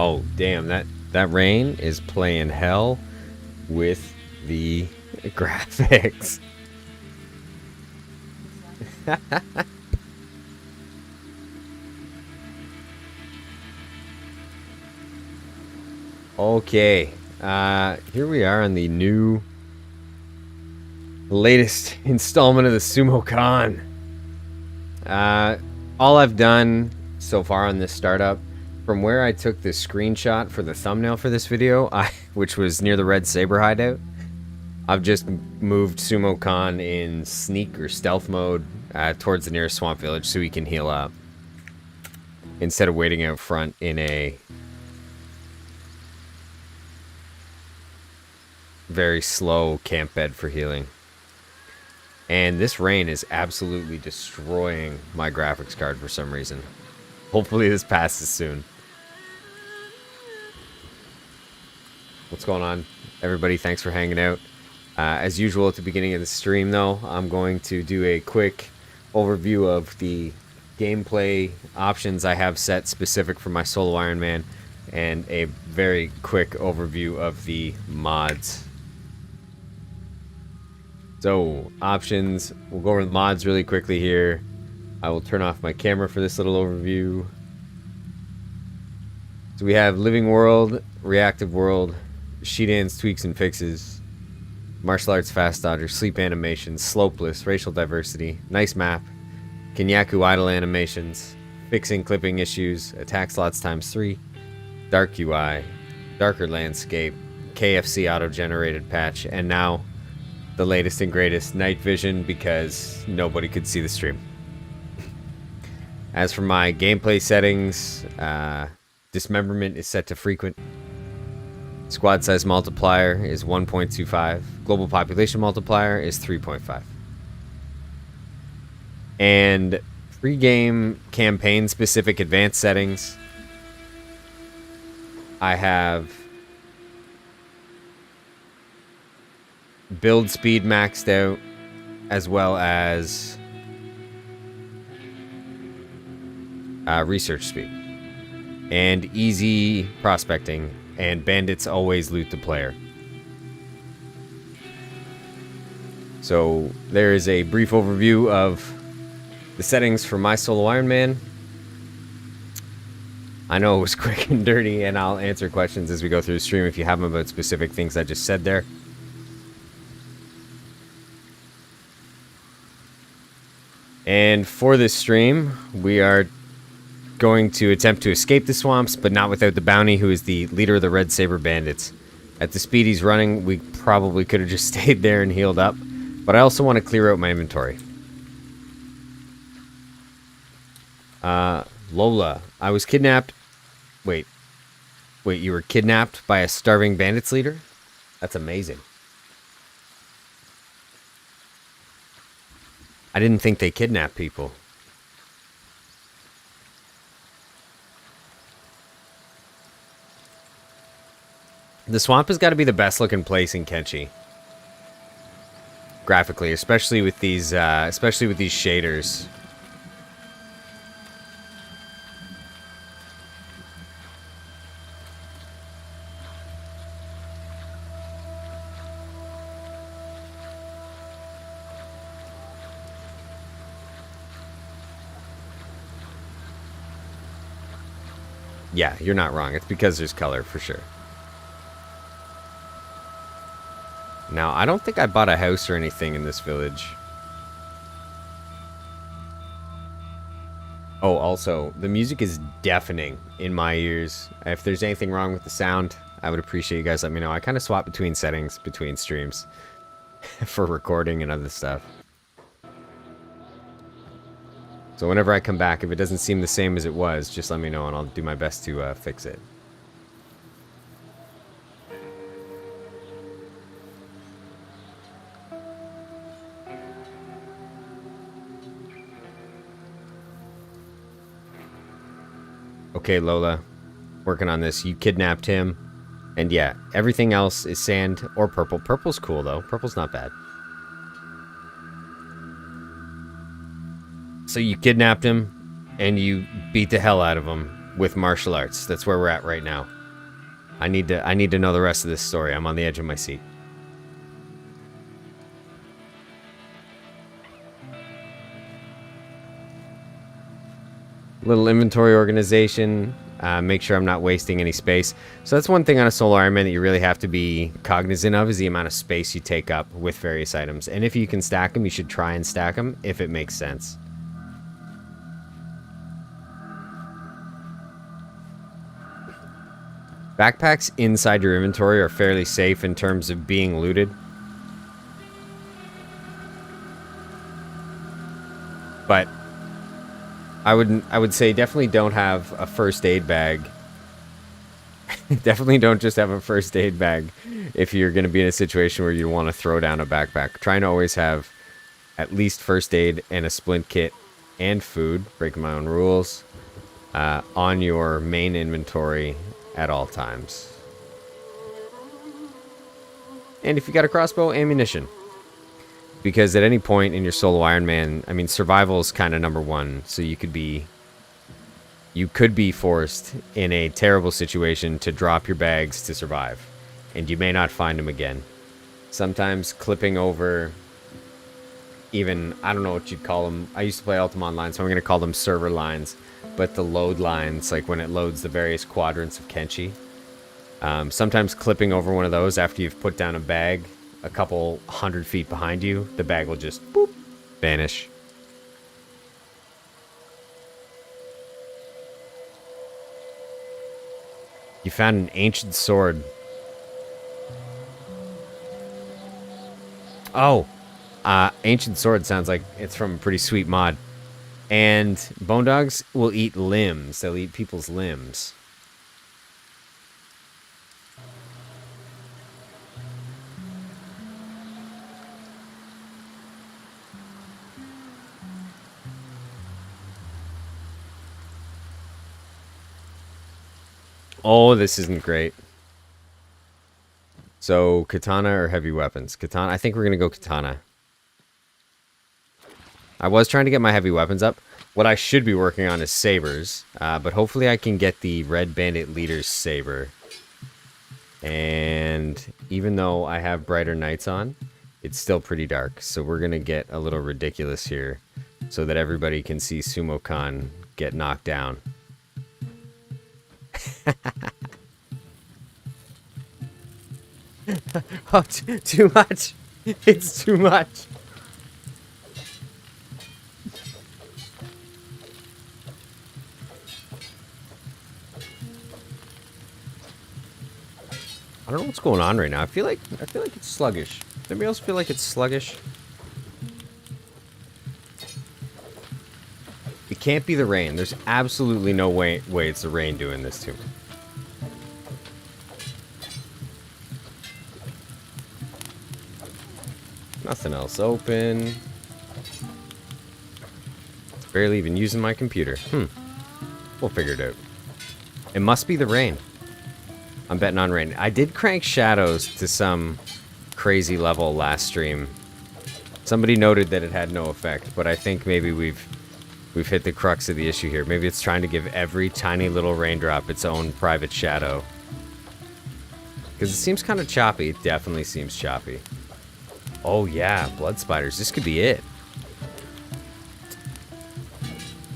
Oh, damn, that rain is playing hell with the graphics. Okay, here we are on the latest installment of the Sumo Khan. All I've done so far on this startup, from where I took the screenshot for the thumbnail for this video, which was near the Red Saber hideout, I've just moved Sumo Khan in sneak or stealth mode towards the nearest swamp village so he can heal up, instead of waiting out front in a very slow camp bed for healing. And this rain is absolutely destroying my graphics card for some reason. Hopefully this passes soon. What's going on, everybody? Thanks for hanging out. As usual at the beginning of the stream, though, I'm going to do a quick overview of the gameplay options I have set specific for my Solo Ironman, and a very quick overview of the mods. So, options, we'll go over the mods really quickly here. I will turn off my camera for this little overview. So we have Living World, Reactive World, Shidans, Tweaks and Fixes, Martial Arts Fast Dodger, Sleep Animations, Slopeless, Racial Diversity, Nice Map, Kenyaku Idle Animations, Fixing Clipping Issues, Attack Slots ×3, Dark UI, Darker Landscape, KFC Auto-Generated Patch, and now the latest and greatest, Night Vision, because nobody could see the stream. As for my gameplay settings, dismemberment is set to frequent. Squad size multiplier is 1.25. Global population multiplier is 3.5. And pre-game campaign specific advanced settings, I have build speed maxed out, as well as research speed and easy prospecting, and bandits always loot the player. So there is a brief overview of the settings for my Solo Ironman. I know it was quick and dirty, and I'll answer questions as we go through the stream if you have them about specific things I just said there. And for this stream, we are going to attempt to escape the swamps, but not without the bounty, who is the leader of the Red Saber bandits. At the speed he's running, we probably could have just stayed there and healed up, but I also want to clear out my inventory. Lola, I was kidnapped. Wait, you were kidnapped by a starving bandits leader? That's amazing. I didn't think they kidnapped people. The swamp has got to be the best looking place in Kenshi, graphically, especially with these shaders. Yeah, you're not wrong. It's because there's color, for sure. Now, I don't think I bought a house or anything in this village. Oh, also, the music is deafening in my ears. If there's anything wrong with the sound, I would appreciate you guys let me know. I kind of swap between settings, between streams, for recording and other stuff. So whenever I come back, if it doesn't seem the same as it was, just let me know and I'll do my best to fix it. Okay, Lola, working on this. You kidnapped him. And yeah, everything else is sand or purple. Purple's cool, though. Purple's not bad. So you kidnapped him, and you beat the hell out of him. with martial arts. That's where we're at right now. I need to know the rest of this story. I'm on the edge of my seat. Little inventory organization. Make sure I'm not wasting any space. So that's one thing on a Solo Ironman that you really have to be cognizant of, is the amount of space you take up with various items. And if you can stack them, you should try and stack them if it makes sense. Backpacks inside your inventory are fairly safe in terms of being looted. But I would say definitely don't have a first aid bag. Definitely don't just have a first aid bag if you're going to be in a situation where you want to throw down a backpack. Try and always have at least first aid and a splint kit and food, breaking my own rules, on your main inventory at all times. And if you got a crossbow, ammunition. Because at any point in your Solo Ironman, I mean, survival is kind of number one. So you could be forced in a terrible situation to drop your bags to survive. And you may not find them again. Sometimes clipping over even, I don't know what you'd call them. I used to play Ultima Online, so I'm going to call them server lines. But the load lines, like when it loads the various quadrants of Kenshi. Sometimes clipping over one of those after you've put down a bag a couple 100 feet behind you, the bag will just boop, vanish. You found an ancient sword. Oh, ancient sword sounds like it's from a pretty sweet mod. And bone dogs will eat limbs. They'll eat people's limbs. Oh, this isn't great. So, katana or heavy weapons? Katana. I think we're going to go katana. I was trying to get my heavy weapons up. What I should be working on is sabers. But hopefully I can get the Red Bandit Leader's saber. And even though I have brighter nights on, it's still pretty dark. So we're going to get a little ridiculous here so that everybody can see Sumo Khan get knocked down. Oh, too much. It's too much. I don't know what's going on right now. I feel like it's sluggish. Does anybody else feel like it's sluggish? It can't be the rain. There's absolutely no way it's the rain doing this to me. Nothing else open. Barely even using my computer. We'll figure it out. It must be the rain. I'm betting on rain. I did crank shadows to some crazy level last stream. Somebody noted that it had no effect, but I think maybe we've hit the crux of the issue here. Maybe it's trying to give every tiny little raindrop its own private shadow. Because it seems kind of choppy. It definitely seems choppy. Oh yeah, blood spiders. This could be it.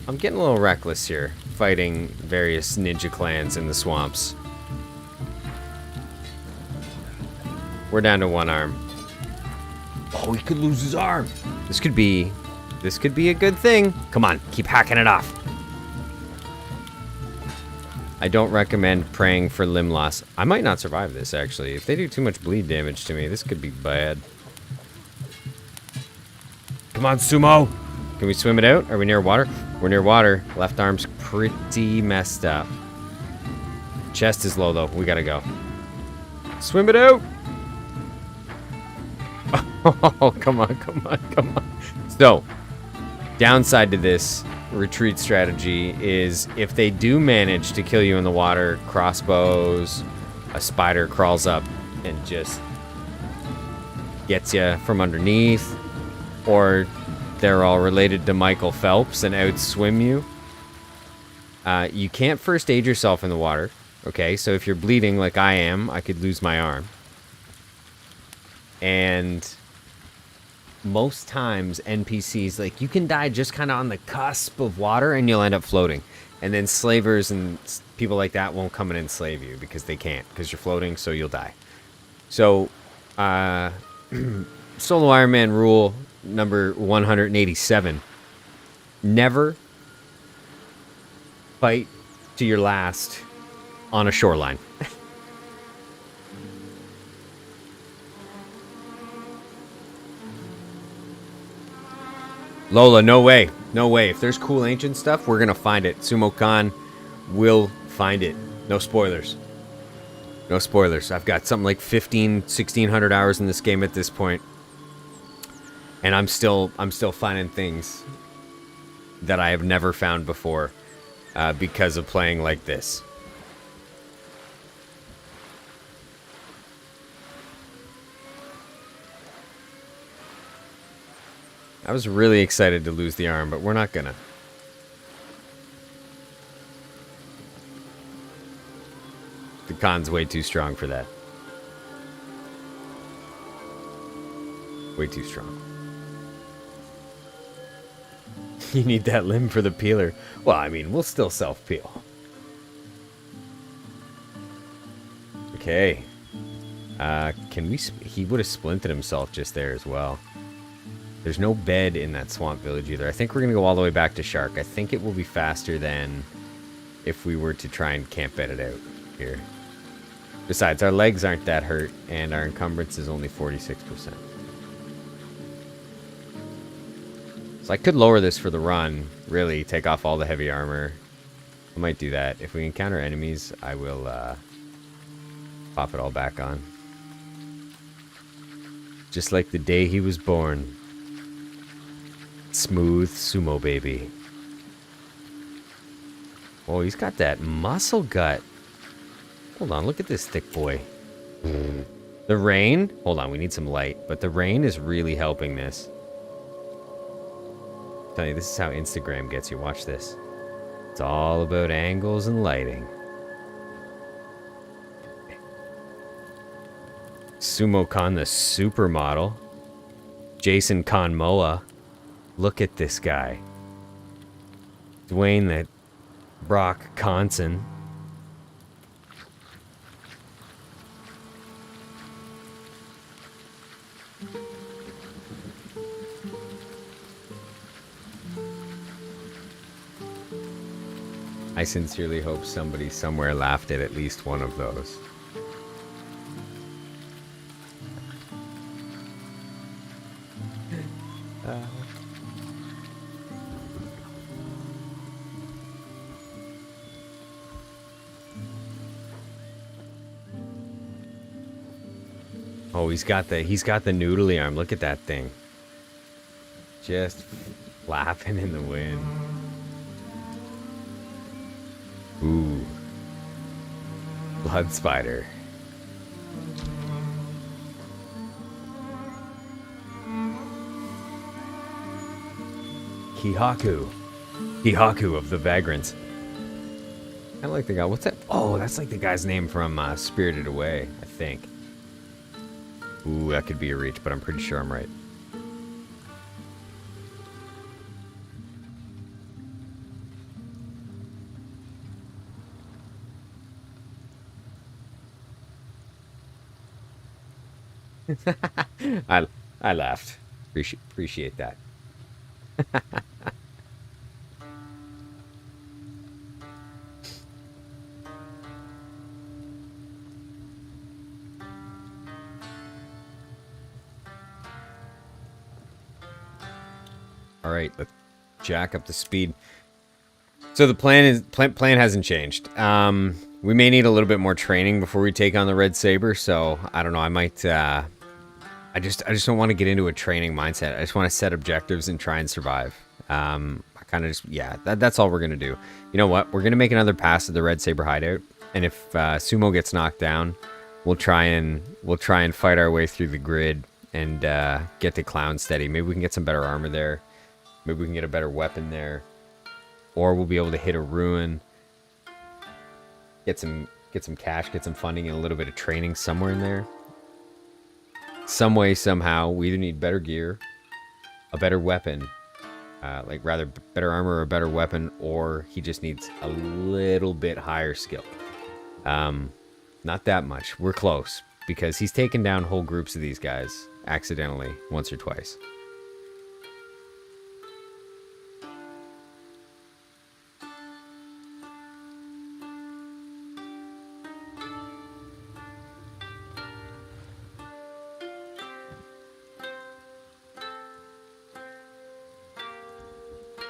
I'm getting a little reckless here, fighting various ninja clans in the swamps. We're down to one arm. Oh, he could lose his arm. This could be a good thing. Come on, keep hacking it off. I don't recommend praying for limb loss. I might not survive this, actually. If they do too much bleed damage to me, this could be bad. Come on, Sumo. Can we swim it out? Are we near water? We're near water. Left arm's pretty messed up. Chest is low, though. We gotta go. Swim it out. Oh, come on, come on, come on. So, downside to this retreat strategy is if they do manage to kill you in the water, crossbows, a spider crawls up and just gets you from underneath, or they're all related to Michael Phelps and outswim you. You can't first aid yourself in the water. Okay, so if you're bleeding like I am, I could lose my arm. And most times NPCs, like, you can die just kind of on the cusp of water and you'll end up floating. And then slavers and people like that won't come and enslave you because they can't, because you're floating, so you'll die. So, Solo Ironman rule number 187. Never fight to your last on a shoreline. Lola, no way. No way. If there's cool ancient stuff, we're going to find it. Sumo Khan will find it. No spoilers. No spoilers. I've got something like 1,600 hours in this game at this point. And I'm still finding things that I have never found before because of playing like this. I was really excited to lose the arm, but we're not gonna. The Khan's way too strong for that. Way too strong. You need that limb for the peeler. Well, I mean, we'll still self-peel. Okay. Can we... He would have splinted himself just there as well. There's no bed in that swamp village either. I think we're going to go all the way back to Shark. I think it will be faster than if we were to try and camp bed it out here. Besides, our legs aren't that hurt, and our encumbrance is only 46%. So I could lower this for the run, really, take off all the heavy armor. I might do that. If we encounter enemies, I will pop it all back on. Just like the day he was born. Smooth sumo baby. Oh, he's got that muscle gut. Hold on, look at this thick boy. The rain, hold on, we need some light, but the rain is really helping this. I'm telling you, this is how Instagram gets you. Watch this. It's all about angles and lighting. Sumo Khan, the supermodel. Jason Konmoa. Look at this guy. Dwayne the Brock Conson. I sincerely hope somebody somewhere laughed at least one of those. Oh, he's got the noodly arm. Look at that thing. Just flapping in the wind. Ooh. Blood spider. Kihaku. Kihaku of the Vagrants. I like the guy. What's that? Oh, that's like the guy's name from Spirited Away, I think. Ooh, that could be a reach, but I'm pretty sure I'm right. I laughed. Appreciate that. All right, let's jack up the speed. So the plan hasn't changed. We may need a little bit more training before we take on the Red Saber. So I don't know. I might. I just don't want to get into a training mindset. I just want to set objectives and try and survive. I kind of just that's all we're gonna do. You know what? We're gonna make another pass at the Red Saber hideout, and if Sumo gets knocked down, we'll try and fight our way through the grid and get to Clownsteady. Maybe we can get some better armor there. Maybe we can get a better weapon there. Or we'll be able to hit a ruin. Get some cash, get some funding, and a little bit of training somewhere in there. Some way, somehow, we either need better gear, a better weapon, like rather better armor or a better weapon, or he just needs a little bit higher skill. Not that much. We're close, because he's taken down whole groups of these guys accidentally once or twice.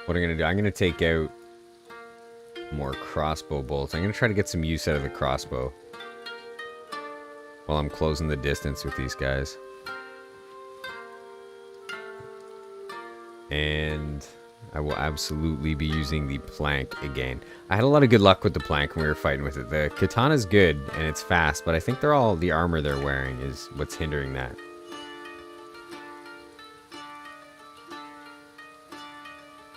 What I'm going to do, I'm going to take out more crossbow bolts. I'm going to try to get some use out of the crossbow while I'm closing the distance with these guys. And I will absolutely be using the plank again. I had a lot of good luck with the plank when we were fighting with it. The katana's good and it's fast, but I think they're all the armor they're wearing is what's hindering that.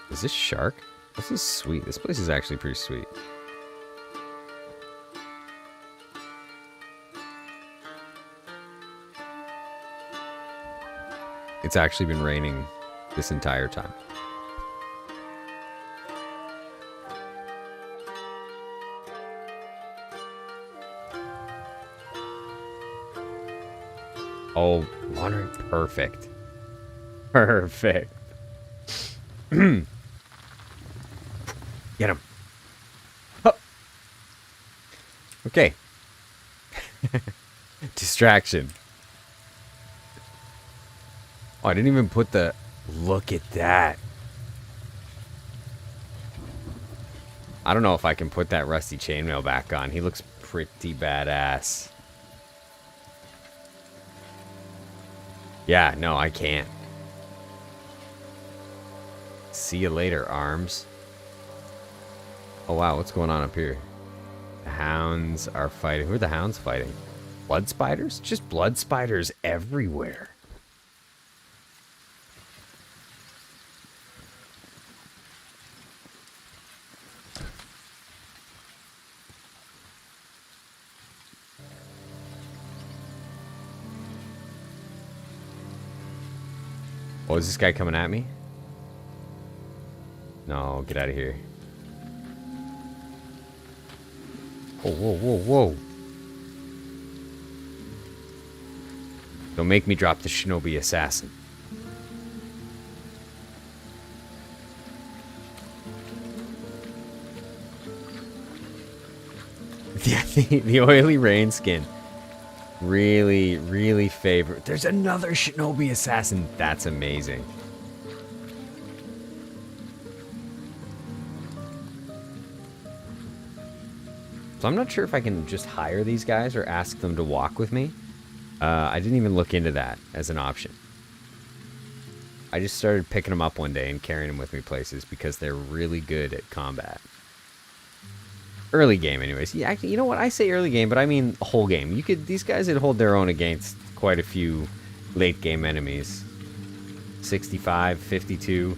Is this shark? This is sweet. This place is actually pretty sweet. It's actually been raining this entire time. Oh, wandering. Perfect. Perfect. Get him. Oh. Okay. Distraction. Oh, I didn't even put the... Look at that. I don't know if I can put that rusty chainmail back on. He looks pretty badass. Yeah, no, I can't. See you later, arms. Oh, wow, what's going on up here? The hounds are fighting. Who are the hounds fighting? Blood spiders? Just blood spiders everywhere. Oh, is this guy coming at me? No, get out of here. Oh, whoa, whoa, whoa. Don't make me drop the shinobi assassin. The oily rain skin. Really, really favor. There's another shinobi assassin. That's amazing. So I'm not sure if I can just hire these guys or ask them to walk with me. I didn't even look into that as an option. I just started picking them up one day and carrying them with me places because they're really good at combat. Early game, anyways. Yeah, actually, you know what? I say early game, but I mean whole game. These guys would hold their own against quite a few late game enemies. 65, 52,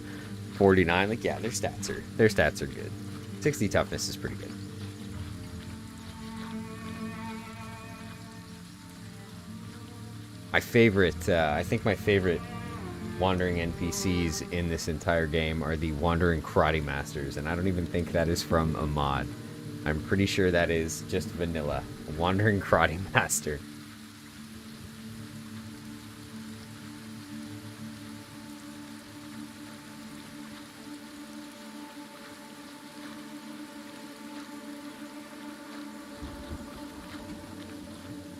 49. Like, yeah, their stats are good. 60 toughness is pretty good. My favorite, I think my favorite wandering NPCs in this entire game are the wandering karate masters, and I don't even think that is from a mod. I'm pretty sure that is just vanilla. A wandering karate master.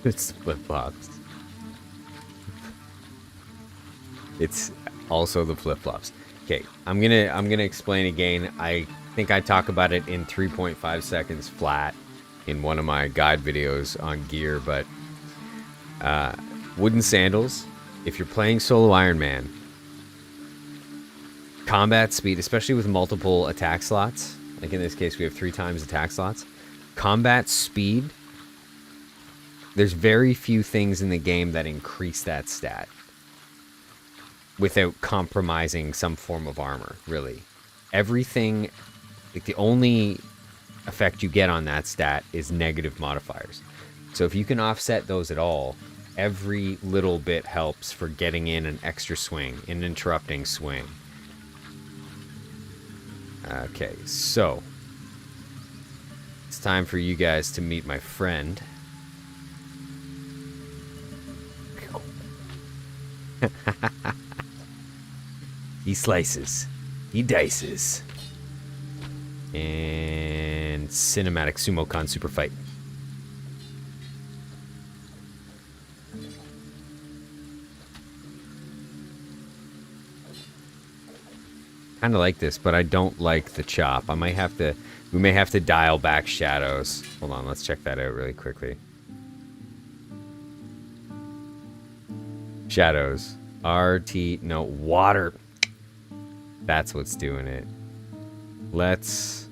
It's flip-flops. It's also the flip-flops. Okay, I'm gonna explain again. I think I talk about it in 3.5 seconds flat in one of my guide videos on gear, but wooden sandals. If you're playing Solo Ironman, combat speed, especially with multiple attack slots, like in this case we have 3 times attack slots, combat speed, there's very few things in the game that increase that stat without compromising some form of armor, really. Everything, like the only effect you get on that stat is negative modifiers. So if you can offset those at all, every little bit helps for getting in an extra swing, an interrupting swing. Okay, so it's time for you guys to meet my friend. He slices. He dices. And cinematic Sumo Khan super fight. Kind of like this, but I don't like the chop. We may have to dial back shadows. Hold on, let's check that out really quickly. Shadows. No, water. That's what's doing it. Let's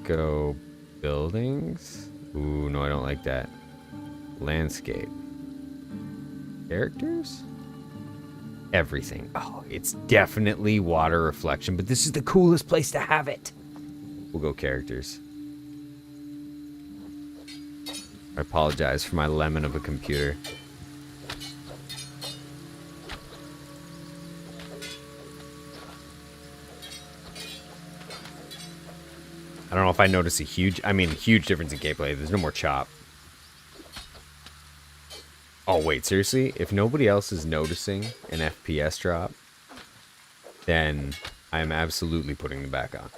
go buildings. Ooh, no, I don't like that. Landscape. Characters? Everything. Oh, it's definitely water reflection, but this is the coolest place to have it. We'll go characters. I apologize for my lemon of a computer. I don't know if I notice a huge difference in gameplay. There's no more chop. Oh, wait, seriously? If nobody else is noticing an FPS drop, then I am absolutely putting them back on.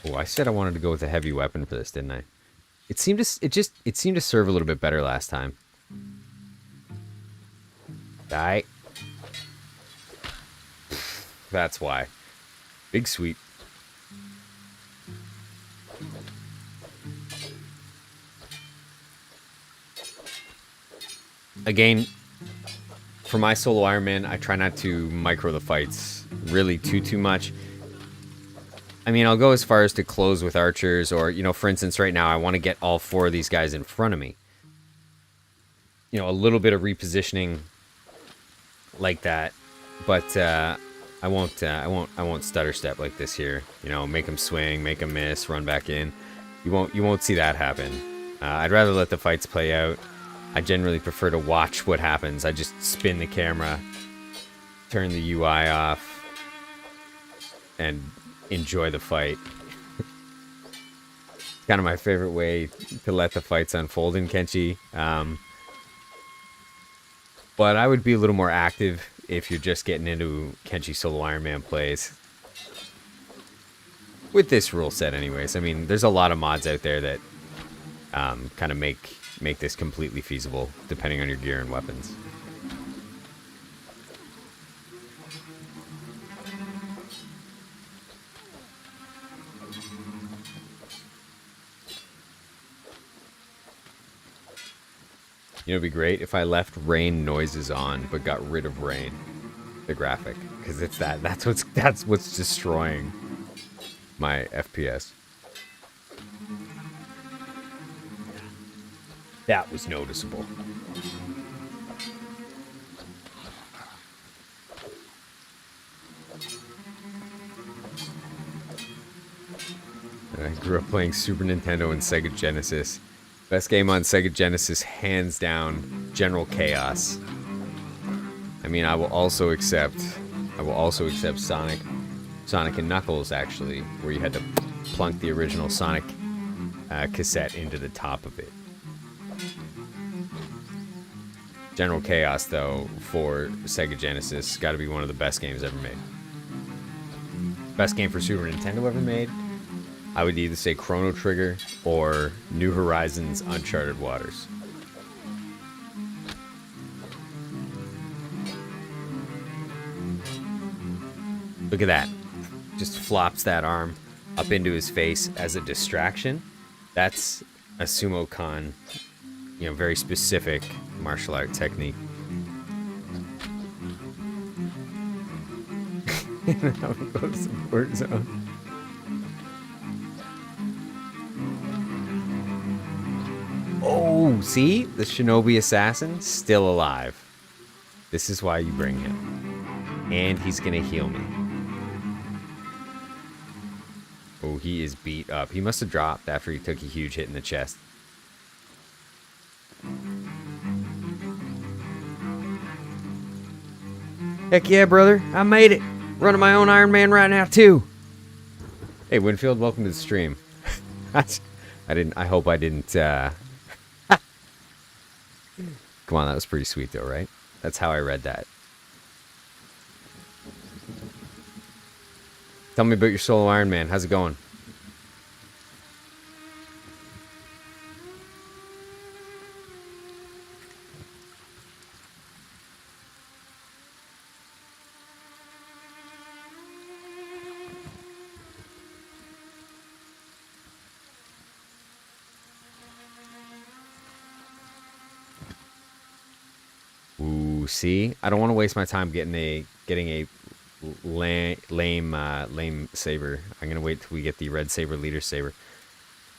Oh, I said I wanted to go with a heavy weapon for this, didn't I? It seemed to serve a little bit better last time. Die. That's why. Big sweep. Again, for my Solo Ironman, I try not to micro the fights really too much. I mean, I'll go as far as to close with archers, or, you know, for instance, right now I want to get all 4 of these guys in front of me. You know, a little bit of repositioning like that, but I won't stutter step like this here. You know, make them swing, make them miss, run back in. You won't see that happen. I'd rather let the fights play out. I generally prefer to watch what happens. I just spin the camera, turn the UI off, and enjoy the fight. Kind of my favorite way to let the fights unfold in Kenshi. But I would be a little more active if you're just getting into Kenshi Solo Ironman plays. With this rule set anyways. I mean, there's a lot of mods out there that kind of make this completely feasible, depending on your gear and weapons. You know, it'd be great if I left rain noises on, but got rid of rain, the graphic, because it's that's what's destroying my FPS. That was noticeable. I grew up playing Super Nintendo and Sega Genesis. Best game on Sega Genesis, hands down, General Chaos. I mean, I will also accept Sonic and Knuckles, actually, where you had to plunk the original Sonic cassette into the top of it. General Chaos, though, for Sega Genesis, got to be one of the best games ever made. Best game for Super Nintendo ever made? I would either say Chrono Trigger or New Horizons Uncharted Waters. Look at that. Just flops that arm up into his face as a distraction. That's a Sumo Khan, you know, very specific martial art technique. Now we go to support zone. Oh, Ooh, see? The shinobi assassin still alive. This is why you bring him. And he's gonna heal me. Oh, he is beat up. He must have dropped after he took a huge hit in the chest. Heck yeah, brother. I made it. Running my own Ironman right now, too. Hey, Winfield, welcome to the stream. I hope I didn't, Come on, that was pretty sweet, though, right? That's how I read that. Tell me about your solo Ironman. How's it going? Ooh, see? I don't want to waste my time getting a lame saber. I'm gonna wait till we get the Red Saber Leader's Saber.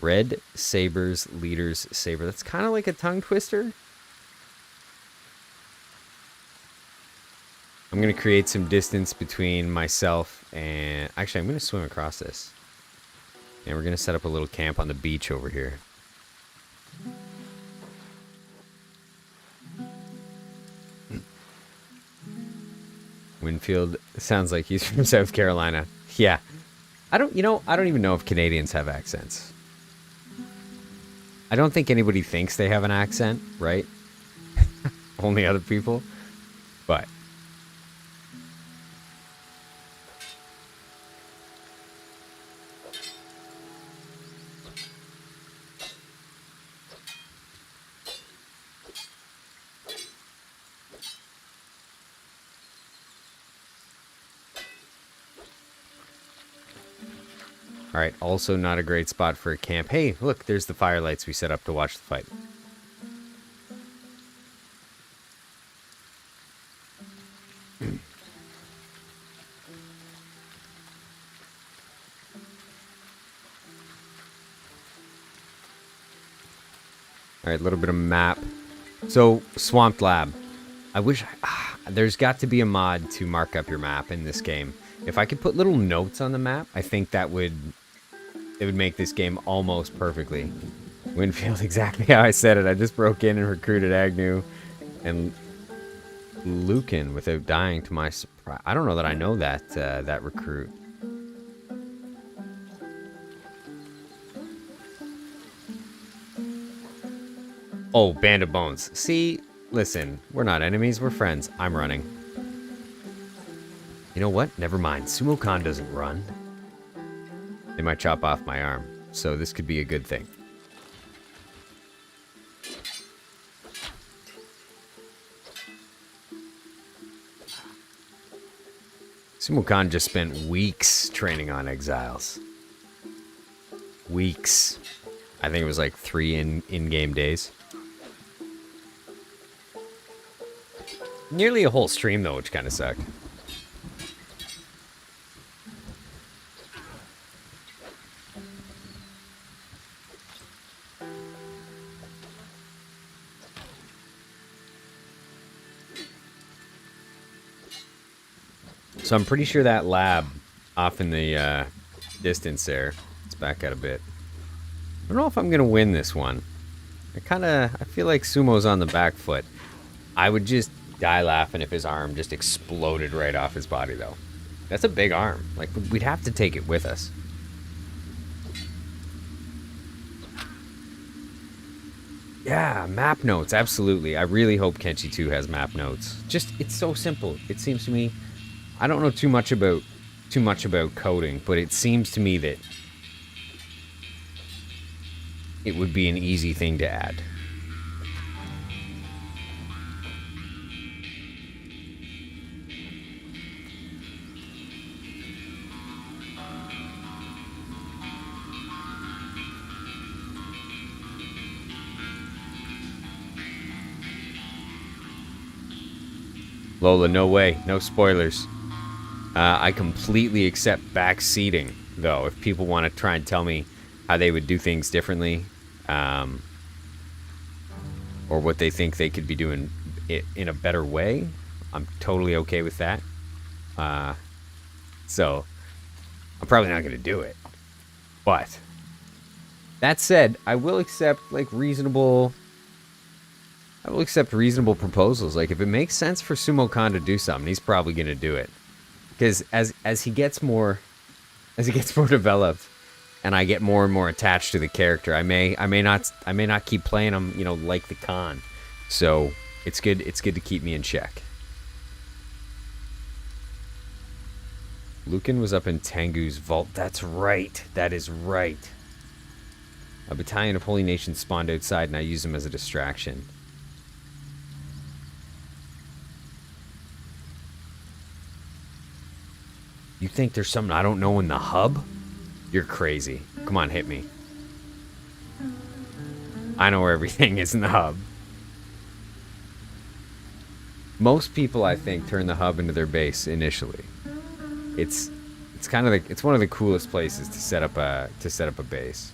Red Sabers Leader's Saber. That's kind of like a tongue twister. I'm gonna create some distance between myself and... Actually, I'm gonna swim across this. And we're gonna set up a little camp on the beach over here. Winfield sounds like he's from South Carolina. Yeah. I don't even know if Canadians have accents. I don't think anybody thinks they have an accent, right? Only other people. But all right, also not a great spot for a camp. Hey, look, there's the fire lights we set up to watch the fight. All right, a little bit of map. So, Swamped Lab. I wish... there's got to be a mod to mark up your map in this game. If I could put little notes on the map, I think that would... It would make this game almost perfectly. Winfield, exactly how I said it. I just broke in and recruited Agnew and Lucan without dying to my surprise. I don't know that I know that that recruit. Oh, Band of Bones. See, listen, we're not enemies, we're friends. I'm running. You know what? Never mind. Sumo Khan doesn't run. They might chop off my arm, so this could be a good thing. Sumo Khan just spent weeks training on exiles. Weeks. I think it was like 3 in-game days. Nearly a whole stream, though, which kind of sucked. So I'm pretty sure that lab off in the distance there, let's back out a bit. I don't know if I'm going to win this one. I feel like Sumo's on the back foot. I would just die laughing if his arm just exploded right off his body, though. That's a big arm. Like, we'd have to take it with us. Yeah, map notes, absolutely. I really hope Kenshi 2 has map notes. Just, it's so simple. It seems to me... I don't know too much about coding, but it seems to me that it would be an easy thing to add. Lola, no way. No spoilers. I completely accept back seating, though, if people want to try and tell me how they would do things differently. or what they think they could be doing it in a better way, I'm totally okay with that. So I'm probably not going to do it. But that said, I will accept reasonable proposals. Like if it makes sense for Sumo Khan to do something, he's probably going to do it. Because as he gets more developed, and I get more and more attached to the character, I may not keep playing him, like the Khan. So it's good to keep me in check. Lucan was up in Tengu's vault. That's right. That is right. A battalion of Holy Nations spawned outside, and I used them as a distraction. You think there's something I don't know in the hub? You're crazy. Come on, hit me. I know where everything is in the hub. Most people, I think, turn the hub into their base initially. It's kind of it's one of the coolest places to set up a base.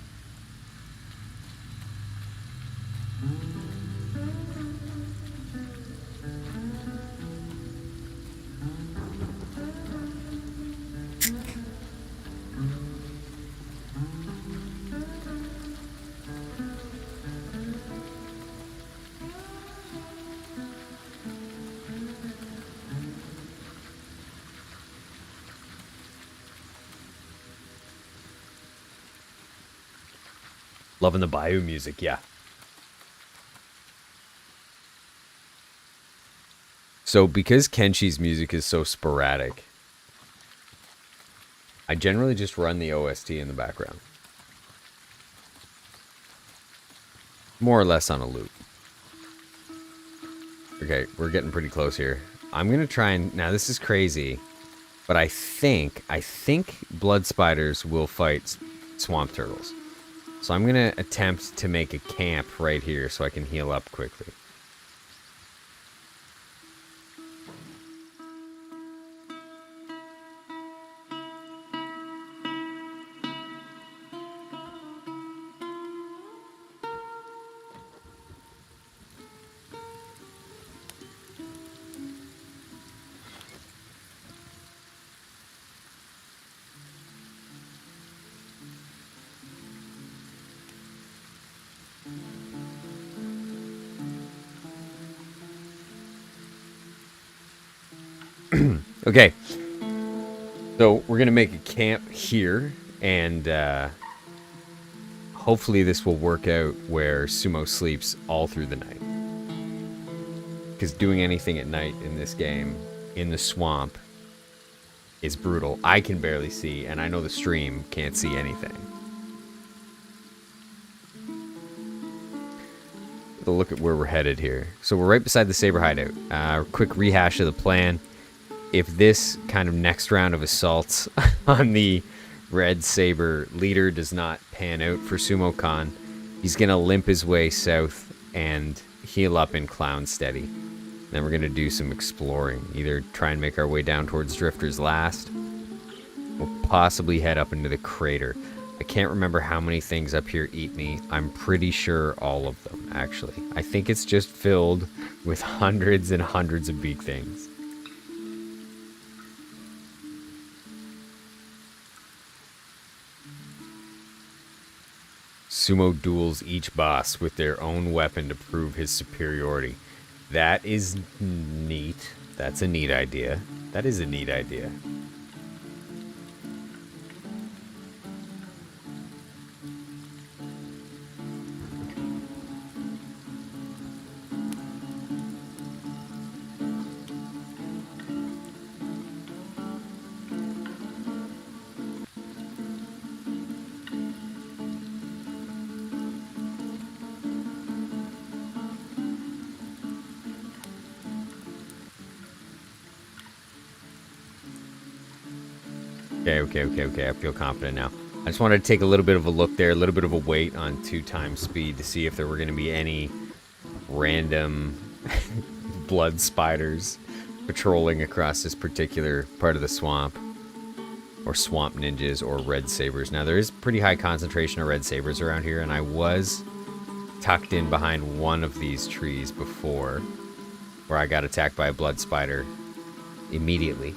Loving the Bayou music, yeah. So because Kenshi's music is so sporadic, I generally just run the OST in the background. More or less on a loop. Okay, we're getting pretty close here. I'm going to try and... Now, this is crazy, but I think blood spiders will fight swamp turtles. So I'm going to attempt to make a camp right here so I can heal up quickly. Okay, so we're gonna make a camp here, and hopefully this will work out where Sumo sleeps all through the night. Because doing anything at night in this game, in the swamp, is brutal. I can barely see, and I know the stream can't see anything. A look at where we're headed here. So we're right beside the Saber hideout. Quick rehash of the plan. If this kind of next round of assaults on the Red Saber leader does not pan out for Sumo Khan, he's going to limp his way south and heal up in Clownsteady. Then we're going to do some exploring. Either try and make our way down towards Drifter's Last, or possibly head up into the crater. I can't remember how many things up here eat me. I'm pretty sure all of them, actually. I think it's just filled with hundreds and hundreds of beak things. Sumo duels each boss with their own weapon to prove his superiority. That is neat. That's a neat idea. That is a neat idea. Okay. I feel confident now. I just wanted to take a little bit of a look there, a little bit of a wait on 2x speed to see if there were going to be any random blood spiders patrolling across this particular part of the swamp. Or swamp ninjas or Red Sabers. Now, there is pretty high concentration of Red Sabers around here, and I was tucked in behind one of these trees before, where I got attacked by a blood spider immediately.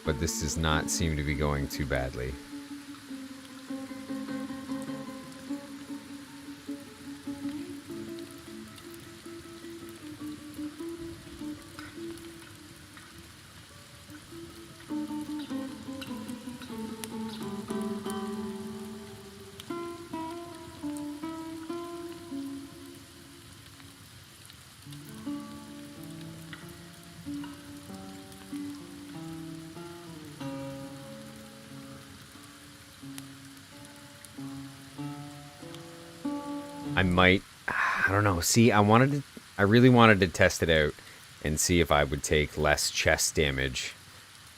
But this does not seem to be going too badly. I don't know. See, I really wanted to test it out and see if I would take less chest damage.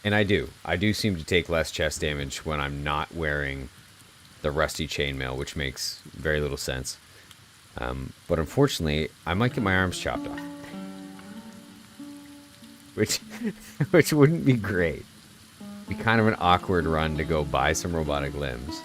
And I do. I do seem to take less chest damage when I'm not wearing the rusty chainmail, which makes very little sense. But unfortunately, I might get my arms chopped off. Which wouldn't be great. Be kind of an awkward run to go buy some robotic limbs.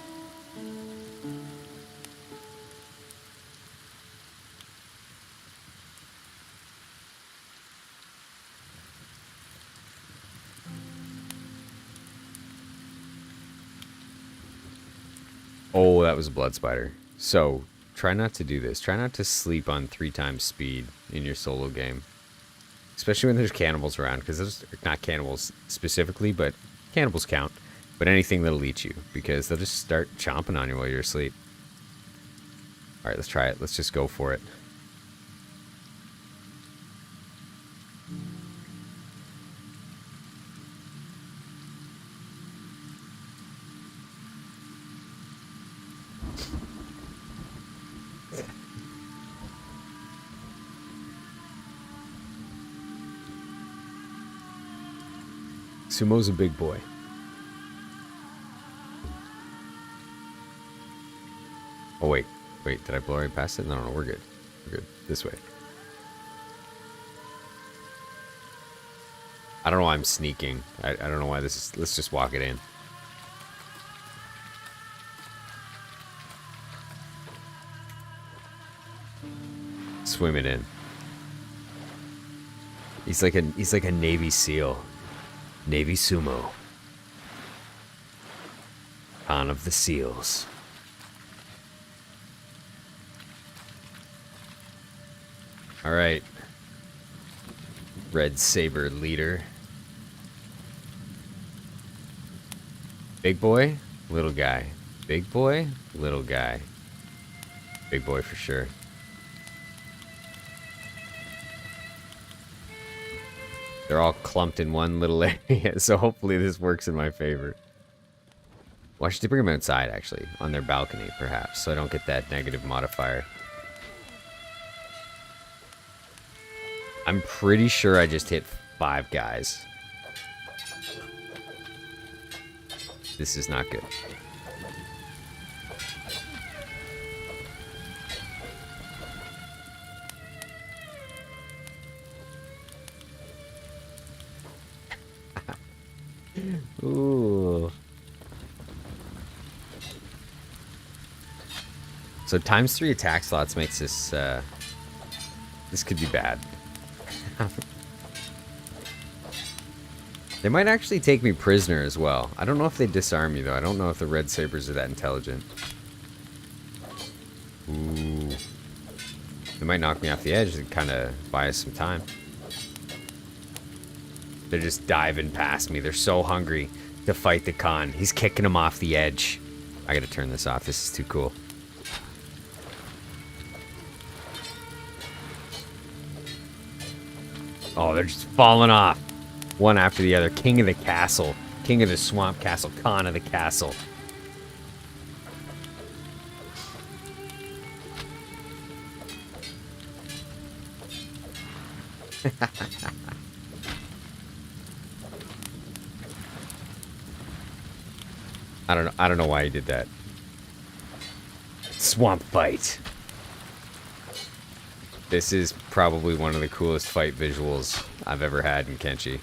Oh, that was a blood spider. So, try not to do this. Try not to sleep on 3 times speed in your solo game. Especially when there's cannibals around, because there's not cannibals specifically, but cannibals count. But anything that'll eat you, because they'll just start chomping on you while you're asleep. Alright, let's try it. Let's just go for it. Sumo's a big boy. Oh, wait. Wait, did I blow right past it? No, we're good. We're good. This way. I don't know why I'm sneaking. I don't know why this is... Let's just walk it in. Swim it in. He's like a Navy SEAL. Navy Sumo. Khan of the SEALs. Alright. Red Saber leader. Big boy, little guy. Big boy, little guy. Big boy for sure. They're all clumped in one little area, so hopefully this works in my favor. Well, I should bring them outside, actually, on their balcony, perhaps, so I don't get that negative modifier. I'm pretty sure I just hit 5 guys. This is not good. Ooh. So ×3 attack slots makes this, this could be bad. They might actually take me prisoner as well. I don't know if they disarm me, though. I don't know if the Red Sabers are that intelligent. Ooh. They might knock me off the edge and kind of buy us some time. They're just diving past me. They're so hungry to fight the Khan. He's kicking them off the edge. I gotta turn this off. This is too cool. Oh, they're just falling off. One after the other. King of the castle. King of the swamp castle. Khan of the castle. I don't know why he did that. Swamp fight. This is probably one of the coolest fight visuals I've ever had in Kenshi.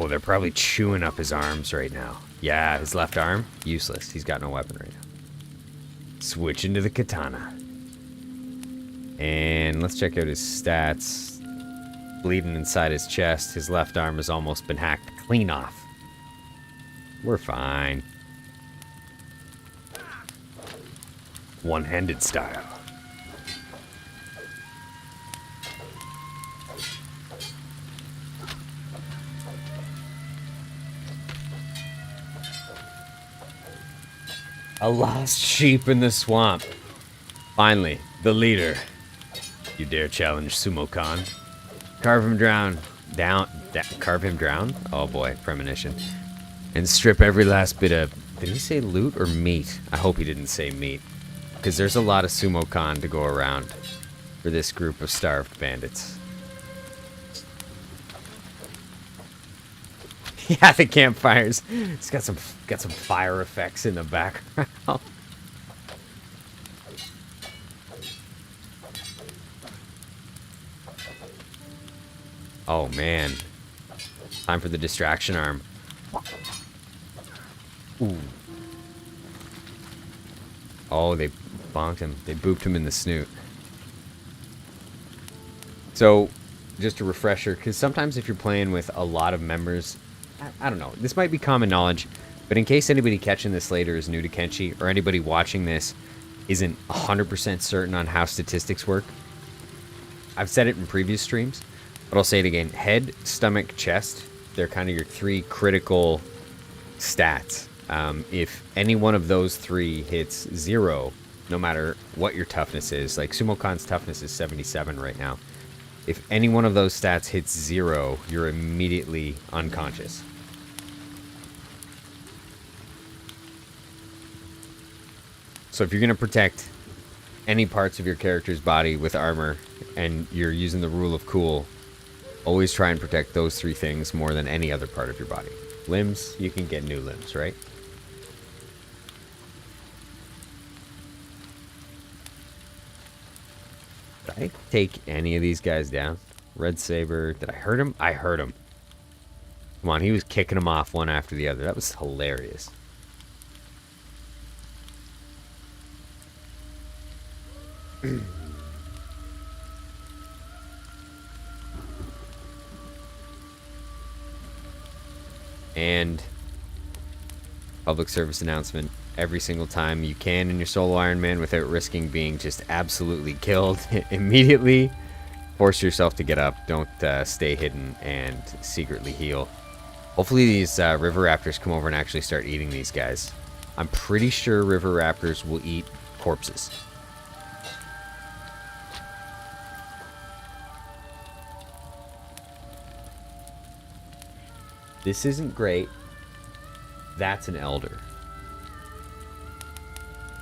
Oh, they're probably chewing up his arms right now. Yeah, his left arm, useless. He's got no weapon right now. Switch into the katana. And let's check out his stats. Bleeding inside his chest. His left arm has almost been hacked clean off. We're fine. One-handed style. A lost sheep in the swamp. Finally, the leader. You dare challenge Sumo Khan? Carve him carve him drown? Oh boy, premonition. And strip every last bit of... Did he say loot or meat? I hope he didn't say meat. Because there's a lot of Sumo Khan to go around for this group of starved bandits. Yeah, the campfires. It's got some fire effects in the background. Oh man. Time for the distraction arm. Ooh. Oh, they bonked him. They booped him in the snoot. So, just a refresher, because sometimes if you're playing with a lot of members, I don't know, this might be common knowledge, but in case anybody catching this later is new to Kenshi, or anybody watching this isn't 100% certain on how statistics work, I've said it in previous streams, but I'll say it again. Head, stomach, chest, they're kind of your three critical stats. If any one of those three hits 0, no matter what your toughness is, like Sumo Khan's toughness is 77 right now. If any one of those stats hits 0, you're immediately unconscious. So if you're going to protect any parts of your character's body with armor, and you're using the rule of cool, always try and protect those three things more than any other part of your body. Limbs, you can get new limbs, right? Did I take any of these guys down? Red Saber, did I hurt him? I hurt him. Come on, he was kicking them off one after the other. That was hilarious. And public service announcement, every single time you can in your Solo Ironman without risking being just absolutely killed immediately, force yourself to get up. Don't stay hidden and secretly heal. Hopefully these river raptors come over and actually start eating these guys. I'm pretty sure river raptors will eat corpses. This isn't great. That's an elder.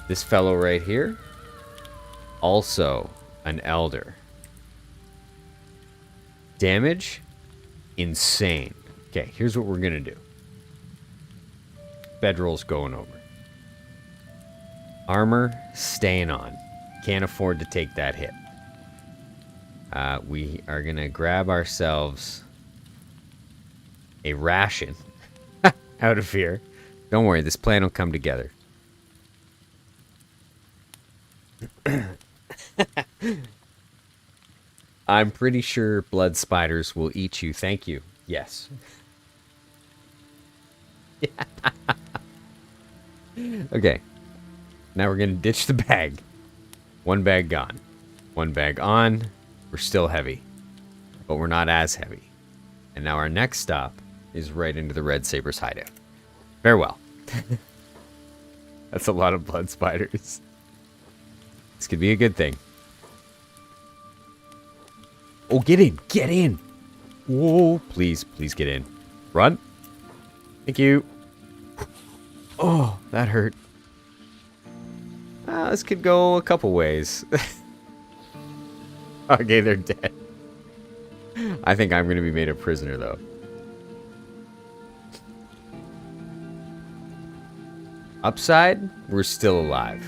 This fellow right here, also an elder. Damage, insane. Okay, here's what we're gonna do. Bedroll's going over. Armor, staying on. Can't afford to take that hit. We are gonna grab ourselves a ration out of here. Don't worry, this plan will come together. I'm pretty sure blood spiders will eat you. Thank you. Yes. Okay. Now we're going to ditch the bag. One bag gone. One bag on. We're still heavy. But we're not as heavy. And now our next stop is right into the Red Sabers hideout. Farewell. That's a lot of blood spiders. This could be a good thing. Oh, get in. Get in. Whoa, please, please get in. Run. Thank you. Oh, that hurt. This could go a couple ways. Okay, they're dead. I think I'm going to be made a prisoner, though. Upside, we're still alive.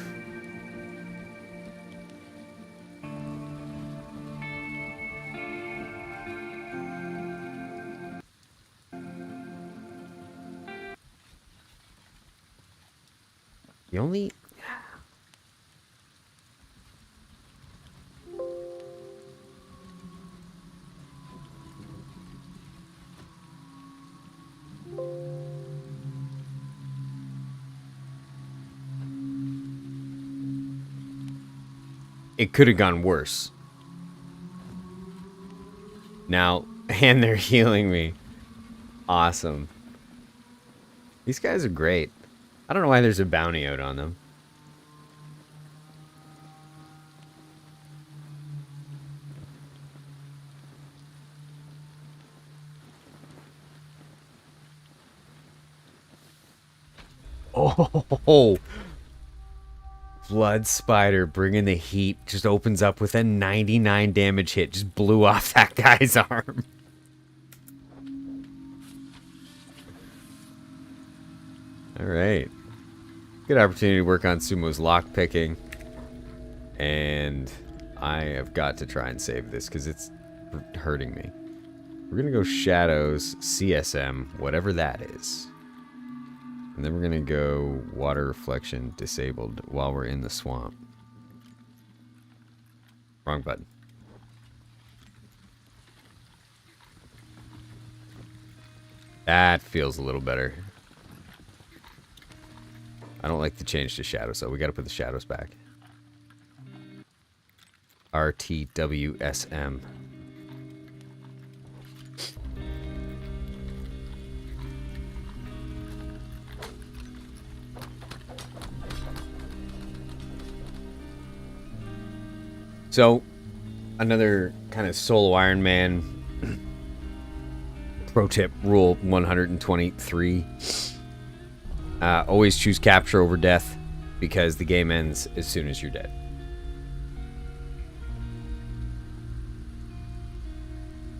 The only... It could have gone worse. Now, and they're healing me. Awesome. These guys are great. I don't know why there's a bounty out on them. Oh, Blood Spider bringing the heat. Just opens up with a 99 damage hit. Just blew off that guy's arm. All right. Good opportunity to work on Sumo's lock picking. And I have got to try and save this because it's hurting me. We're going to go Shadows, CSM, whatever that is. And then we're going to go Water Reflection disabled while we're in the swamp. Wrong button. That feels a little better. I don't like the change to shadows, so we got to put the shadows back. RTWSM. So, another kind of Solo Ironman pro tip, rule 123. Always choose capture over death because the game ends as soon as you're dead.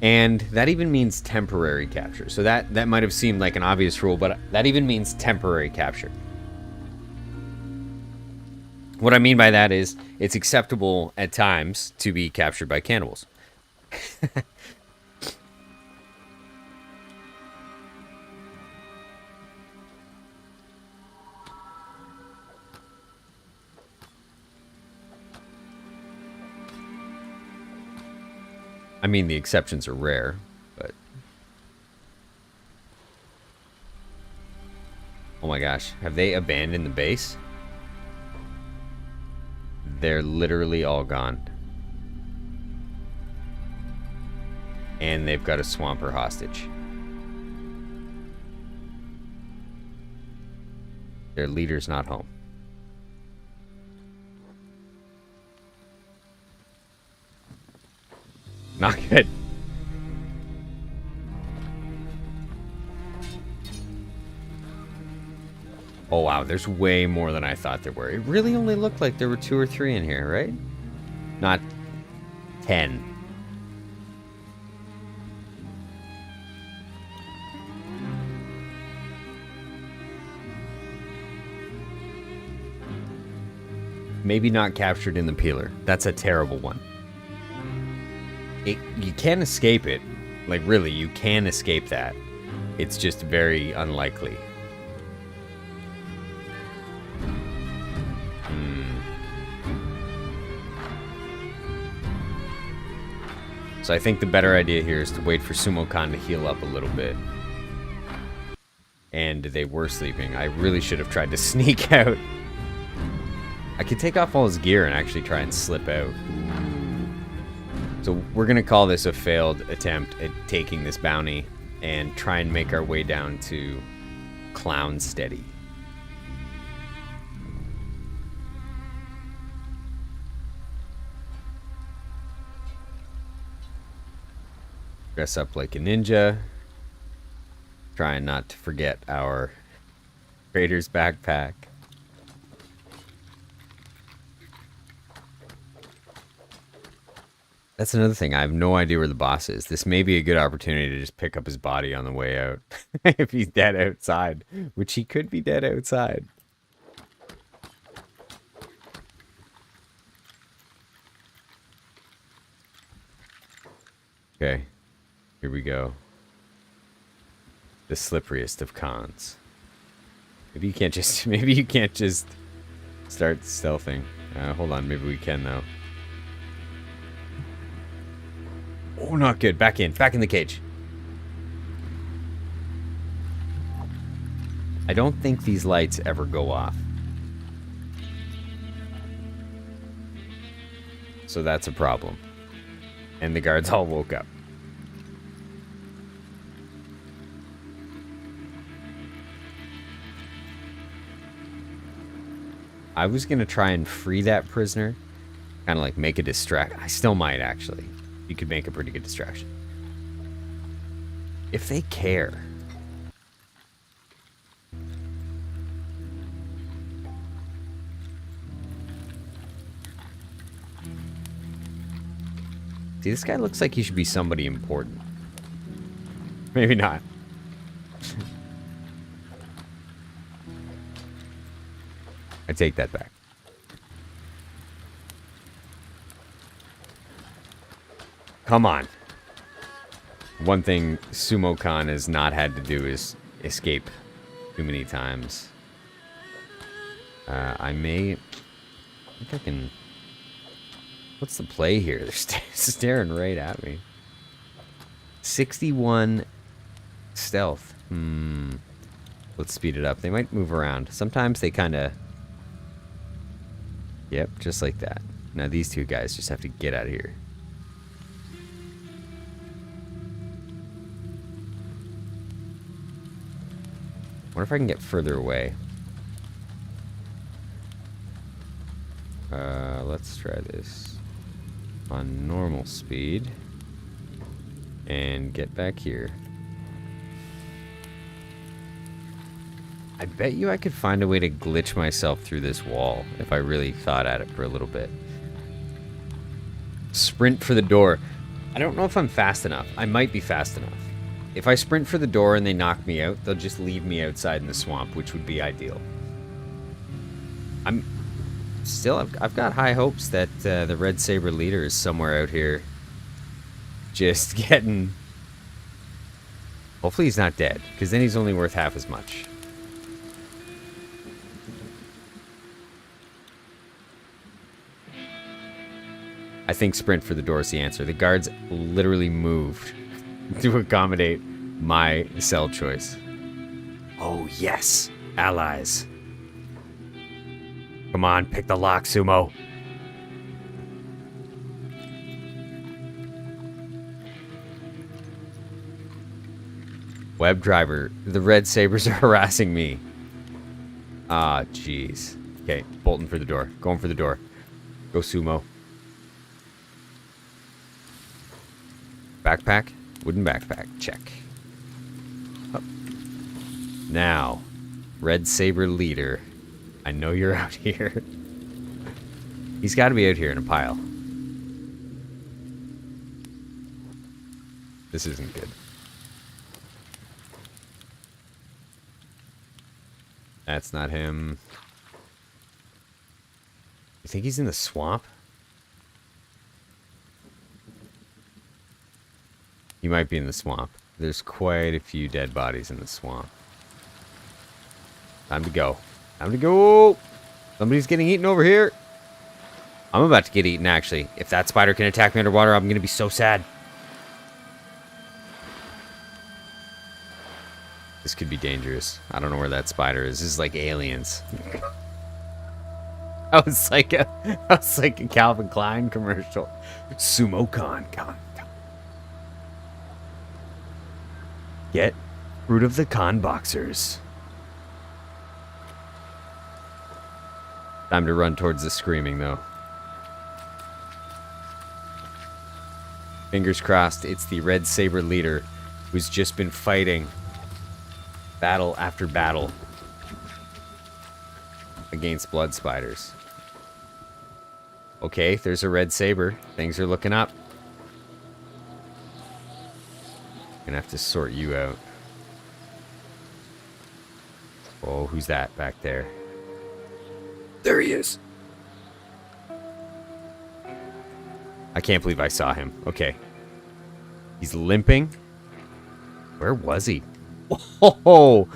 And that even means temporary capture. So that might have seemed like an obvious rule, but that even means temporary capture. What I mean by that is it's acceptable at times to be captured by cannibals. I mean, the exceptions are rare, but... Oh my gosh, have they abandoned the base? They're literally all gone. And they've got a swamper hostage. Their leader's not home. Not good. Oh wow, there's way more than I thought there were. It really only looked like there were 2 or 3 in here, right? Not 10. Maybe not captured in the peeler. That's a terrible one. You can escape it. Like, really, you can escape that. It's just very unlikely. So I think the better idea here is to wait for Sumo Khan to heal up a little bit. And they were sleeping. I really should have tried to sneak out. I could take off all his gear and actually try and slip out. So we're going to call this a failed attempt at taking this bounty and try and make our way down to Clownsteady. Dress up like a ninja. Trying not to forget our trader's backpack. That's another thing. I have no idea where the boss is. This may be a good opportunity to just pick up his body on the way out. If he's dead outside. Which he could be dead outside. Okay. Here we go. The slipperiest of cons. Maybe you can't just Start stealthing. Hold on, maybe we can though. Oh, not good. Back in the cage. I don't think these lights ever go off. So that's a problem. And the guards all woke up. I was going to try and free that prisoner. Kind of like make a distract. I still might, actually. You could make a pretty good distraction. If they care. See, this guy looks like he should be somebody important. Maybe not. I take that back. Come on. One thing Sumo Khan has not had to do is escape too many times. I think I can... What's the play here? They're staring right at me. 61 stealth. Let's speed it up. They might move around. Sometimes they kind of... Yep, just like that. Now these two guys just have to get out of here. Wonder if I can get further away. Let's try this on normal speed and get back here. I bet you I could find a way to glitch myself through this wall if I really thought at it for a little bit. Sprint for the door. I don't know if I'm fast enough. I might be fast enough. If I sprint for the door and they knock me out, they'll just leave me outside in the swamp, which would be ideal. I've got high hopes that the Red Saber leader is somewhere out here just getting... Hopefully he's not dead, because then he's only worth half as much. I think sprint for the door is the answer. The guards literally moved to accommodate my cell choice. Oh, yes. Allies. Come on, pick the lock, Sumo. Web driver. The Red Sabers are harassing me. Ah, jeez. Okay, bolting for the door. Going for the door. Go, Sumo. Backpack? Wooden backpack. Check. Up. Now, Red Saber leader. I know you're out here. He's got to be out here in a pile. This isn't good. That's not him. You think he's in the swamp? He might be in the swamp. There's quite a few dead bodies in the swamp. Time to go. Time to go! Somebody's getting eaten over here. I'm about to get eaten, actually. If that spider can attack me underwater, I'm going to be so sad. This could be dangerous. I don't know where that spider is. This is like aliens. I was like a Calvin Klein commercial. Sumo Khan. Get fruit of the Khan boxers. Time to run towards the screaming, though. Fingers crossed, it's the Red Saber leader who's just been fighting battle after battle against blood spiders. Okay, there's a Red Saber. Things are looking up. Gonna have to sort you out. Oh, who's that back there? There he is. I can't believe I saw him. Okay. He's limping. Where was he? Oh,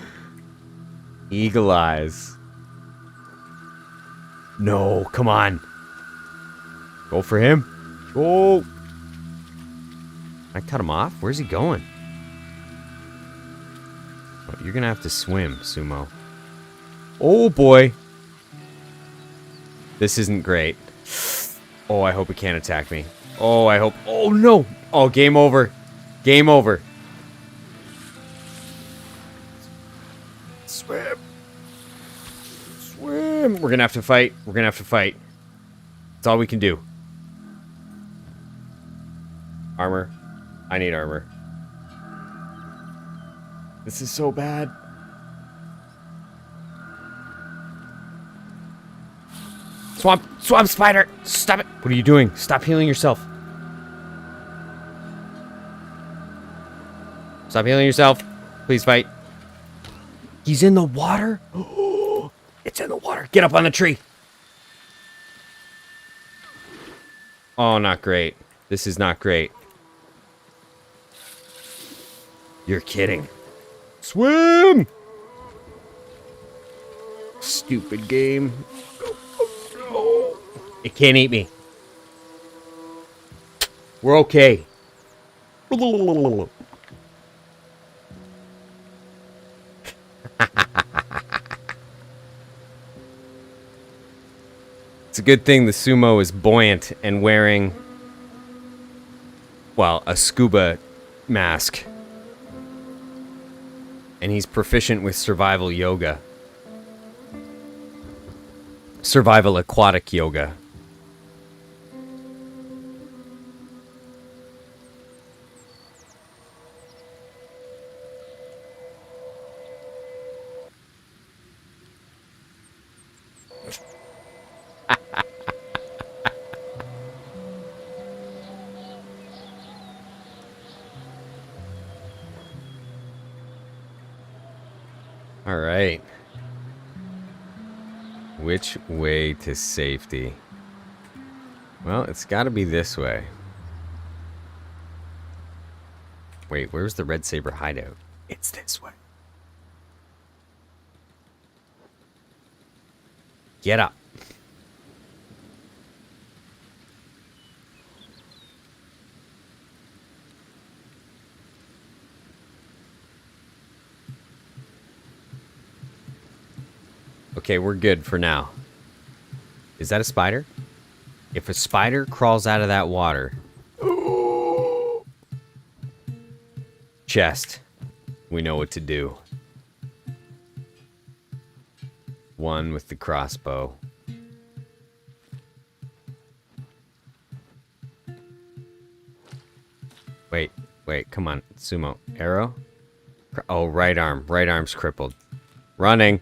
eagle eyes. No, come on. Go for him. Go. I cut him off? Where's he going? Oh, you're going to have to swim, Sumo. Oh, boy. This isn't great. Oh, I hope it can't attack me. Oh, I hope... Oh, no. Oh, game over. Game over. Swim. Swim. We're going to have to fight. We're going to have to fight. That's all we can do. Armor. I need armor. This is so bad. Swamp spider! Stop it! What are you doing? Stop healing yourself. Stop healing yourself. Please fight. He's in the water? It's in the water. Get up on the tree. Oh, not great. This is not great. You're kidding. Swim! Stupid game. It can't eat me. We're okay. It's a good thing the sumo is buoyant and wearing, well, a scuba mask. And he's proficient with survival yoga. Survival aquatic yoga. All right. Which way to safety? Well, it's got to be this way. Wait, where's the Red Saber hideout? It's this way. Get up. Okay, we're good for now. Is that a spider? If a spider crawls out of that water... Chest. We know what to do. One with the crossbow. Wait, come on. Sumo. Arrow? Oh, right arm. Right arm's crippled. Running.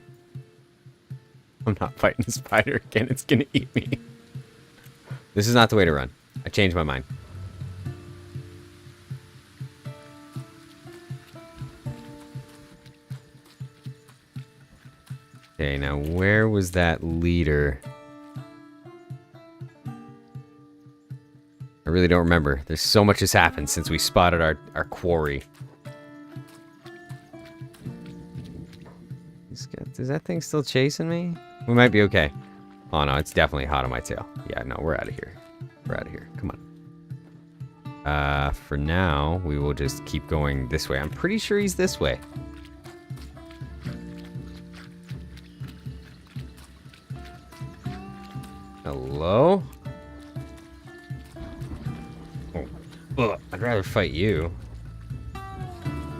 I'm not fighting the spider again. It's gonna eat me. This is not the way to run. I changed my mind. Okay, now where was that leader? I really don't remember. There's so much has happened since we spotted our quarry. Is that thing still chasing me? We might be okay. Oh no, it's definitely hot on my tail. Yeah, no, we're out of here. We're out of here. Come on. For now, we will just keep going this way. I'm pretty sure he's this way. Hello? Oh, ugh, I'd rather fight you.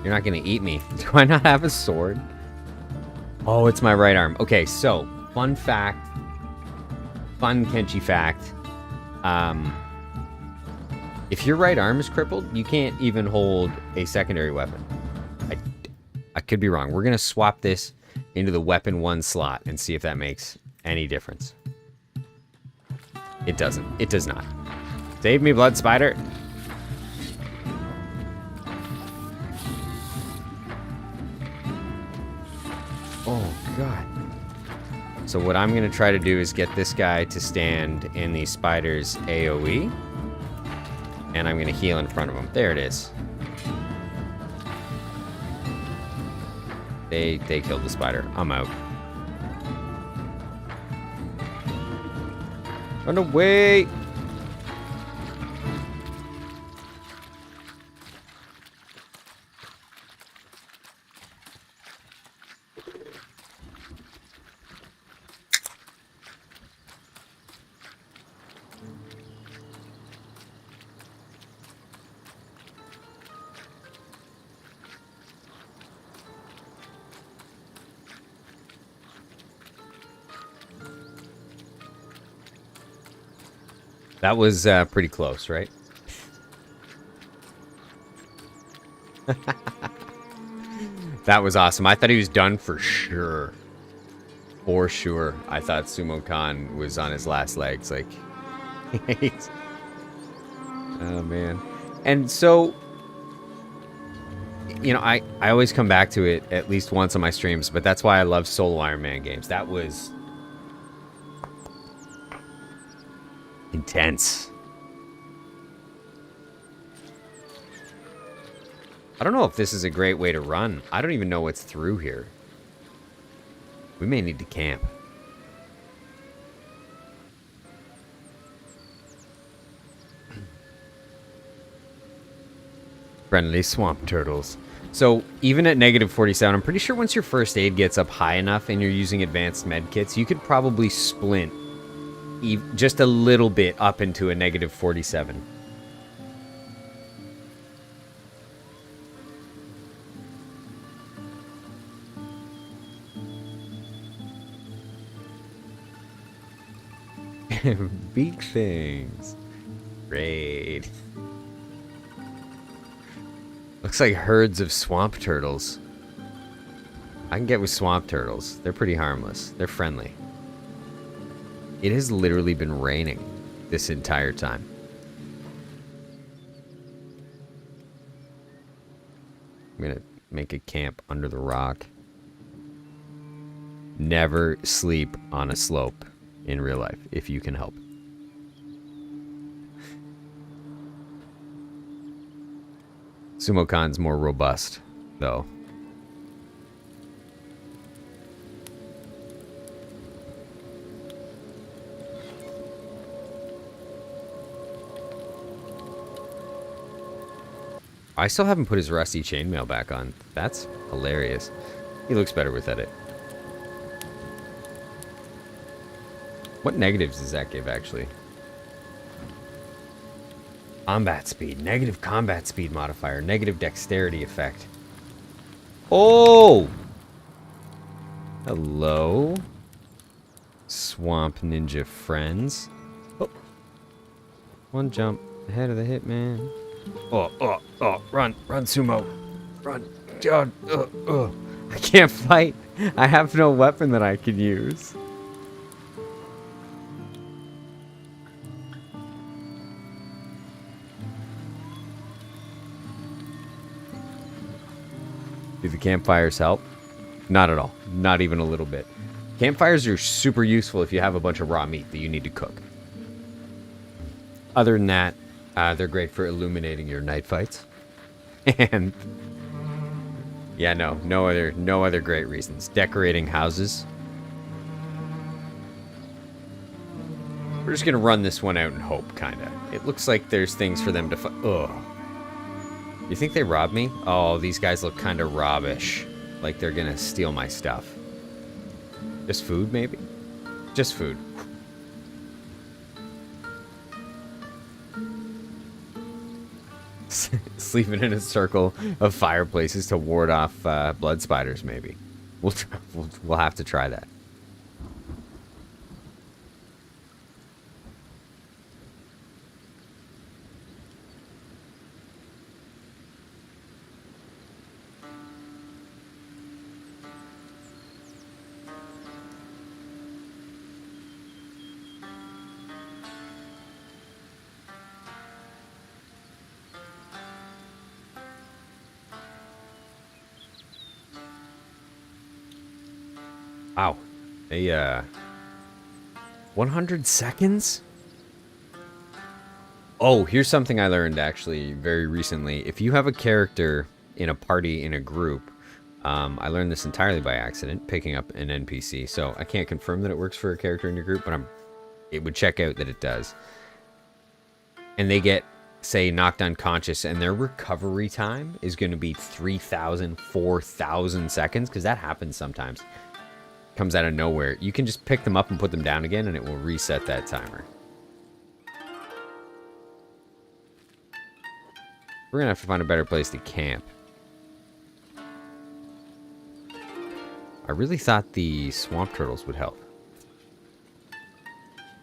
You're not gonna eat me. Do I not have a sword? Oh, it's my right arm. Okay, so, fun fact. Fun Kenshi fact. If your right arm is crippled, you can't even hold a secondary weapon. I could be wrong. We're gonna swap this into the weapon 1 slot and see if that makes any difference. It doesn't. It does not. Save me, blood spider. Oh, God. So what I'm going to try to do is get this guy to stand in the spider's AoE. And I'm going to heal in front of him. There it is. They killed the spider. I'm out. Run away! That was pretty close, right? That was awesome. I thought he was done for sure. For sure. I thought Sumo Khan was on his last legs. Like, oh, man. And so, you know, I always come back to it at least once on my streams, but that's why I love Solo Ironman games. That was intense. I don't know if this is a great way to run. I don't even know what's through here. We may need to camp. Friendly swamp turtles. So even at negative 47, I'm pretty sure once your first aid gets up high enough and you're using advanced med kits, you could probably splint just a little bit up into a negative 47. Big things. Raid. Looks like herds of swamp turtles. I can get with swamp turtles. They're pretty harmless. They're friendly. It has literally been raining this entire time. I'm gonna make a camp under the rock. Never sleep on a slope in real life if you can help. Sumo Khan's more robust, though. I still haven't put his rusty chainmail back on. That's hilarious. He looks better with edit. What negatives does that give, actually? Combat speed. Negative combat speed modifier. Negative dexterity effect. Oh! Hello? Swamp ninja friends. Oh. One jump ahead of the hitman. Oh, run, Sumo. Run. I can't fight. I have no weapon that I can use. Do the campfires help? Not at all. Not even a little bit. Campfires are super useful if you have a bunch of raw meat that you need to cook. Other than that, they're great for illuminating your night fights. And yeah, no other great reasons. Decorating houses. We're just gonna run this one out and hope, kinda. It looks like there's things for them to fight. Ugh. You think they robbed me? Oh, these guys look kind of robbish. Like they're gonna steal my stuff. Just food, maybe? Just food. Sleeping in a circle of fireplaces to ward off blood spiders, maybe. We'll have to try that. Wow. 100 seconds? Oh, here's something I learned actually very recently. If you have a character in a party, in a group, I learned this entirely by accident, picking up an NPC. So I can't confirm that it works for a character in your group, but I'm it would check out that it does. And they get, say, knocked unconscious, and their recovery time is going to be 3,000, 4,000 seconds, because that happens sometimes. Comes out of nowhere. You can just pick them up and put them down again, and it will reset that timer. We're going to have to find a better place to camp. I really thought the swamp turtles would help. I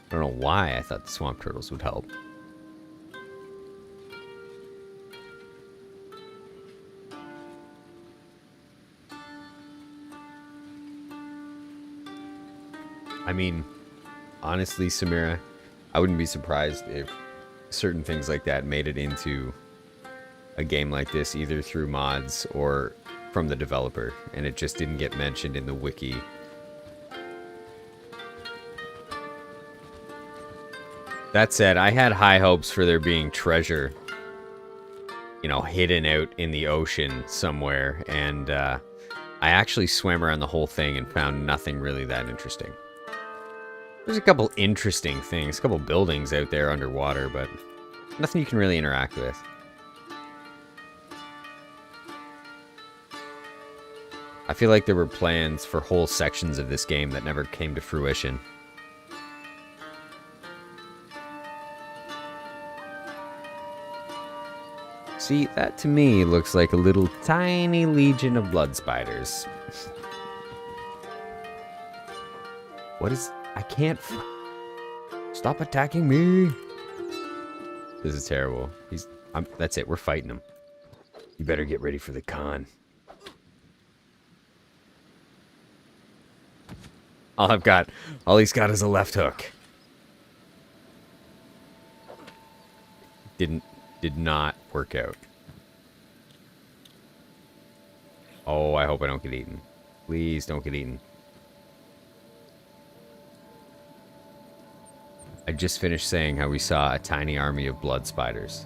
don't know why I thought the swamp turtles would help. I mean, honestly, Samira, I wouldn't be surprised if certain things like that made it into a game like this, either through mods or from the developer, and it just didn't get mentioned in the wiki. That said, I had high hopes for there being treasure, you know, hidden out in the ocean somewhere, and I actually swam around the whole thing and found nothing really that interesting. There's a couple interesting things, a couple buildings out there underwater, but nothing you can really interact with. I feel like there were plans for whole sections of this game that never came to fruition. See, that to me looks like a little tiny legion of blood spiders. What is... I can't... Stop attacking me! This is terrible. That's it, we're fighting him. You better get ready for the con. All he's got is a left hook. Did not work out. Oh, I hope I don't get eaten. Please don't get eaten. I just finished saying how we saw a tiny army of blood spiders.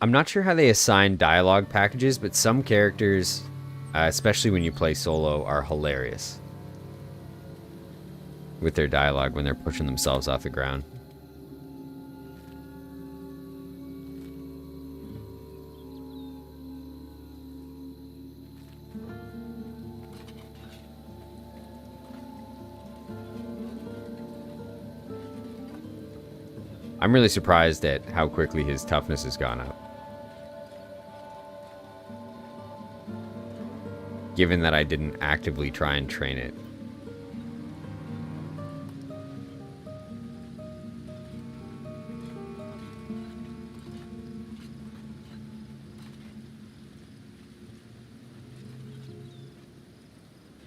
I'm not sure how they assign dialogue packages, but some characters, especially when you play solo, are hilarious with their dialogue when they're pushing themselves off the ground. I'm really surprised at how quickly his toughness has gone up. Given that I didn't actively try and train it.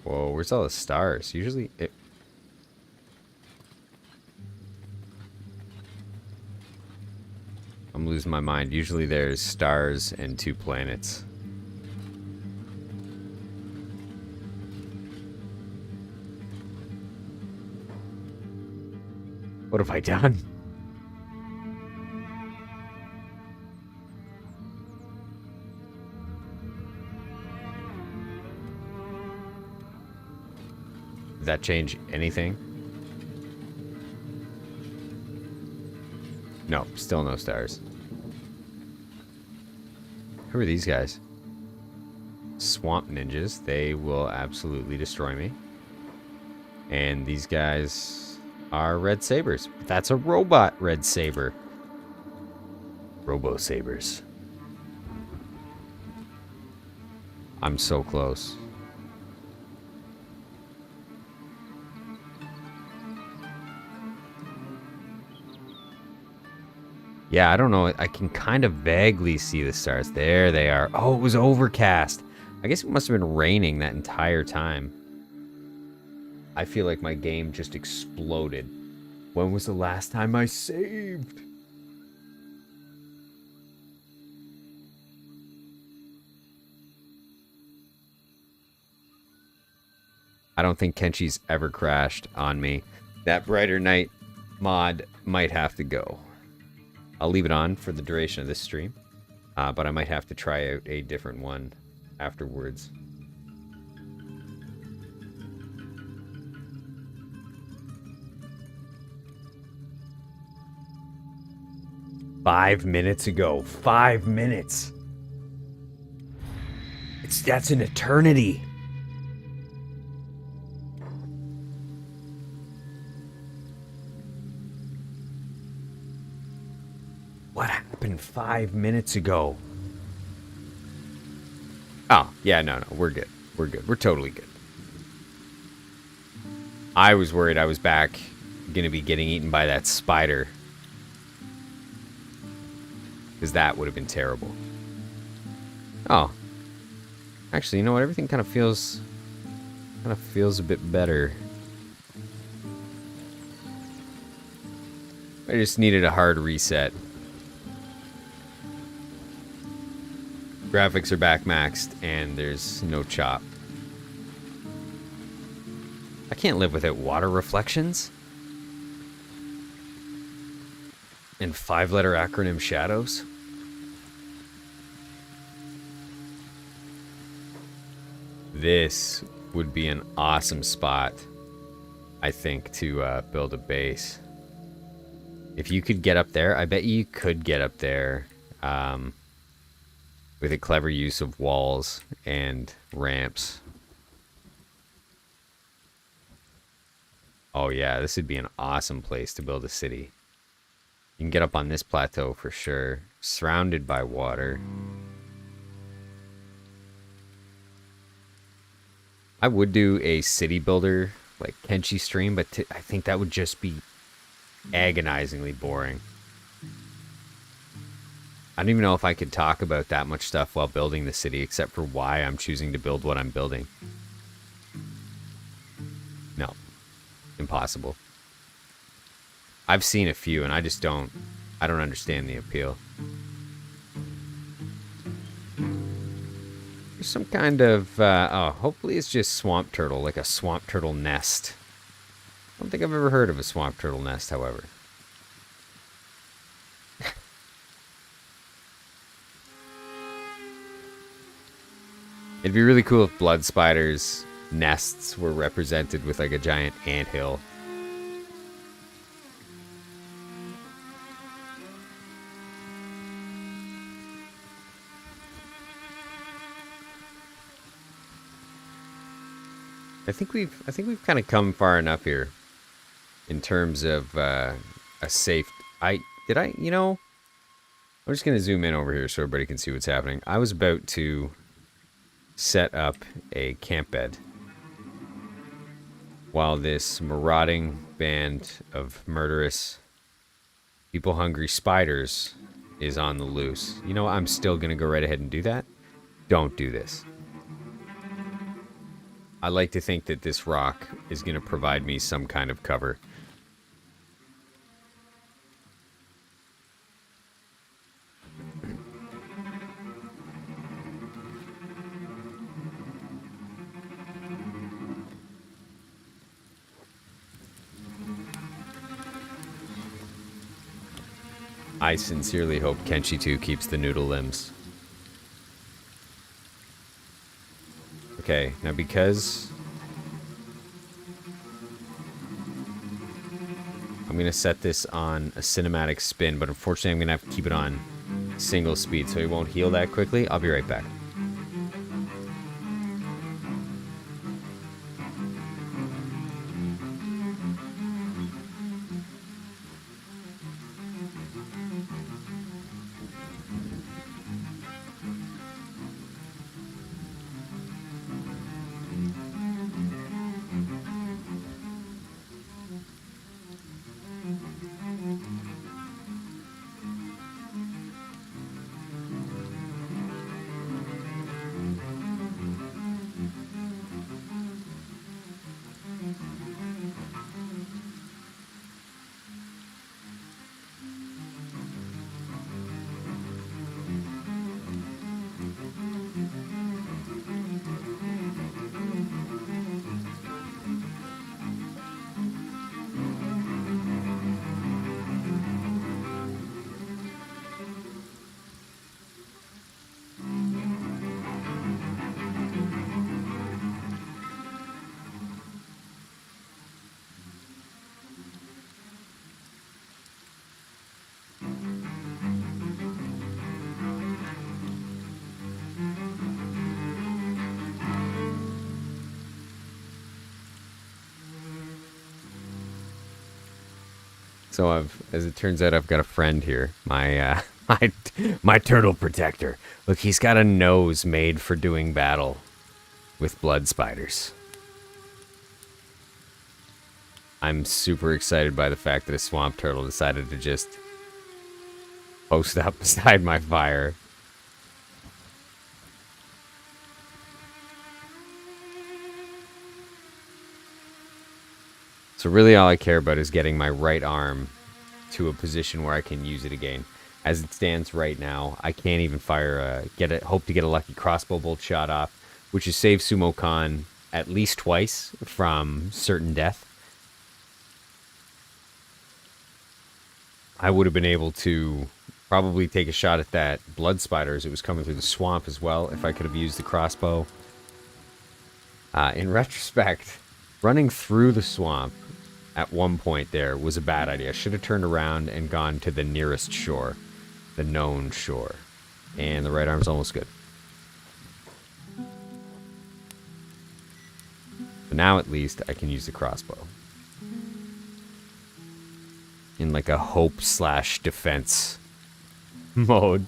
Whoa, where's all the stars? Usually it... I'm losing my mind. Usually there's stars and 2 planets. What have I done? Did that change anything? No, still no stars. Who are these guys? Swamp ninjas. They will absolutely destroy me. And these guys are Red Sabers. That's a robot Red Saber. Robo Sabers. I'm so close. Yeah, I don't know. I can kind of vaguely see the stars. There they are. Oh, it was overcast. I guess it must have been raining that entire time. I feel like my game just exploded. When was the last time I saved? I don't think Kenshi's ever crashed on me. That brighter night mod might have to go. I'll leave it on for the duration of this stream, but I might have to try out a different one afterwards. "5 minutes ago. 5 minutes. That's an eternity." What happened 5 minutes ago? Oh, yeah, no, we're good. We're good. We're totally good. I was worried I was back gonna be getting eaten by that spider. Because that would have been terrible. Oh. Actually, you know what? Everything kind of feels a bit better. I just needed a hard reset. Graphics are back maxed, and there's no chop. I can't live without water reflections. And 5-letter acronym shadows. This would be an awesome spot, I think, to build a base. If you could get up there, I bet you could get up there with a clever use of walls and ramps. Oh yeah, this would be an awesome place to build a city. You can get up on this plateau for sure, surrounded by water. I would do a city builder, like Kenshi stream, but I think that would just be agonizingly boring. I don't even know if I could talk about that much stuff while building the city, except for why I'm choosing to build what I'm building. No. Impossible. I've seen a few, and I don't understand the appeal. There's some kind of, hopefully it's just swamp turtle, like a swamp turtle nest. I don't think I've ever heard of a swamp turtle nest, however. It'd be really cool if blood spiders' nests were represented with like a giant anthill. I think we've kind of come far enough here in terms of a safe. I'm just gonna zoom in over here so everybody can see what's happening. I was about to set up a camp bed while this marauding band of murderous, people-hungry spiders is on the loose. You know, I'm still gonna go right ahead and do that. Don't do this. I like to think that this rock is going to provide me some kind of cover. I sincerely hope Kenshi 2 keeps the noodle limbs. Okay, now because I'm going to set this on a cinematic spin, but unfortunately I'm going to have to keep it on single speed so it won't heal that quickly. I'll be right back. So as it turns out, I've got a friend here. My turtle protector. Look, he's got a nose made for doing battle with blood spiders. I'm super excited by the fact that a swamp turtle decided to just post up beside my fire. So really all I care about is getting my right arm to a position where I can use it again. As it stands right now, I can't even hope to get a lucky crossbow bolt shot off, which has saved Sumo Khan at least twice from certain death. I would have been able to probably take a shot at that blood spider as it was coming through the swamp as well if I could have used the crossbow. In retrospect, running through the swamp at one point there was a bad idea. I should have turned around and gone to the nearest shore, the known shore. And the right arm's almost good. But now at least I can use the crossbow. In like a hope/defense mode.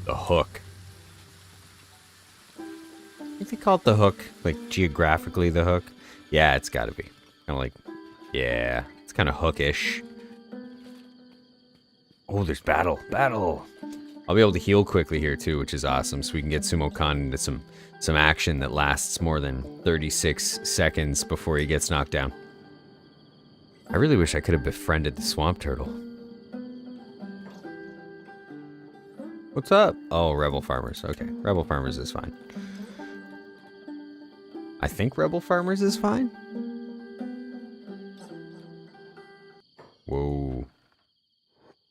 The hook. I think they call it the hook, like geographically the hook. Yeah, it's gotta be. Kind of like, yeah, it's kind of hookish. Oh, there's battle. Battle! I'll be able to heal quickly here too, which is awesome, so we can get Sumo Khan into some action that lasts more than 36 seconds before he gets knocked down. I really wish I could have befriended the swamp turtle. What's up? Oh, Rebel Farmers. Okay, Rebel Farmers is fine. I think Rebel Farmers is fine. Whoa.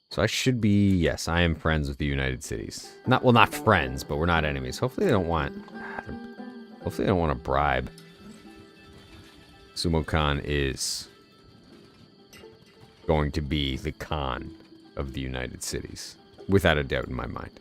So I should be, yes, I am friends with the United Cities. Not friends, but we're not enemies. Hopefully they don't want a bribe. Sumo Khan is going to be the Khan of the United Cities. Without a doubt in my mind.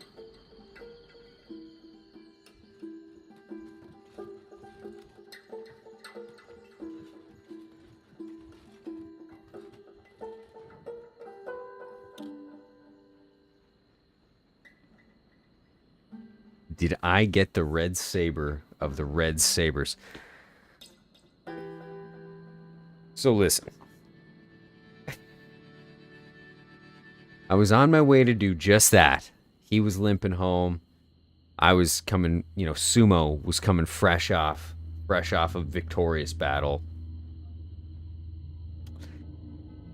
Did I get the Red Saber of the Red Sabers? So listen. I was on my way to do just that. He was limping home. I was coming, Sumo was coming fresh off a victorious battle.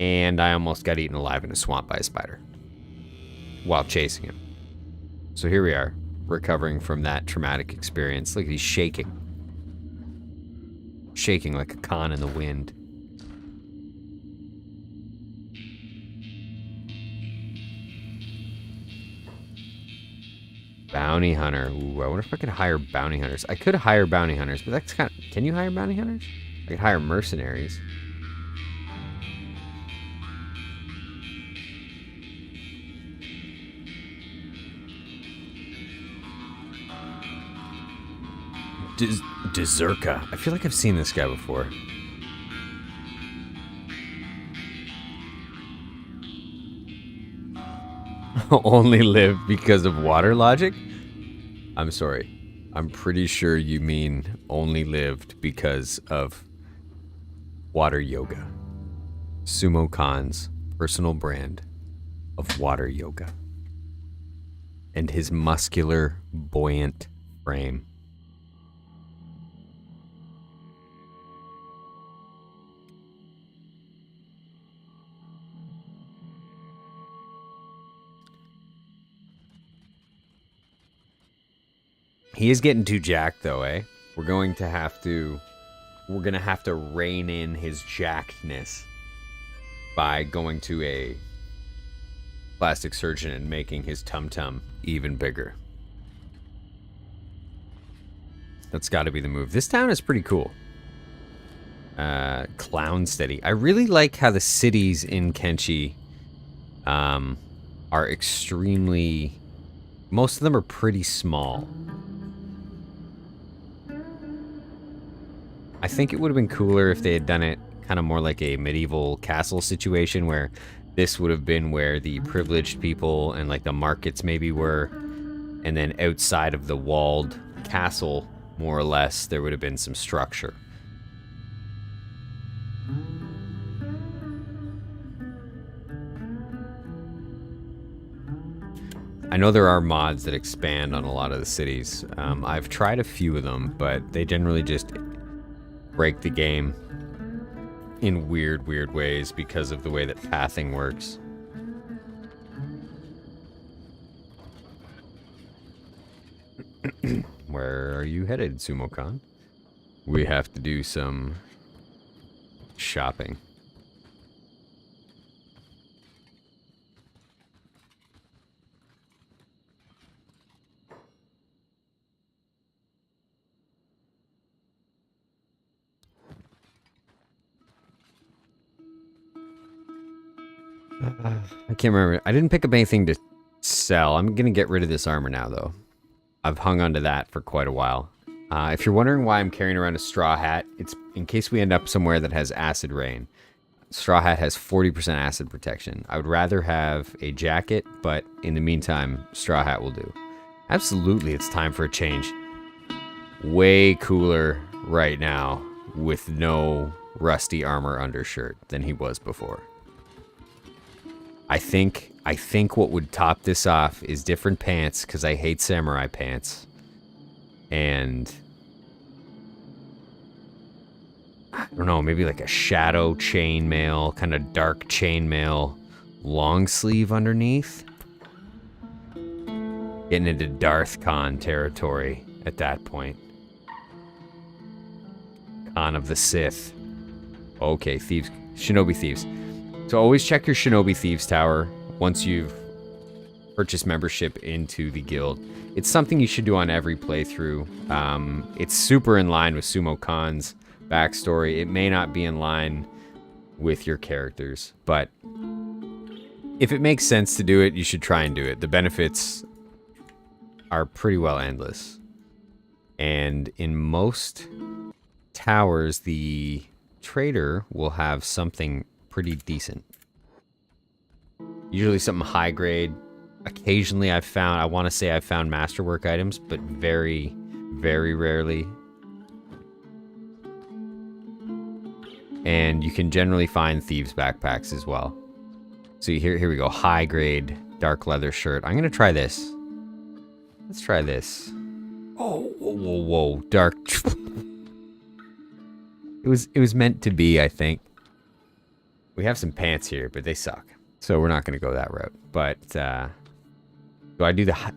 And I almost got eaten alive in a swamp by a spider while chasing him. So here we are, recovering from that traumatic experience. Look, he's shaking. Shaking like a con in the wind. Bounty hunter. Ooh, I wonder if I could hire bounty hunters. I could hire bounty hunters, but that's kind of... Can you hire bounty hunters? I could hire mercenaries. Deserka. I feel like I've seen this guy before. Only live because of water logic? I'm sorry. I'm pretty sure you mean only lived because of water yoga. Sumo Khan's personal brand of water yoga. And his muscular, buoyant frame. He is getting too jacked, though, eh? We're going to have to we're going to have to rein in his jackedness by going to a plastic surgeon and making his tum-tum even bigger. That's got to be the move. This town is pretty cool. Clownsteady. I really like how the cities in Kenshi are extremely... Most of them are pretty small. I think it would have been cooler if they had done it kind of more like a medieval castle situation, where this would have been where the privileged people and like the markets maybe were, and then outside of the walled castle, more or less, there would have been some structure. I know there are mods that expand on a lot of the cities. I've tried a few of them, but they generally just break the game in weird ways because of the way that pathing works. Where are you headed, Sumo Khan? We have to do some shopping. I can't remember. I didn't pick up anything to sell. I'm going to get rid of this armor now, though. I've hung onto that for quite a while. If you're wondering why I'm carrying around a straw hat, it's in case we end up somewhere that has acid rain. Straw hat has 40% acid protection. I would rather have a jacket, but in the meantime, straw hat will do. Absolutely, it's time for a change. Way cooler right now with no rusty armor undershirt than he was before. I think what would top this off is different pants, because I hate samurai pants. And I don't know, maybe like a shadow chainmail, kind of dark chainmail, long sleeve underneath. Getting into Darth Khan territory at that point. Khan of the Sith. Okay, thieves, shinobi thieves. So always check your Shinobi Thieves Tower once you've purchased membership into the guild. It's something you should do on every playthrough. It's super in line with Sumo Khan's backstory. It may not be in line with your characters, but if it makes sense to do it, you should try and do it. The benefits are pretty well endless. And in most towers, the trader will have something pretty decent. Usually something high grade. Occasionally I want to say I've found masterwork items, but very rarely. And you can generally find thieves backpacks as well. So here we go. High grade dark leather shirt. I'm going to try this. Let's try this. Oh, whoa. Dark. It was meant to be, I think. We have some pants here, but they suck. So we're not going to go that route. But, do I do the...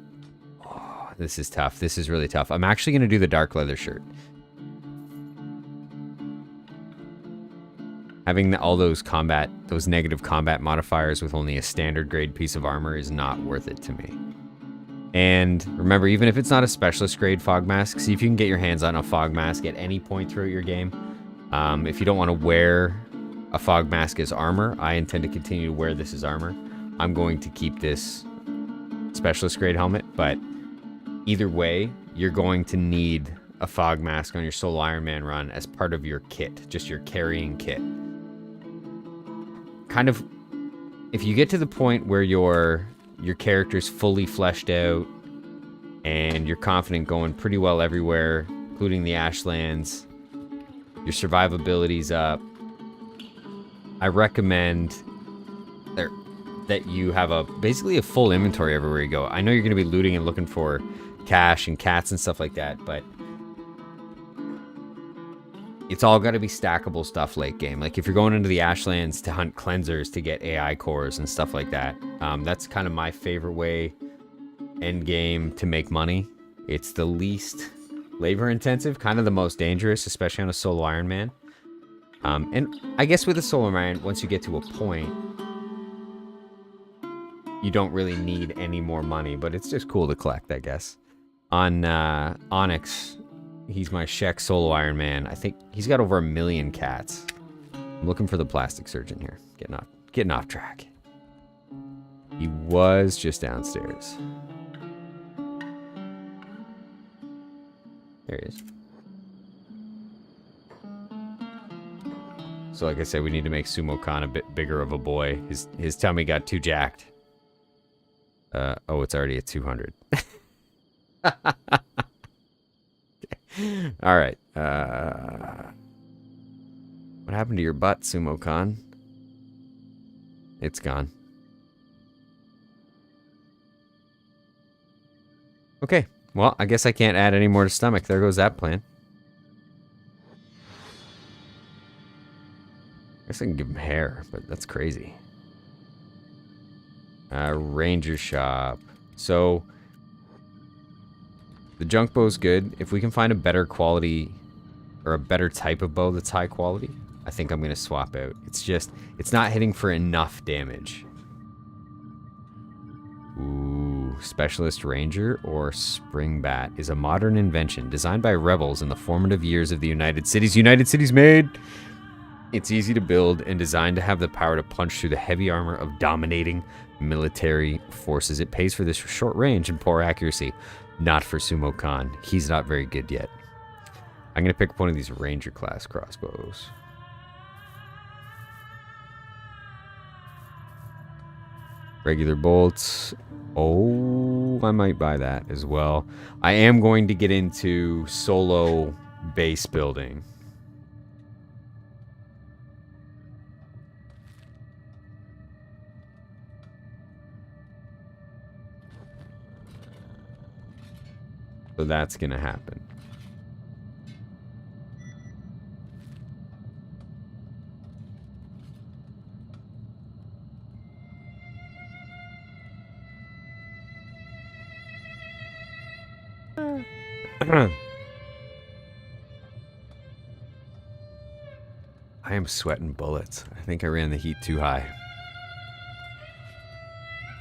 Oh, this is tough. This is really tough. I'm actually going to do the dark leather shirt. Having all those negative combat modifiers with only a standard grade piece of armor is not worth it to me. And remember, even if it's not a specialist grade fog mask, see if you can get your hands on a fog mask at any point throughout your game. If you don't want to wear a fog mask as armor, I intend to continue to wear this as armor. I'm going to keep this specialist grade helmet, but either way, you're going to need a fog mask on your Solo Ironman run as part of your kit, just your carrying kit. Kind of, if you get to the point where your character's fully fleshed out and you're confident going pretty well everywhere, including the Ashlands, your survivability's up, I recommend that you have basically a full inventory everywhere you go. I know you're going to be looting and looking for cash and cats and stuff like that, but it's all got to be stackable stuff late game. Like if you're going into the Ashlands to hunt cleansers to get AI cores and stuff like that, that's kind of my favorite way end game to make money. It's the least labor intensive, kind of the most dangerous, especially on a solo Ironman. And I guess with a solo Ironman, once you get to a point, you don't really need any more money, but it's just cool to collect, I guess. On Onyx, he's my Czech solo Ironman. I think he's got over 1 million cats. I'm looking for the plastic surgeon here. Getting off track. He was just downstairs. There he is. So like I said, we need to make Sumo Khan a bit bigger of a boy. His tummy got too jacked. Oh, it's already at 200. All right. What happened to your butt, Sumo Khan? It's gone. Okay. Well, I guess I can't add any more to stomach. There goes that plan. I guess I can give him hair, but that's crazy. Ranger shop. So, the junk bow's good. If we can find a better quality or a better type of bow that's high quality, I think I'm going to swap out. It's not hitting for enough damage. Ooh, Specialist Ranger or Spring Bat is a modern invention designed by rebels in the formative years of the United Cities. United Cities made! It's easy to build and designed to have the power to punch through the heavy armor of dominating military forces. It pays for this short range and poor accuracy. Not for Sumo Khan. He's not very good yet. I'm going to pick up one of these Ranger class crossbows. Regular bolts. Oh, I might buy that as well. I am going to get into solo base building. So that's going to happen. I am sweating bullets. I think I ran the heat too high.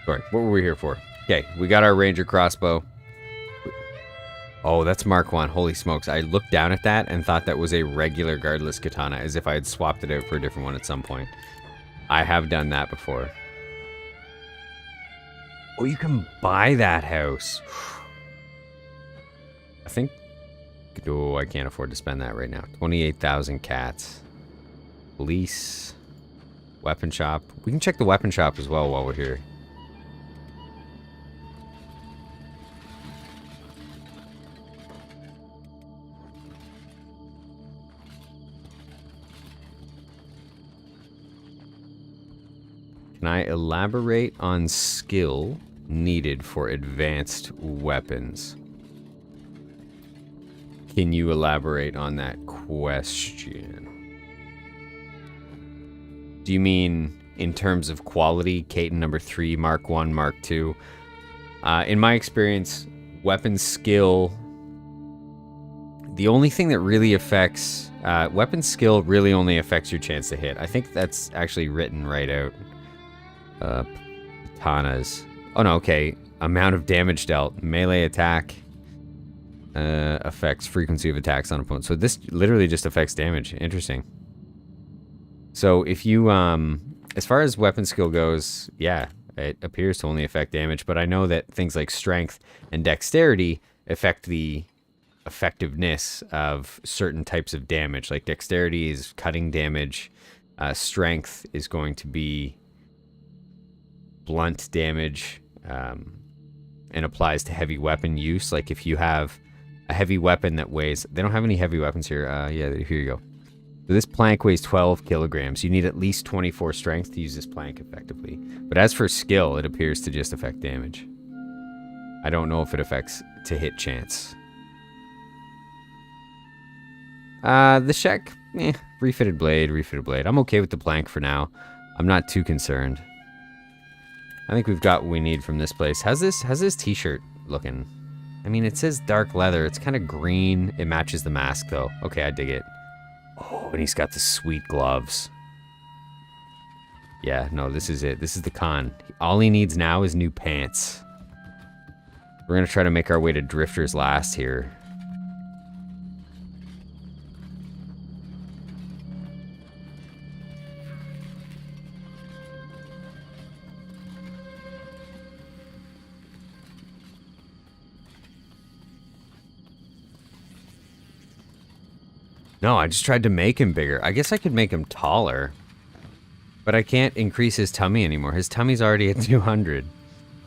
Sorry, what were we here for? Okay, we got our Ranger crossbow. Oh, that's Mark 1. Holy smokes. I looked down at that and thought that was a regular guardless katana, as if I had swapped it out for a different one at some point. I have done that before. Oh, you can buy that house. I think... Oh, I can't afford to spend that right now. 28,000 cats. Police. Weapon shop. We can check the weapon shop as well while we're here. Can I elaborate on skill needed for advanced weapons? Can you elaborate on that question? Do you mean in terms of quality, Caton number 3, Mark 1, Mark 2? In my experience, weapon skill, the only thing that really affects, weapon skill really only affects your chance to hit. I think that's actually written right out. Katanas. Oh no, okay. Amount of damage dealt. Melee attack affects frequency of attacks on opponents. So this literally just affects damage. Interesting. So if you, as far as weapon skill goes, yeah, it appears to only affect damage, but I know that things like strength and dexterity affect the effectiveness of certain types of damage. Like dexterity is cutting damage. Strength is going to be blunt damage, and applies to heavy weapon use. Like if you have a heavy weapon that weighs... They don't have any heavy weapons here. Yeah, here you go. So this plank weighs 12 kilograms. You need at least 24 strength to use this plank effectively. But as for skill, it appears to just affect damage. I don't know if it affects to hit chance. The Shek, refitted blade. I'm okay with the plank for now. I'm not too concerned. I think we've got what we need from this place. How's this t-shirt looking? I mean, it says dark leather. It's kind of green. It matches the mask, though. Okay, I dig it. Oh, and he's got the sweet gloves. Yeah, no, this is it. This is the Khan. All he needs now is new pants. We're going to try to make our way to Drifter's Last here. No, I just tried to make him bigger. I guess I could make him taller. But I can't increase his tummy anymore. His tummy's already at 200.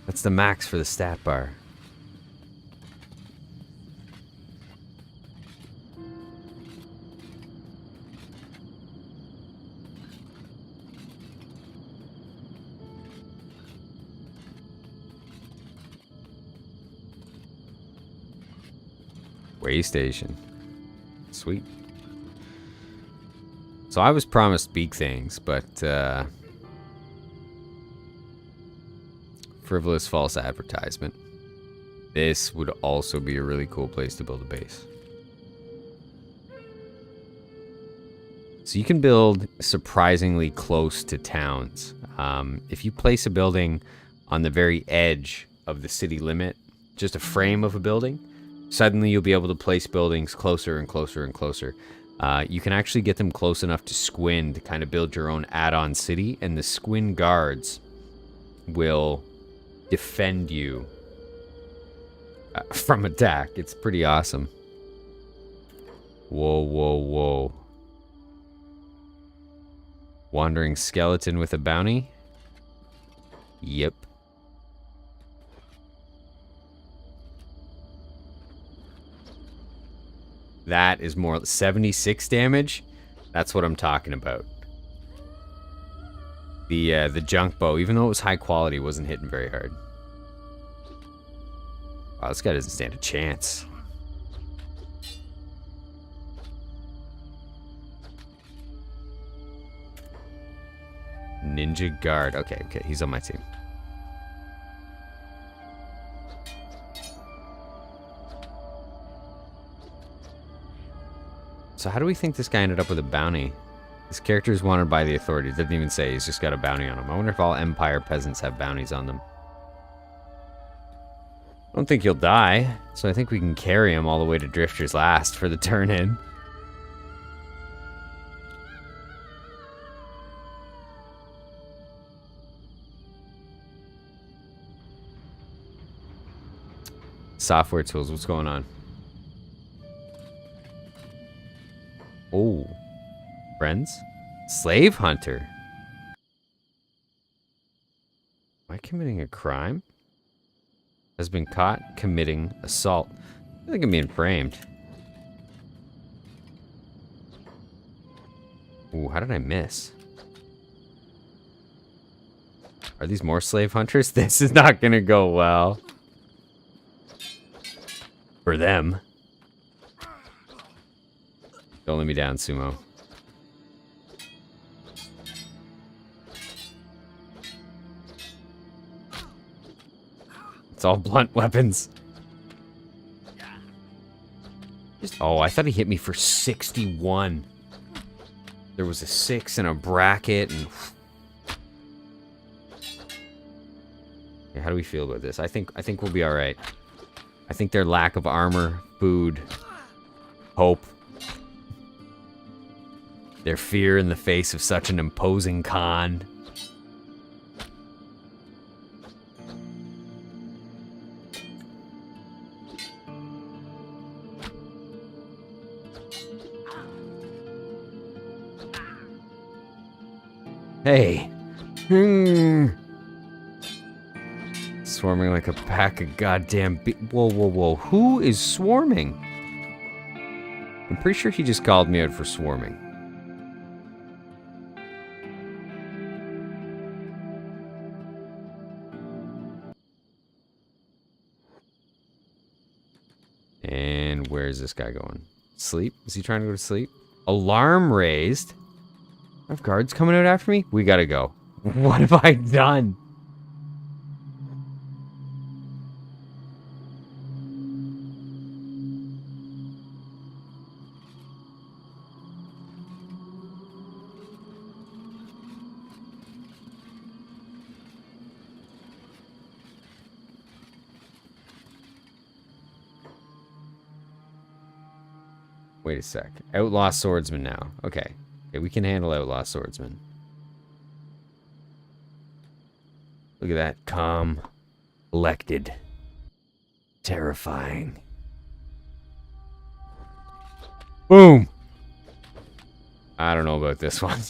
That's the max for the stat bar. Way station. Sweet. So I was promised big things, but frivolous false advertisement. This would also be a really cool place to build a base. So you can build surprisingly close to towns. If you place a building on the very edge of the city limit, just a frame of a building, suddenly you'll be able to place buildings closer and closer and closer. You can actually get them close enough to Squin to kind of build your own add-on city, and the Squin guards will defend you from attack. It's pretty awesome. Whoa, whoa, whoa. Wandering skeleton with a bounty? Yep. That is more 76 damage. That's what I'm talking about. The junk bow, even though it was high quality, wasn't hitting very hard. Wow, this guy doesn't stand a chance. Ninja guard. Okay, he's on my team. So how do we think this guy ended up with a bounty? This character is wanted by the authorities. Doesn't even say. He's just got a bounty on him. I wonder if all Empire peasants have bounties on them. I don't think he'll die, so I think we can carry him all the way to Drifter's Last for the turn-in. Software tools, what's going on? Oh, friends? Slave hunter. Am I committing a crime? Has been caught committing assault. I think I'm being framed. Ooh, how did I miss? Are these more slave hunters? This is not gonna go well. For them. Don't let me down, Sumo. It's all blunt weapons. Oh, I thought he hit me for 61. There was a 6 and a bracket and... Yeah, how do we feel about this? I think we'll be alright. I think their lack of armor, food, hope, their fear in the face of such an imposing Khan. Hey. Swarming like a pack of goddamn whoa, whoa, whoa. Who is swarming? I'm pretty sure he just called me out for swarming. And where is this guy going? Sleep? Is he trying to go to sleep? Alarm raised. I have guards coming out after me? We gotta go. What have I done? Wait a sec. Outlaw swordsman now. Okay. Okay, we can handle outlaw swordsman. Look at that. Calm. Collected. Terrifying. Boom! I don't know about this one.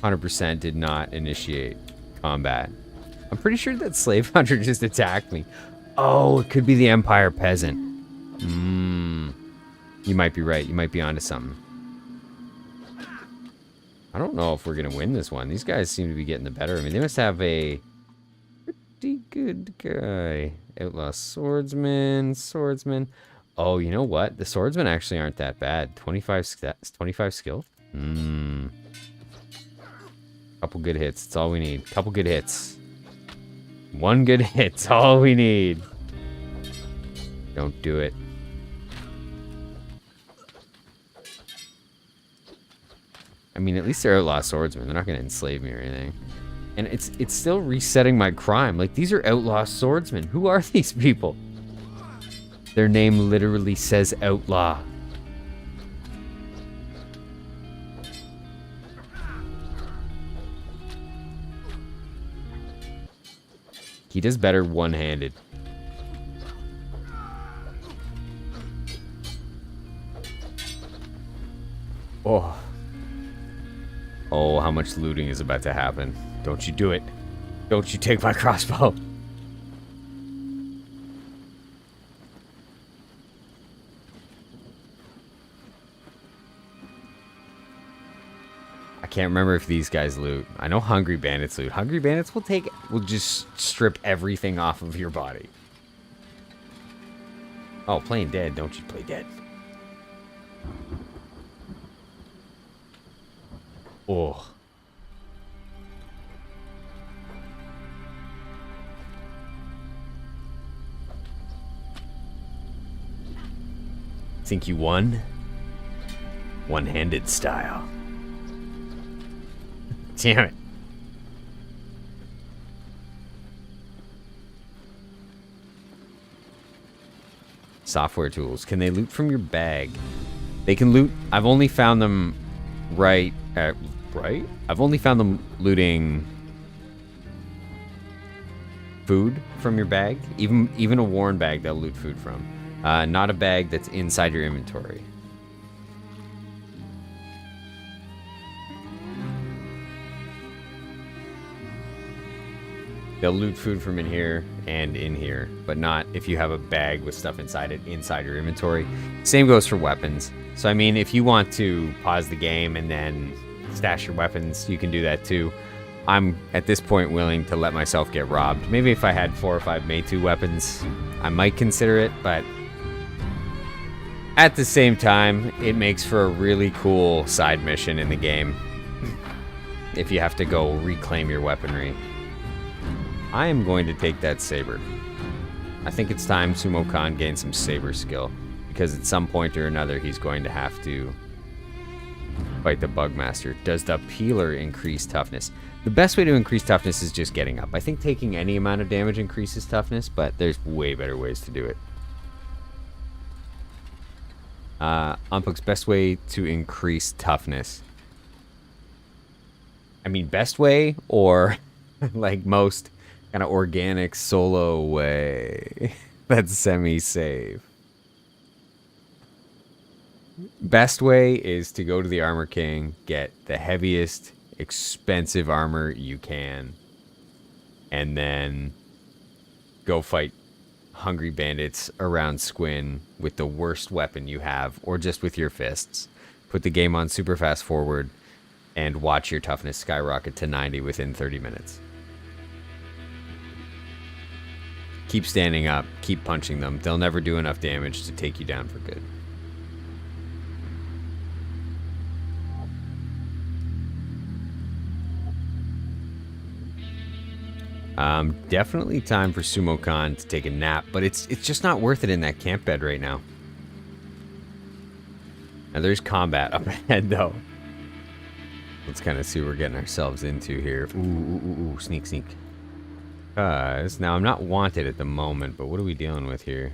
100% did not initiate combat. I'm pretty sure that slave hunter just attacked me. Oh, it could be the Empire peasant. You might be right. You might be onto something. I don't know if we're going to win this one. These guys seem to be getting the better of me. They must have a pretty good guy. Outlaw swordsman. Oh, you know what? The swordsmen actually aren't that bad. 25 skill. Couple good hits. That's all we need. Couple good hits. One good hit's all we need. Don't do it. I mean, at least they're outlaw swordsmen. They're not going to enslave me or anything. And it's still resetting my crime. Like, these are outlaw swordsmen. Who are these people? Their name literally says outlaw. He does better one-handed. Oh. Oh, how much looting is about to happen. Don't you do it. Don't you take my crossbow. I can't remember if these guys loot. I know Hungry Bandits loot. Hungry Bandits will just strip everything off of your body. Oh, playing dead. Don't you play dead. Oh. Think you won? One-handed style. Damn it. Software tools. Can they loot from your bag? They can loot. I've only found them right? I've only found them looting food from your bag. Even a worn bag they'll loot food from. Not a bag that's inside your inventory. They'll loot food from in here and in here, but not if you have a bag with stuff inside it, inside your inventory. Same goes for weapons. So, I mean, if you want to pause the game and then stash your weapons, you can do that too. I'm, at this point, willing to let myself get robbed. Maybe if I had 4 or 5 Meitu weapons, I might consider it, but at the same time, it makes for a really cool side mission in the game if you have to go reclaim your weaponry. I am going to take that saber. I think it's time Sumo Khan gains some saber skill, because at some point or another he's going to have to fight the Bugmaster. Does the peeler increase toughness? The best way to increase toughness is just getting up. I think taking any amount of damage increases toughness, but there's way better ways to do it. Unpug's best way to increase toughness. I mean, best way or like most kind of organic solo way that's semi-safe. Best way is to go to the Armor King, get the heaviest, expensive armor you can, and then go fight Hungry Bandits around Squin with the worst weapon you have, or just with your fists. Put the game on super fast forward and watch your toughness skyrocket to 90 within 30 minutes. Keep standing up, keep punching them. They'll never do enough damage to take you down for good. Definitely time for Sumo Khan to take a nap, but it's just not worth it in that camp bed right now. Now there's combat up ahead though. Let's kind of see what we're getting ourselves into here. Ooh, sneak. Now I'm not wanted at the moment, but what are we dealing with here?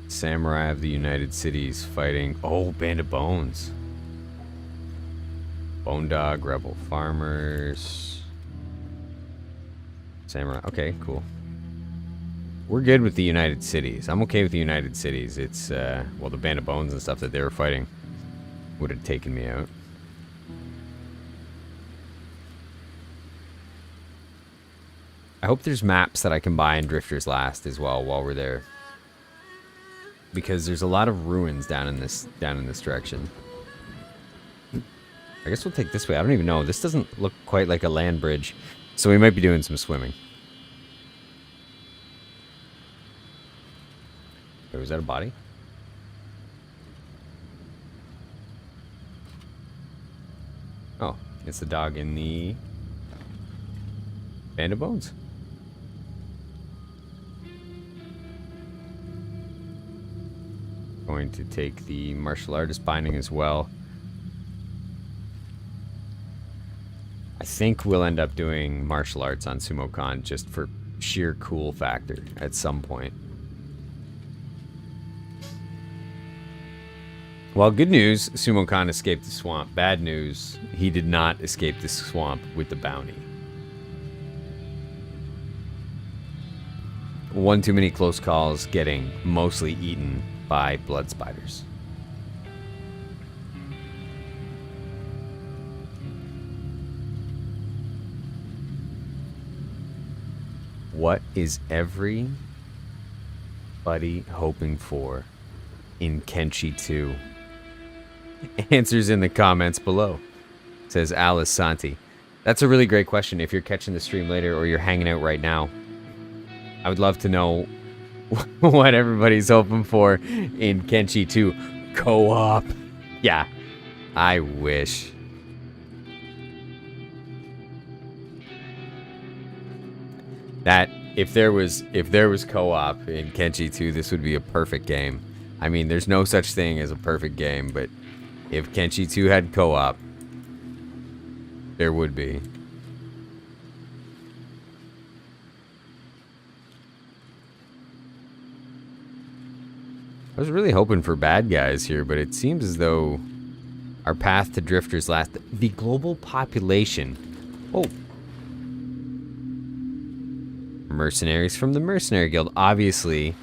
Samurai of the United Cities fighting. Oh, Band of Bones. Bone Dog, Rebel Farmers. Samurai. Okay, cool. We're good with the United Cities. I'm okay with the United Cities. It's, well, the Band of Bones and stuff that they were fighting would have taken me out. I hope there's maps that I can buy in Drifter's Last as well while we're there. Because there's a lot of ruins down in this direction. I guess we'll take this way. I don't even know. This doesn't look quite like a land bridge. So we might be doing some swimming. Wait, was that a body? Oh, it's the dog in the Band of Bones. Going to take the martial artist binding as well. I think we'll end up doing martial arts on Sumo Khan just for sheer cool factor at some point. Well, good news, Sumo Khan escaped the swamp. Bad news, he did not escape the swamp with the bounty. One too many close calls, getting mostly eaten by blood spiders. What is everybody hoping for in Kenshi 2? Answers in the comments below, says Alice Santi. That's a really great question. If you're catching the stream later or you're hanging out right now, I would love to know what everybody's hoping for in Kenshi 2 co-op. Yeah, I wish. That if there was co-op in Kenshi 2, this would be a perfect game. I mean, there's no such thing as a perfect game, but if Kenshi 2 had co-op, there would be. I was really hoping for bad guys here, but it seems as though our path to Drifter's Last... The global population... Oh. Mercenaries from the Mercenary Guild. Obviously,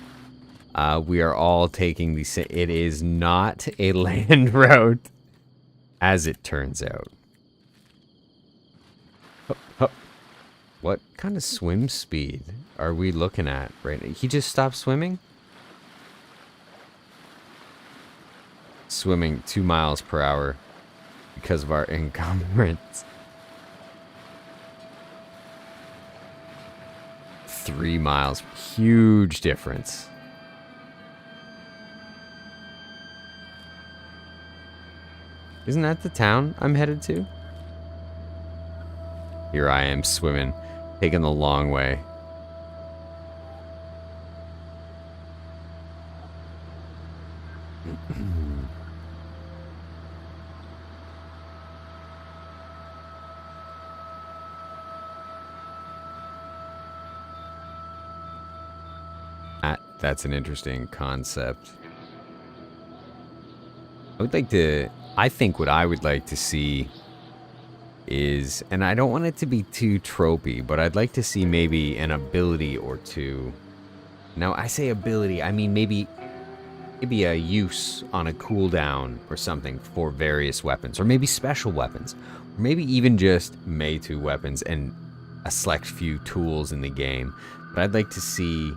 we are all taking the same... It is not a land route, as it turns out. What kind of swim speed are we looking at right now? He just stopped swimming? Swimming 2 miles per hour because of our encumbrance. 3 miles. Huge difference. Isn't that the town I'm headed to? Here I am swimming, taking the long way. That's an interesting concept. I think what I would like to see is, and I don't want it to be too tropey, but I'd like to see maybe an ability or two. Now, I say ability, I mean maybe a use on a cooldown or something for various weapons, or maybe special weapons, or maybe even just Mei-2 weapons and a select few tools in the game. But I'd like to see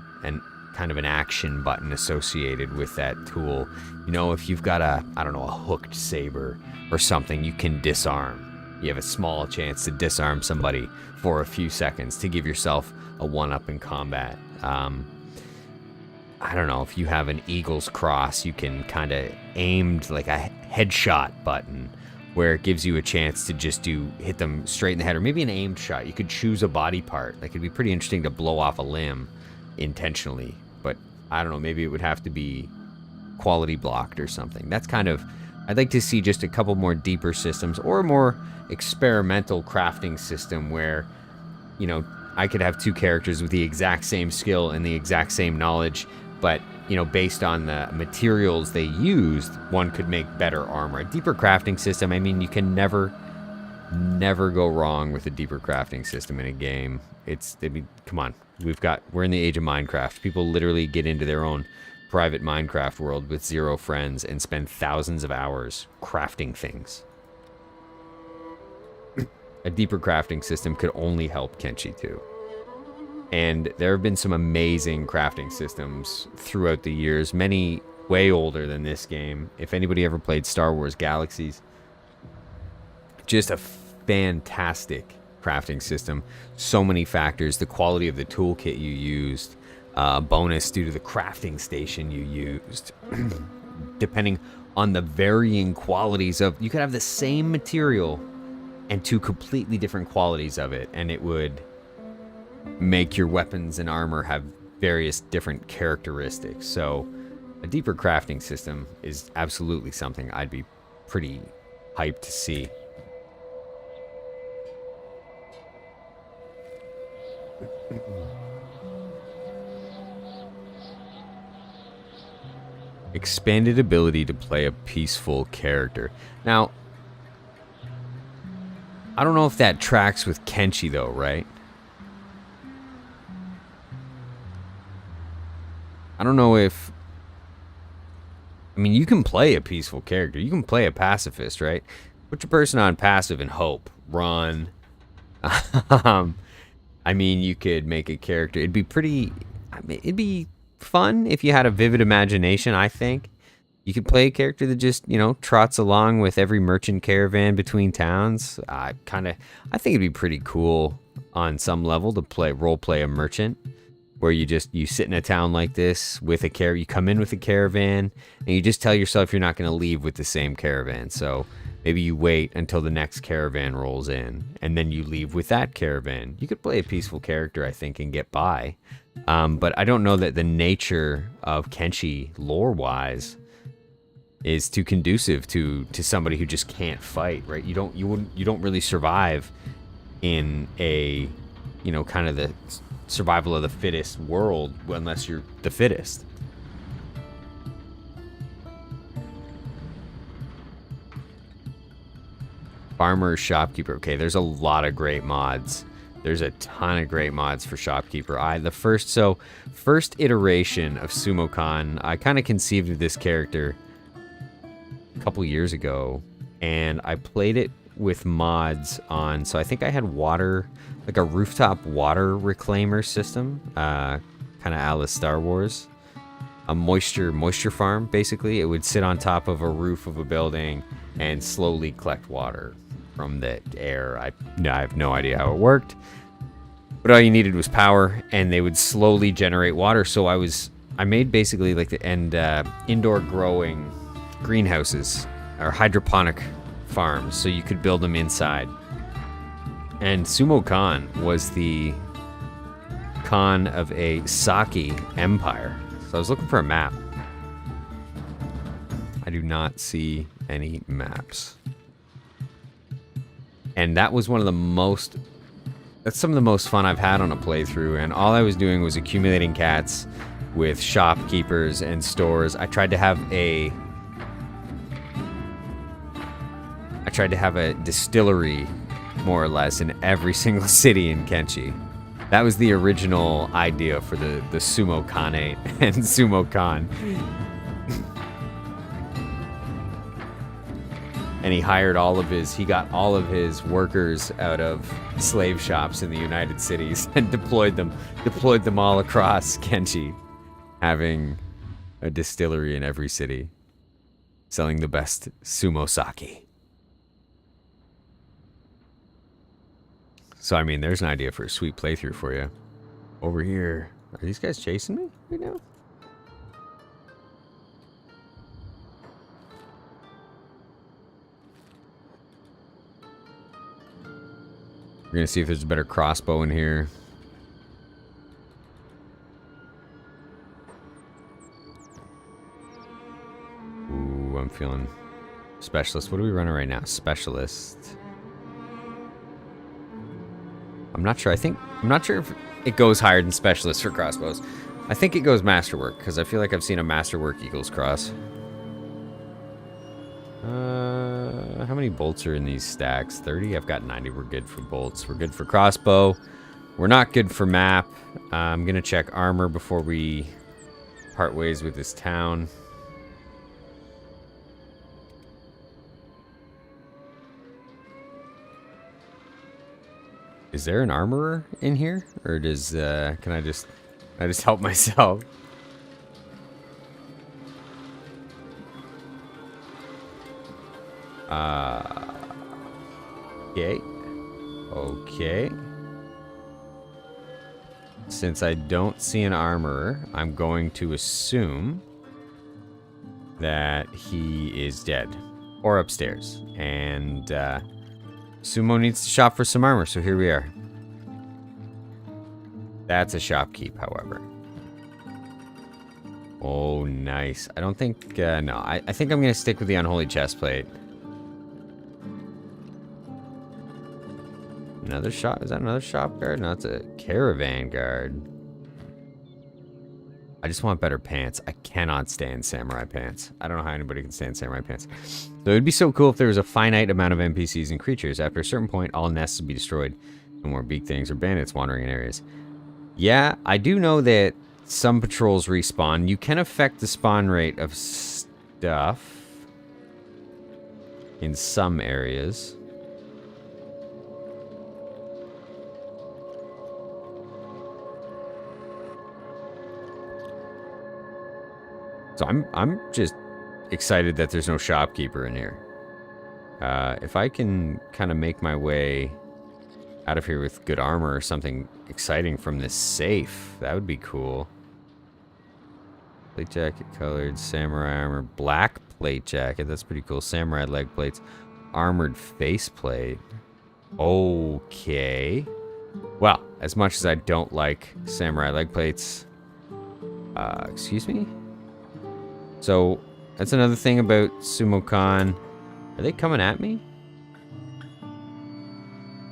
kind of an action button associated with that tool. You know, if you've got a hooked saber or something, you can disarm. You have a small chance to disarm somebody for a few seconds to give yourself a one-up in combat. I don't know, if you have an Eagle's Cross, you can kind of aimed like a headshot button where it gives you a chance to just hit them straight in the head, or maybe an aimed shot. You could choose a body part. Like, it'd be pretty interesting to blow off a limb intentionally, but I don't know, maybe it would have to be quality blocked or something. That's kind of I'd like to see just a couple more deeper systems or a more experimental crafting system where, you know, I could have two characters with the exact same skill and the exact same knowledge, but, you know, based on the materials they used, one could make better armor. A deeper crafting system, I mean, you can never go wrong with a deeper crafting system in a game. I mean, come on. We're in the age of Minecraft. People literally get into their own private Minecraft world with 0 friends and spend thousands of hours crafting things. A deeper crafting system could only help Kenshi 2. And there have been some amazing crafting systems throughout the years, many way older than this game. If anybody ever played Star Wars Galaxies, just a fantastic crafting system. So many factors, the quality of the toolkit you used, bonus due to the crafting station you used, depending on the varying qualities of, you could have the same material and two completely different qualities of it, and it would make your weapons and armor have various different characteristics. So a deeper crafting system is absolutely something I'd be pretty hyped to see. Expanded ability to play a peaceful character. Now, I don't know if that tracks with Kenshi though, right? I don't know if... I mean, you can play a peaceful character. You can play a pacifist, right? Put your person on passive and hope. Run. I mean, you could make a character. It'd be pretty... I mean, it'd be fun if you had a vivid imagination, I think. You could play a character that just, you know, trots along with every merchant caravan between towns. I think it'd be pretty cool on some level to role play a merchant, where you sit in a town like this with a you come in with a caravan, and you just tell yourself you're not going to leave with the same caravan. So maybe you wait until the next caravan rolls in, and then you leave with that caravan. You could play a peaceful character, I think, and get by. But I don't know that the nature of Kenshi, lore-wise, is too conducive to somebody who just can't fight, right? You don't really survive in a, you know, kind of the survival of the fittest world unless you're the fittest. Farmer, shopkeeper. Okay, there's a lot of great mods. There's a ton of great mods for shopkeeper. The first iteration of Sumo Khan, I kind of conceived of this character a couple years ago, and I played it with mods on. So I think I had water, like a rooftop water reclaimer system, kind of a la Star Wars. A moisture farm, basically. It would sit on top of a roof of a building and slowly collect water from the air. I have no idea how it worked, but all you needed was power, and they would slowly generate water. So I made basically like indoor growing greenhouses or hydroponic farms, so you could build them inside. And Sumo Khan was the Khan of a Saki empire. So I was looking for a map. I do not see any maps. And that was that's some of the most fun I've had on a playthrough, and all I was doing was accumulating cats with shopkeepers and stores. I tried to have a distillery, more or less, in every single city in Kenshi. That was the original idea for the Sumo Khanate and Sumo Khan. And he got all of his workers out of slave shops in the United Cities and deployed them all across Kenshi, having a distillery in every city, selling the best sumo sake. So, I mean, there's an idea for a sweet playthrough for you. Over here. Are these guys chasing me right now? We're gonna see if there's a better crossbow in here. Ooh, I'm feeling Specialist. What are we running right now? Specialist. I'm not sure. I'm not sure if it goes higher than specialist for crossbows. I think it goes masterwork, because I feel like I've seen a masterwork Eagles cross. How many bolts are in these stacks? 30? I've got 90. We're good for bolts. We're good for crossbow. We're not good for map. I'm going to check armor before we part ways with this town. Is there an armorer in here? Or does, can I just help myself? Okay. Okay. Since I don't see an armorer, I'm going to assume that he is dead. Or upstairs. And, Sumo needs to shop for some armor, so here we are. That's a shopkeep, however. Oh, nice. I don't think, no. I think I'm going to stick with the unholy chestplate. Another shop? Is that another shop guard? No, it's a caravan guard. I just want better pants. I cannot stand samurai pants. I don't know how anybody can stand samurai pants. So it'd be so cool if there was a finite amount of NPCs and creatures. After a certain point, all nests would be destroyed. No more beak things or bandits wandering in areas. Yeah, I do know that some patrols respawn. You can affect the spawn rate of stuff in some areas. So I'm just excited that there's no shopkeeper in here. If I can kind of make my way out of here with good armor or something exciting from this safe, that would be cool. Plate jacket colored, samurai armor, black plate jacket, that's pretty cool. Samurai leg plates, armored faceplate. Okay. Well, as much as I don't like samurai leg plates, excuse me? So, that's another thing about Sumo Khan. Are they coming at me?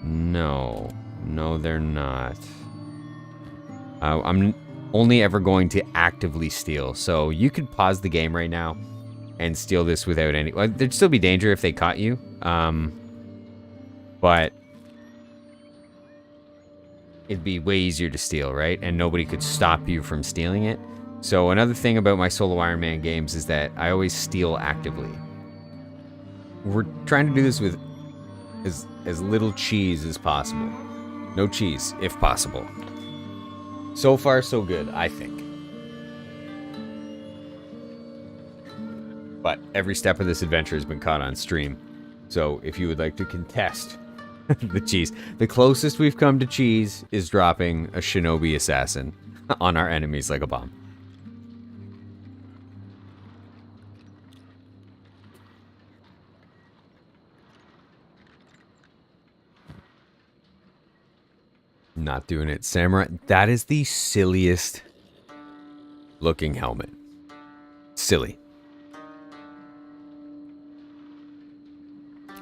No. No, they're not. I'm only ever going to actively steal. So, you could pause the game right now and steal this without any... Well, there'd still be danger if they caught you. But it'd be way easier to steal, right? And nobody could stop you from stealing it. So another thing about my Solo Ironman games is that I always steal actively. We're trying to do this with as little cheese as possible. No cheese, if possible. So far, so good, I think. But every step of this adventure has been caught on stream. So if you would like to contest the cheese, the closest we've come to cheese is dropping a shinobi assassin on our enemies like a bomb. Not doing it. Samurai, that is the silliest looking helmet. Silly.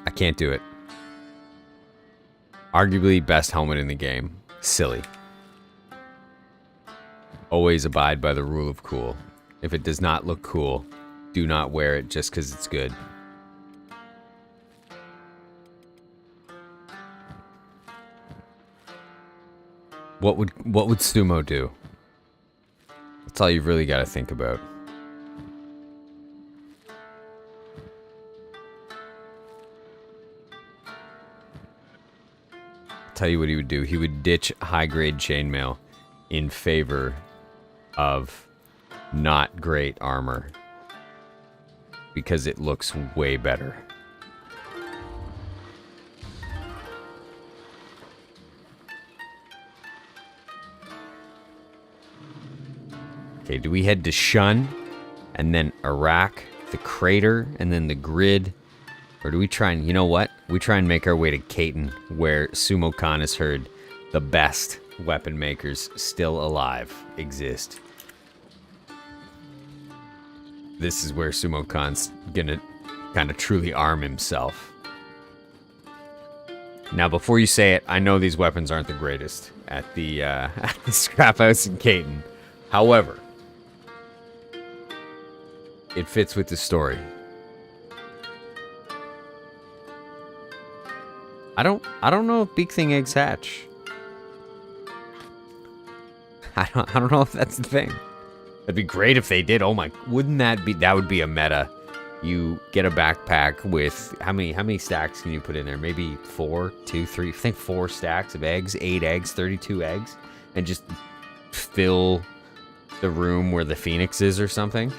I can't do it. Arguably best helmet in the game. Silly. Always abide by the rule of cool. If it does not look cool, do not wear it just because it's good. What would Sumo do? That's all you've really got to think about. I'll tell you what he would do. He would ditch high-grade chainmail in favor of not great armor because it looks way better. Okay, do we head to Shun, and then Iraq, the Crater, and then the Grid? Or do we try and, you know what? We try and make our way to Caton, where Sumo Khan has heard the best weapon makers still alive exist. This is where Sumo Khan's gonna kind of truly arm himself. Now, before you say it, I know these weapons aren't the greatest at the at the scrap house in Caton. However, it fits with the story. I don't know if big thing eggs hatch. I don't know if that's the thing. That'd be great if they did. Oh my, wouldn't that would be a meta. You get a backpack with how many stacks can you put in there? Maybe 4, 2, 3. I think 4 stacks of eggs, 8 eggs, 32 eggs, and just fill the room where the phoenix is or something.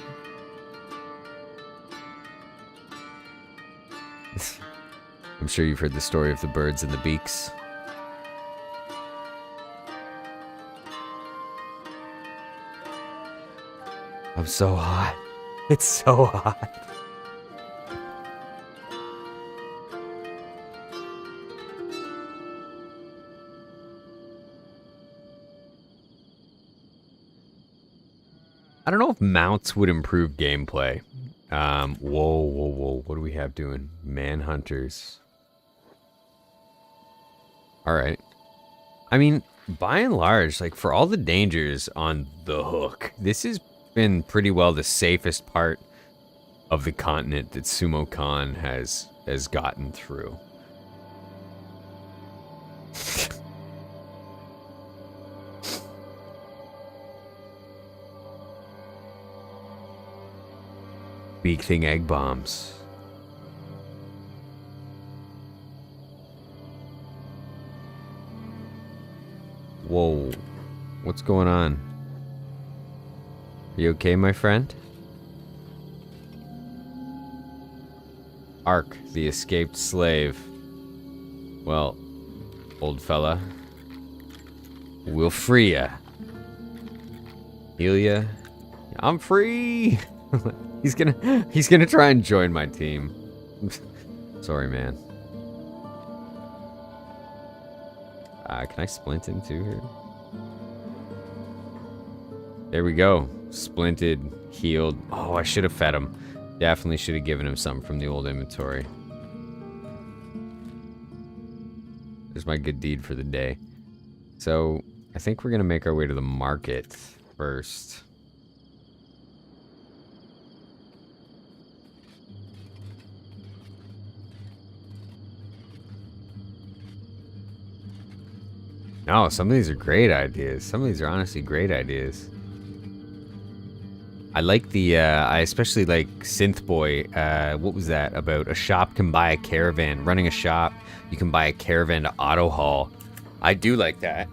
I'm sure you've heard the story of the birds and the beaks. I'm so hot. It's so hot. I don't know if mounts would improve gameplay. Whoa. What do we have doing? Manhunters. Alright. I mean, by and large, like, for all the dangers on the hook, this has been pretty well the safest part of the continent that Sumo Khan has gotten through. Big thing egg bombs. Whoa. What's going on? Are you okay, my friend? Ark, the escaped slave. Well, old fella, we'll free ya. Heal ya. I'm free! He's gonna try and join my team. Sorry, man. Can I splint him too here? There we go. Splinted, healed. Oh, I should have fed him. Definitely should have given him something from the old inventory. There's my good deed for the day. So, I think we're gonna make our way to the market first. No, some of these are great ideas. Some of these are honestly great ideas. I like the, I especially like Synth Boy. What was that about? A shop can buy a caravan. Running a shop, you can buy a caravan to auto haul. I do like that.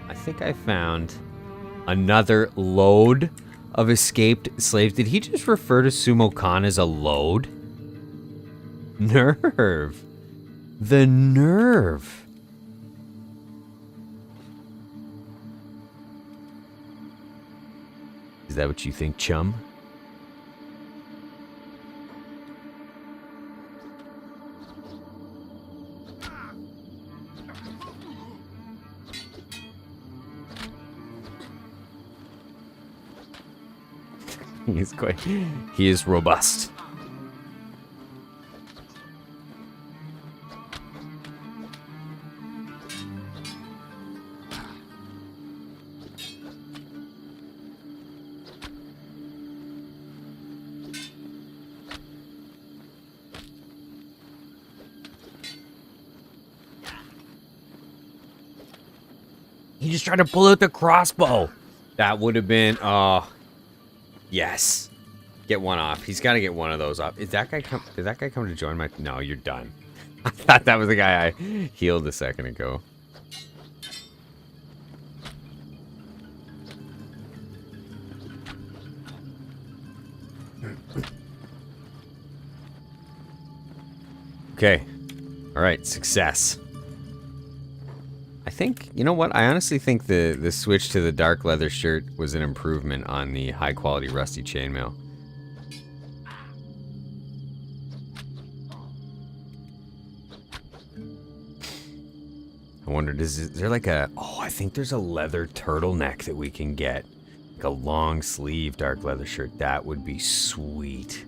I think I found another load of escaped slaves. Did he just refer to Sumo Khan as a load? Nerve. The nerve. Is that what you think, chum? He is robust. He just tried to pull out the crossbow. That would have been, yes. Get one off. He's got to get one of those off. Is that guy come? Did that guy come to join my? No, you're done. I thought that was the guy I healed a second ago. Okay. All right. Success. I think, you know what? I honestly think the switch to the dark leather shirt was an improvement on the high quality rusty chainmail. I wondered, is there like a... Oh, I think there's a leather turtleneck that we can get. Like a long sleeve dark leather shirt. That would be sweet.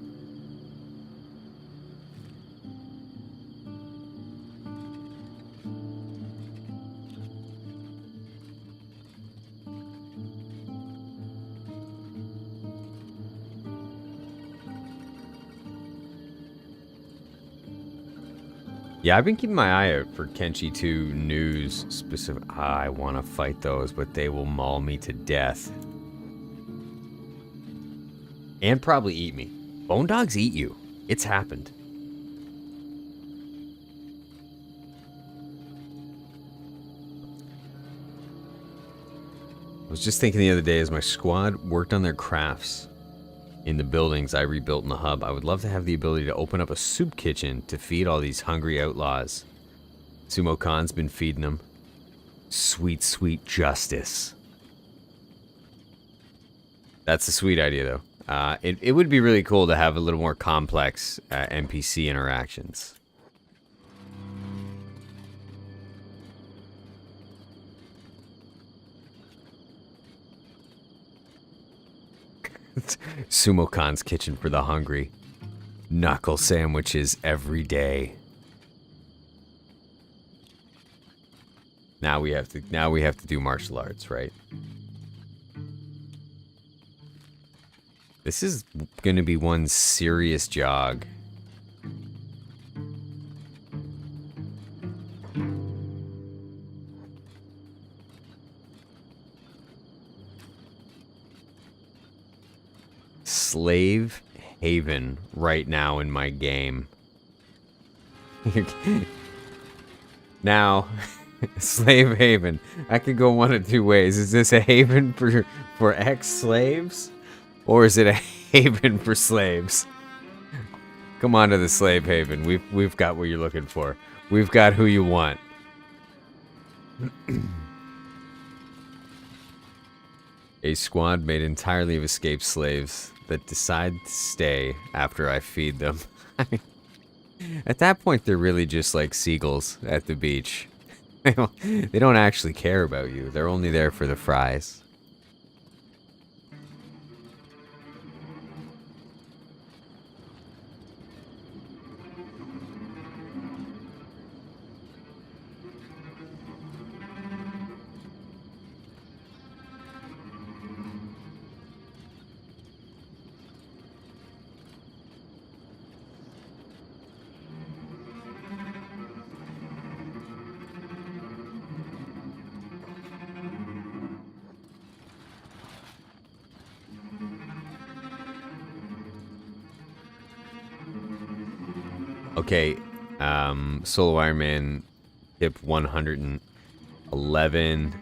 Yeah, I've been keeping my eye out for Kenshi 2 news specific. I want to fight those, but they will maul me to death. And probably eat me. Bone dogs eat you. It's happened. I was just thinking the other day as my squad worked on their crafts in the buildings I rebuilt in the hub, I would love to have the ability to open up a soup kitchen to feed all these hungry outlaws. Sumo Khan's been feeding them. Sweet, sweet justice. That's a sweet idea, though. It would be really cool to have a little more complex NPC interactions. Sumo Khan's kitchen for the hungry. Knuckle sandwiches every day. Now we have to do martial arts, right? This is going to be one serious jog. Slave Haven right now in my game. Now, Slave Haven. I could go one of two ways. Is this a haven for ex-slaves? Or is it a haven for slaves? Come on to the Slave Haven. We've got what you're looking for. We've got who you want. A squad made entirely of escaped slaves that decide to stay after I feed them. I mean, at that point, they're really just like seagulls at the beach. They don't actually care about you. They're only there for the fries. Okay, Solo Ironman, tip 111.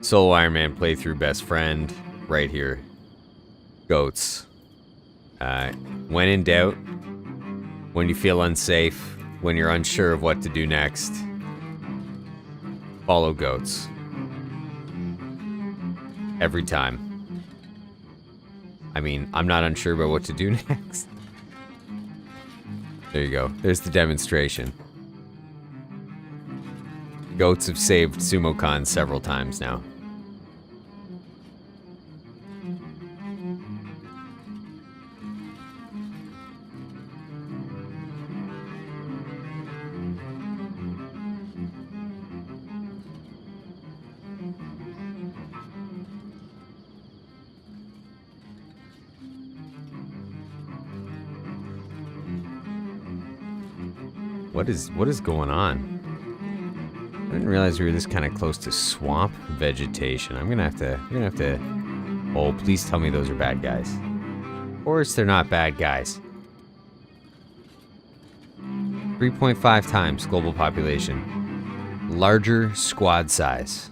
Solo Ironman playthrough best friend, right here. Goats. When in doubt, when you feel unsafe, when you're unsure of what to do next, follow goats. Every time. I mean, I'm not unsure about what to do next. There you go. There's the demonstration. Goats have saved Sumo Khan several times now. What is going on? I didn't realize we were this kind of close to swamp vegetation. I'm gonna have to. Oh, please tell me those are bad guys. Of course they're not bad guys. 3.5 times global population. Larger squad size.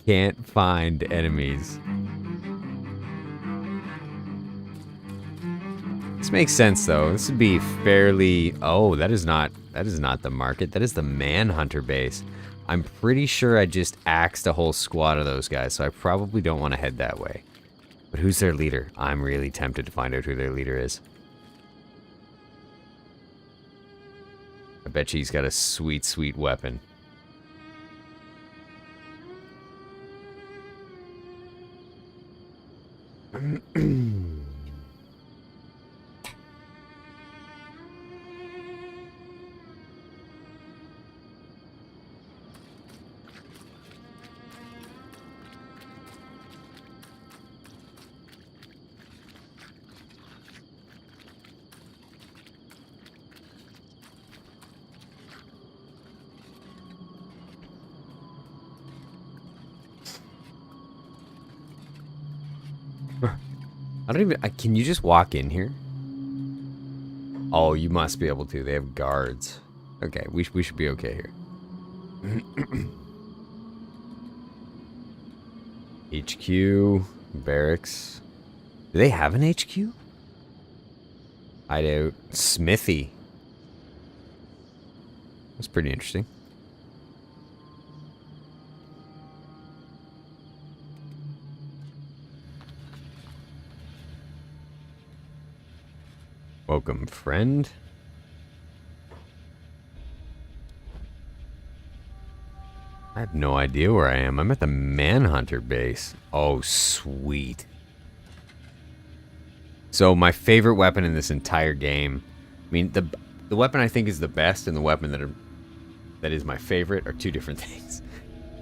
Can't find enemies. This makes sense though. This would be fairly. Oh, that is not the market. That is the Manhunter base. I'm pretty sure I just axed a whole squad of those guys, so I probably don't want to head that way. But who's their leader? I'm really tempted to find out who their leader is. I bet you he's got a sweet, sweet weapon. don't even... can you just walk in here? Oh, you must be able to. They have guards. Okay, we should be okay here. HQ, barracks. Do they have an HQ? Hideout, smithy. That's pretty interesting. Welcome, friend. I have no idea where I am. I'm at the Manhunter base. Oh, sweet. So my favorite weapon in this entire game, I mean, the weapon I think is the best and the weapon that is my favorite are two different things.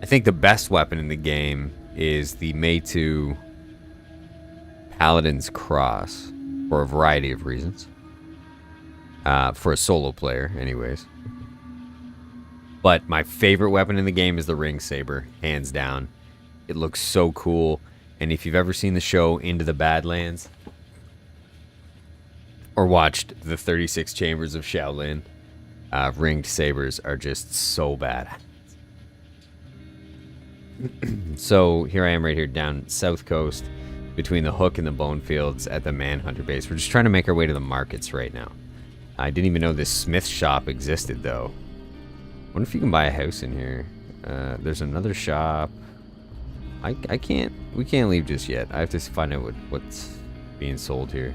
I think the best weapon in the game is the Meitu Paladin's Cross, for a variety of reasons. For a solo player, anyways. But my favorite weapon in the game is the ring saber, hands down. It looks so cool. And if you've ever seen the show Into the Badlands, or watched the 36 Chambers of Shaolin, ringed sabers are just so bad. So here I am right here down South Coast, between the Hook and the Bone Fields at the Manhunter base. We're just trying to make our way to the markets right now. I didn't even know this smith shop existed, though. Wonder if you can buy a house in here. There's another shop. We can't leave just yet. I have to find out what's being sold here.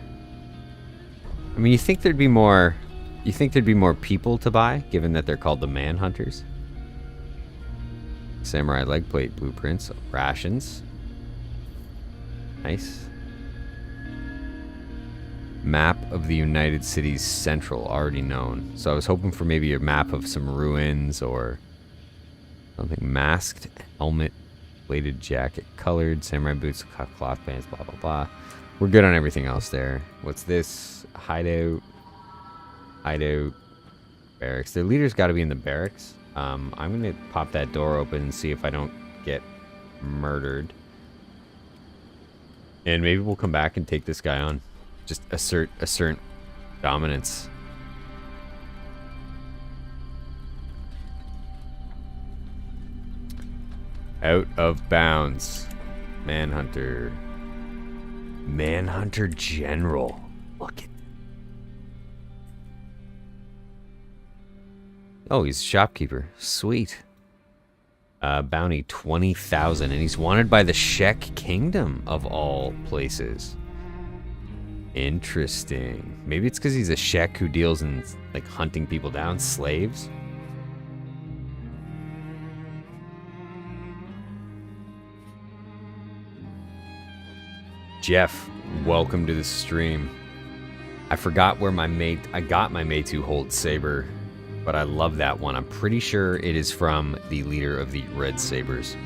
I mean, you think there'd be more people to buy, given that they're called the Manhunters? Samurai leg plate blueprints, rations. Nice. Map of the United Cities Central, already known. So I was hoping for maybe a map of some ruins or something. Masked helmet, bladed jacket, colored, samurai boots, cloth pants, blah, blah, blah. We're good on everything else there. What's this? Hideout. Hideout. Barracks. The leader's got to be in the barracks. I'm going to pop that door open and see if I don't get murdered. And maybe we'll come back and take this guy on. Just assert dominance. Out of bounds. Manhunter. Manhunter General. Look at... Oh, he's a shopkeeper. Sweet. Bounty 20,000, and he's wanted by the Shek Kingdom of all places. Interesting. Maybe it's because he's a Shek who deals in like hunting people down, slaves. Jeff, welcome to the stream. I forgot where I got my Meitu Hold Saber, but I love that one. I'm pretty sure it is from the leader of the Red Sabers.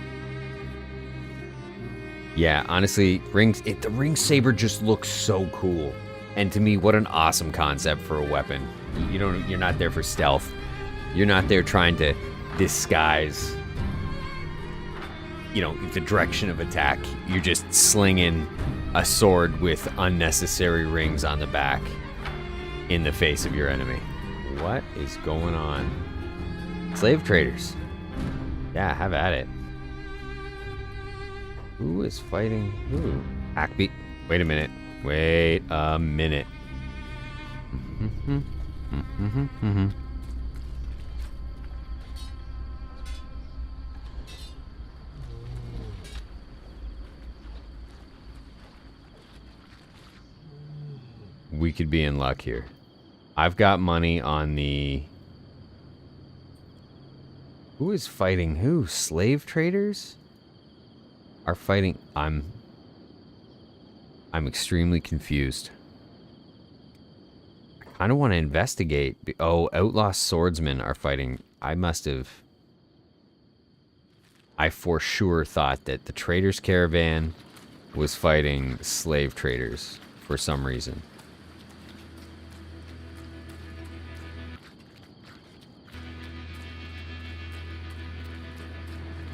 Yeah, honestly, the ring saber just looks so cool. And to me, what an awesome concept for a weapon. You're not there for stealth. You're not there trying to disguise, the direction of attack. You're just slinging a sword with unnecessary rings on the back in the face of your enemy. What is going on? Slave traders. Yeah, have at it. Who is fighting who? Hackbeat. Wait a minute. Wait a minute. We could be in luck here. I've got money on the... Who is fighting who? Slave traders? Are fighting... I'm extremely confused. I kind of want to investigate. Oh, outlaw swordsmen are fighting. I for sure thought that the traders caravan was fighting slave traders for some reason.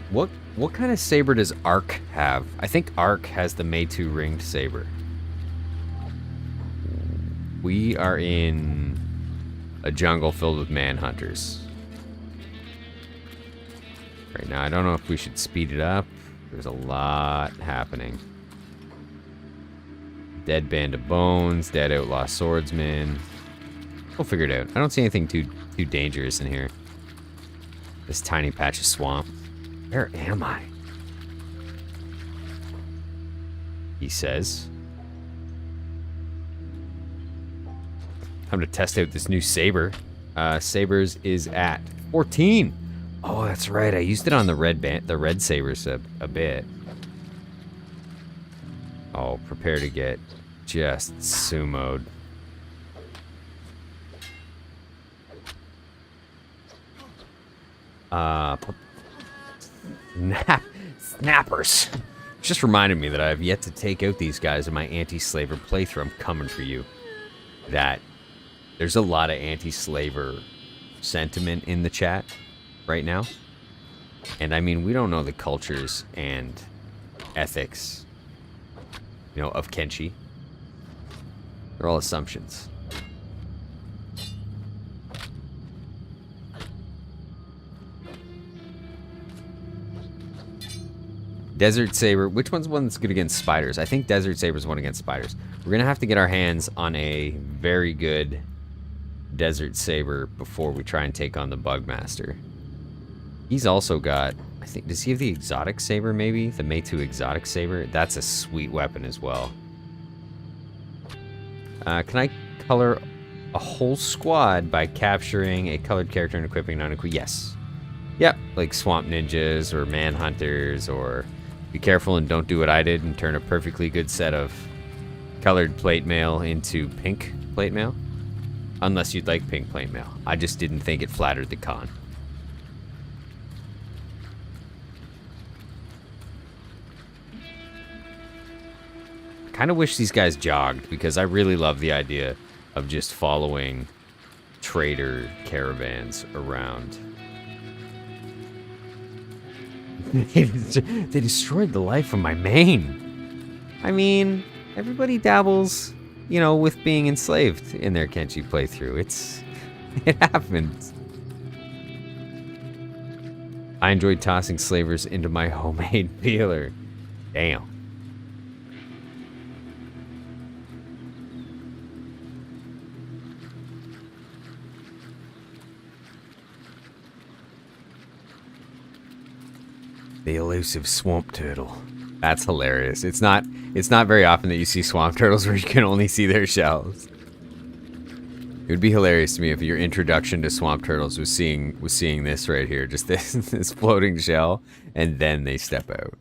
What kind of saber does Ark have? I think Ark has the Meitu ringed saber. We are in a jungle filled with manhunters. Right now, I don't know if we should speed it up. There's a lot happening. Dead band of bones, dead outlaw swordsman. We'll figure it out. I don't see anything too dangerous in here. This tiny patch of swamp. Where am I? He says. Time to test out this new saber. Sabers is at 14. Oh, that's right. I used it on the Red Sabers a bit. Oh, prepare to get just sumoed. Snappers. Just reminded me that I have yet to take out these guys in my anti-slaver playthrough. I'm coming for you. That there's a lot of anti-slaver sentiment in the chat right now. And I mean, we don't know the cultures and ethics, you know, of Kenshi. They're all assumptions. Desert Saber. Which one's one that's good against spiders? I think Desert Saber's one against spiders. We're going to have to get our hands on a very good Desert Saber before we try and take on the Bugmaster. He's also got, I think, does he have the exotic saber maybe? The Meitu exotic saber? That's a sweet weapon as well. Can I color a whole squad by capturing a colored character and equipping non-equipped? Yes. Yep, like swamp ninjas or manhunters, or be careful and don't do what I did and turn a perfectly good set of colored plate mail into pink plate mail. Unless you'd like pink plate mail. I just didn't think it flattered the con. Kind of wish these guys jogged, because I really love the idea of just following trader caravans around. They destroyed the life of my mane. I mean, everybody dabbles, you know, with being enslaved in their Kenshi playthrough. It happens. I enjoyed tossing slavers into my homemade peeler. Damn. The elusive swamp turtle. That's hilarious. It's not very often that you see swamp turtles where you can only see their shells. It would be hilarious to me if your introduction to swamp turtles was seeing this right here, just this floating shell, and then they step out.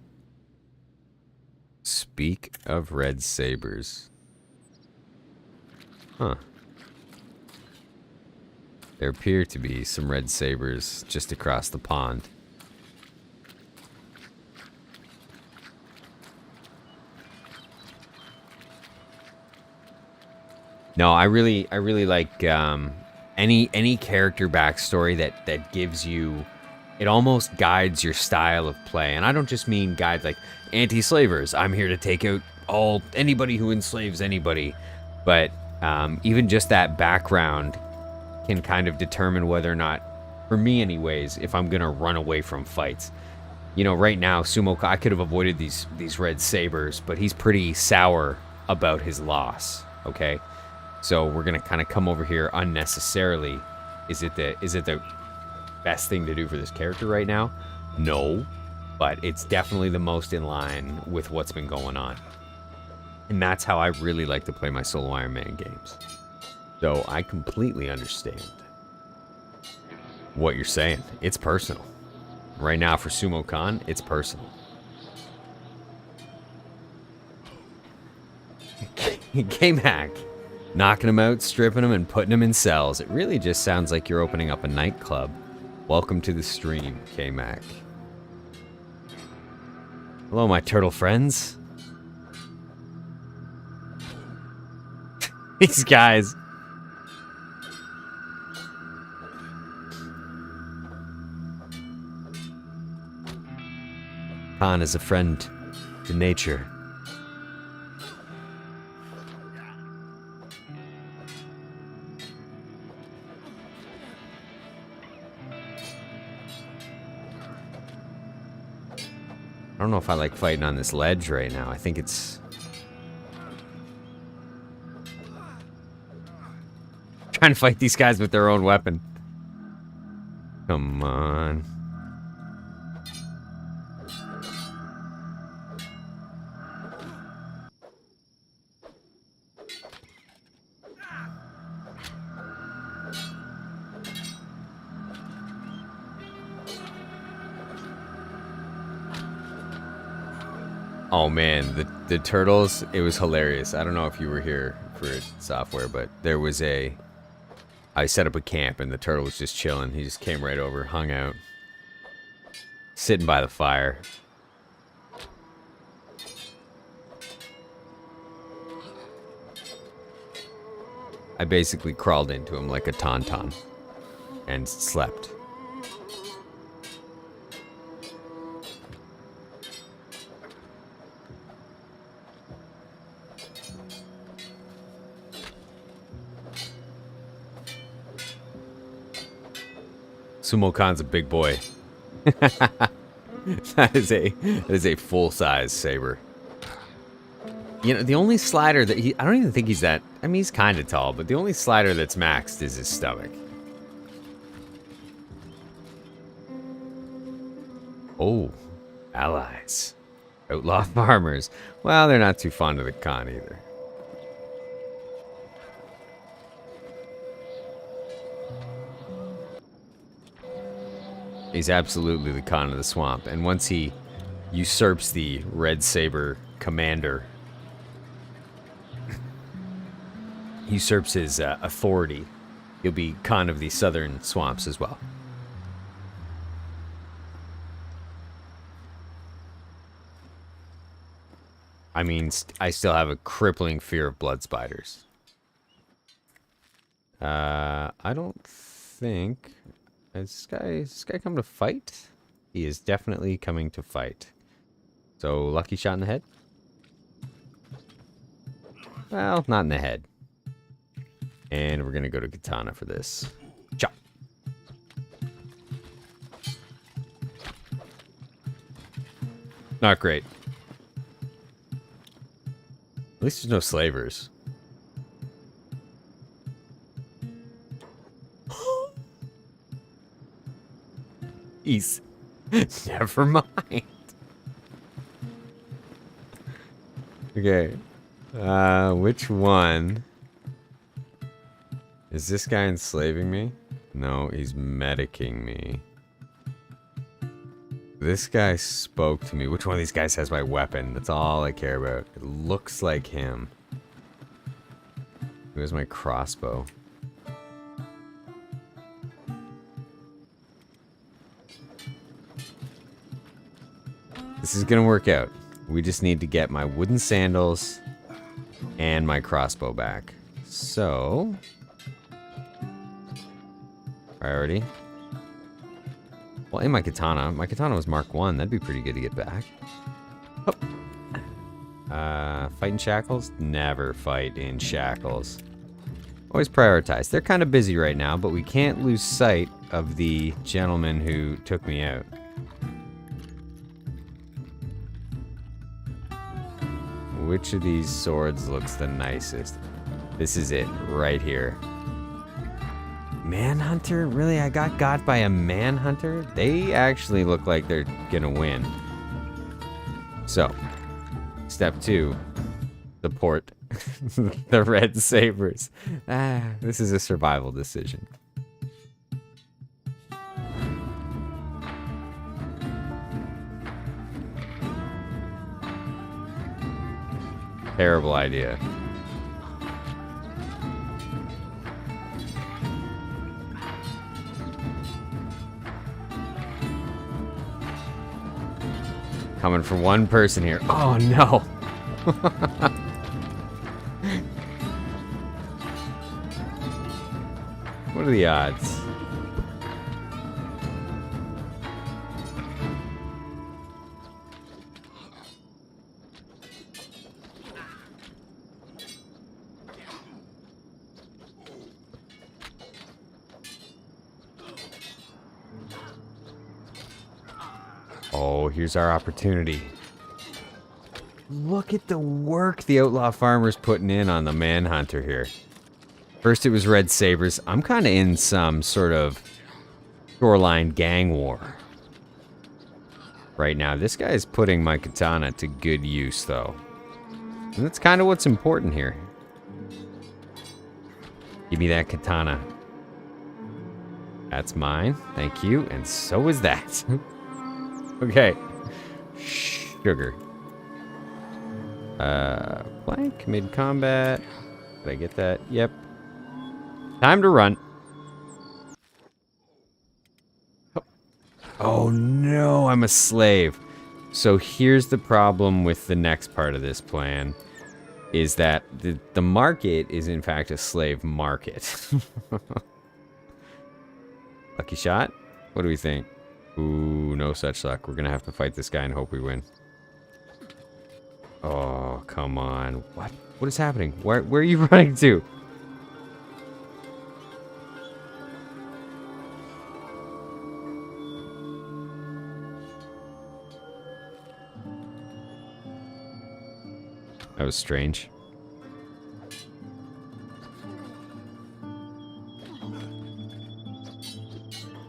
Speak of Red Sabers. Huh. There appear to be some Red Sabers just across the pond. No, I really like any character backstory that gives you, it almost guides your style of play. And I don't just mean guide like anti-slavers. I'm here to take out anybody who enslaves anybody. But even just that background can kind of determine whether or not, for me anyways, if I'm gonna run away from fights. You know, right now, Sumo Khan, I could have avoided these Red Sabers, but he's pretty sour about his loss. Okay. So we're gonna kind of come over here unnecessarily. Is it the best thing to do for this character right now? No, but it's definitely the most in line with what's been going on. And that's how I really like to play my Solo Ironman games. So I completely understand what you're saying. It's personal. Right now for Sumo Khan, it's personal. K-Mac. Knocking them out, stripping them, and putting them in cells. It really just sounds like you're opening up a nightclub. Welcome to the stream, K-Mac. Hello, my turtle friends. These guys. Khan is a friend to nature. I don't know if I like fighting on this ledge right now. I think it's... trying to fight these guys with their own weapon. Come on. Oh man, the turtles, it was hilarious. I don't know if you were here for software, but there was I set up a camp and the turtle was just chilling. He just came right over, hung out, sitting by the fire. I basically crawled into him like a tauntaun and slept. Sumo Khan's a big boy. that is a full-size saber. You know, the only slider that I don't even think he's that, I mean, he's kind of tall, but the only slider that's maxed is his stomach. Oh, allies. Outlaw farmers. Well, they're not too fond of the Khan either. He's absolutely the Khan of the swamp, and once he usurps the Red Saber commander, usurps his authority, he'll be Khan of the southern swamps as well. I mean, I still have a crippling fear of blood spiders. I don't think... Is this guy coming to fight? He is definitely coming to fight. So, lucky shot in the head? Well, not in the head. And we're gonna go to katana for this. Chop! Not great. At least there's no slavers. Ease. Never mind. Okay. Which one? Is this guy enslaving me? No, he's medicing me. This guy spoke to me. Which one of these guys has my weapon? That's all I care about. It looks like him. Who has my crossbow? This is gonna work out. We just need to get my wooden sandals and my crossbow back. So... priority. Well, in my katana. My katana was Mark 1. That'd be pretty good to get back. Oh. Fight in shackles? Never fight in shackles. Always prioritize. They're kind of busy right now, but we can't lose sight of the gentleman who took me out. Which of these swords looks the nicest? This is it, right here. Manhunter? Really? I got by a Manhunter? They actually look like they're gonna win. So, step 2. Support the Red Sabers. This is a survival decision. Terrible idea. Coming from one person here. Oh no! What are the odds? Oh, here's our opportunity. Look at the work the outlaw farmer's putting in on the Manhunter here. First it was Red Sabers. I'm kind of in some sort of shoreline gang war right now. This guy is putting my katana to good use, though. And that's kind of what's important here. Give me that katana. That's mine. Thank you. And so is that. Okay. Sugar. Blank, mid-combat. Did I get that? Yep. Time to run. Oh no, I'm a slave. So here's the problem with the next part of this plan. Is that the market is in fact a slave market. Lucky shot? What do we think? Ooh, no such luck. We're gonna have to fight this guy and hope we win. Oh, come on. What? What is happening? Where are you running to? That was strange.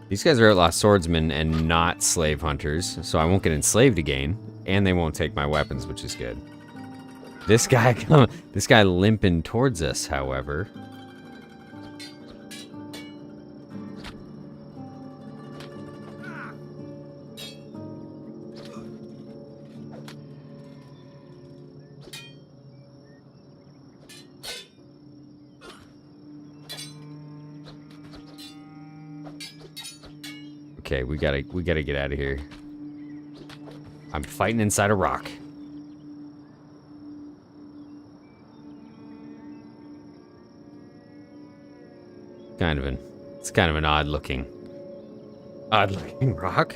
These guys are outlaw swordsmen and not slave hunters, so I won't get enslaved again, and they won't take my weapons, which is good. This guy limping towards us, however. Okay, we gotta get out of here. I'm fighting inside a rock. It's kind of an odd looking rock.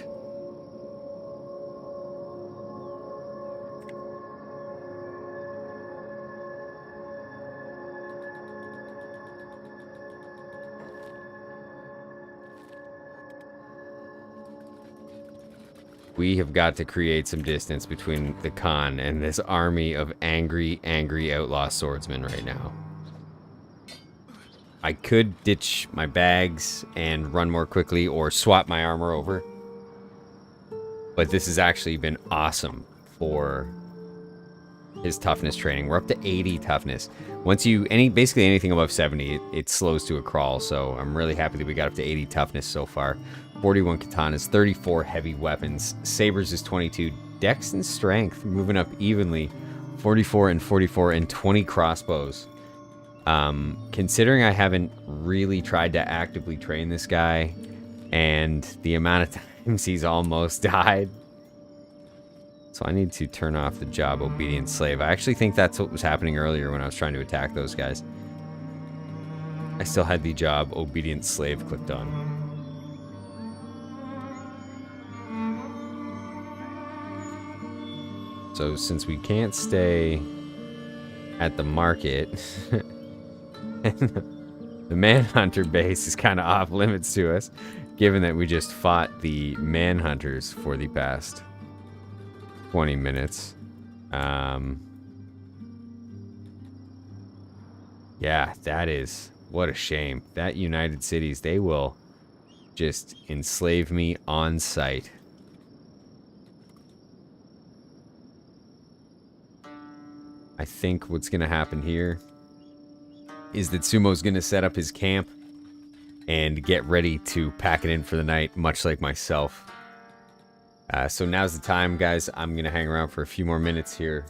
We have got to create some distance between the Khan and this army of angry outlaw swordsmen right now. I could ditch my bags and run more quickly or swap my armor over. But this has actually been awesome for his toughness training. We're up to 80 toughness. Once you, basically anything above 70, it slows to a crawl. So I'm really happy that we got up to 80 toughness so far. 41 katanas, 34 heavy weapons. Sabers is 22. Dex and strength moving up evenly. 44 and 44 and 20 crossbows. Considering I haven't really tried to actively train this guy and the amount of times he's almost died. So I need to turn off the job obedient slave. I actually think that's what was happening earlier when I was trying to attack those guys. I still had the job obedient slave clicked on. So since we can't stay at the market, the Manhunter base is kind of off limits to us, given that we just fought the Manhunters for the past 20 minutes. Yeah, that is, what a shame. That United Cities, they will just enslave me on sight. I think what's going to happen here is that Sumo's going to set up his camp and get ready to pack it in for the night, much like myself. So now's the time, guys. I'm going to hang around for a few more minutes here.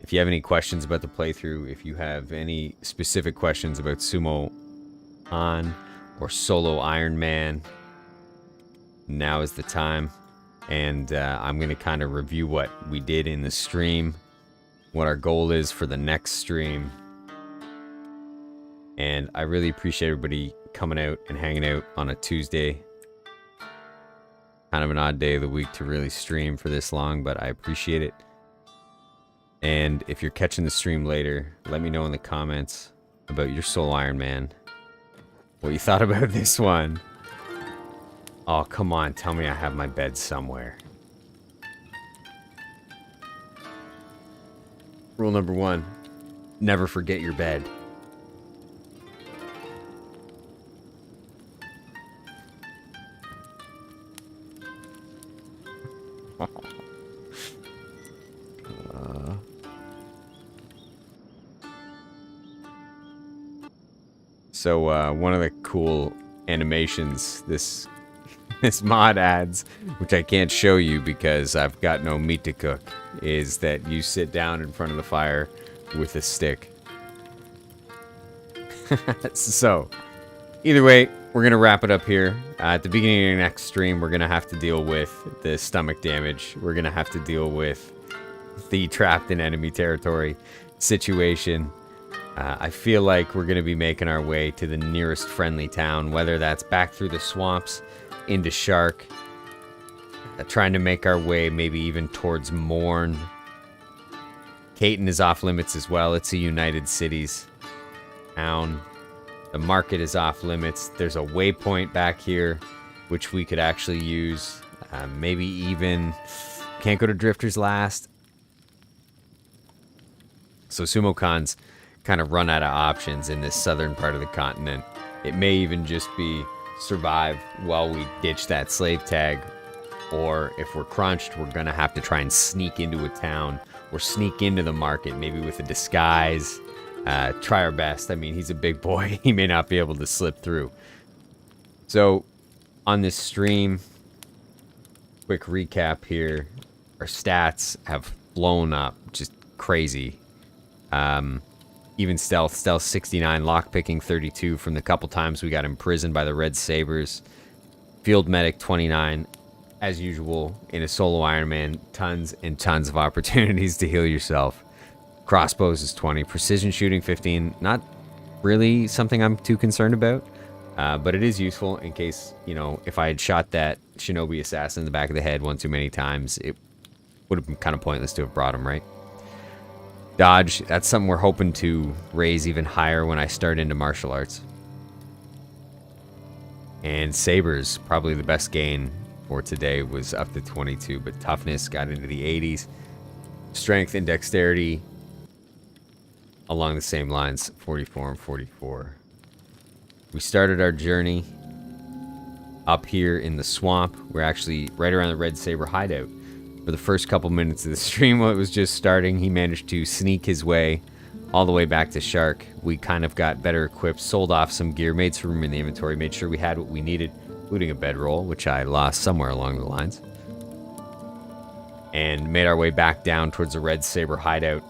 If you have any questions about the playthrough, if you have any specific questions about Sumo Khan or Solo Ironman, now is the time. And I'm going to kind of review what we did in the stream, what our goal is for the next stream. And I really appreciate everybody coming out and hanging out on a Tuesday. Kind of an odd day of the week to really stream for this long, but I appreciate it. And if you're catching the stream later, let me know in the comments about your Solo Ironman. What you thought about this one. Oh, come on. Tell me I have my bed somewhere. Rule number 1, never forget your bed. So one of the cool animations this mod adds, which I can't show you because I've got no meat to cook, is that you sit down in front of the fire with a stick. So, either way, we're going to wrap it up here. At the beginning of the next stream, we're going to have to deal with the stomach damage. We're going to have to deal with the trapped in enemy territory situation. I feel like we're going to be making our way to the nearest friendly town, whether that's back through the swamps, into Shark, trying to make our way maybe even towards Morn. Caton is off limits as well. It's a United Cities town. The market is off limits. There's a waypoint back here, which we could actually use. Maybe even can't go to Drifter's Last. So Sumo Khan's kind of run out of options in this southern part of the continent. It may even just be survive while we ditch that slave tag, or if we're crunched, we're gonna have to try and sneak into a town or sneak into the market, maybe with a disguise. Try our best. I mean, he's a big boy. He may not be able to slip through. So on this stream, quick recap here, our stats have blown up just crazy. Even stealth 69, lockpicking 32 from the couple times we got imprisoned by the Red Sabers. Field medic 29, as usual in a solo Ironman, tons and tons of opportunities to heal yourself. Crossbows is 20, precision shooting 15, not really something I'm too concerned about, but it is useful in case, you know, if I had shot that shinobi assassin in the back of the head one too many times, it would have been kind of pointless to have brought him, right? Dodge, that's something we're hoping to raise even higher when I start into martial arts. And sabers, probably the best gain for today was up to 22, but toughness got into the 80s. Strength and dexterity along the same lines, 44 and 44. We started our journey up here in the swamp. We're actually right around the Red Saber hideout. For the first couple minutes of the stream while it was just starting, he managed to sneak his way all the way back to Shark. We kind of got better equipped, sold off some gear, made some room in the inventory, made sure we had what we needed, including a bedroll, which I lost somewhere along the lines. And made our way back down towards the Red Saber hideout.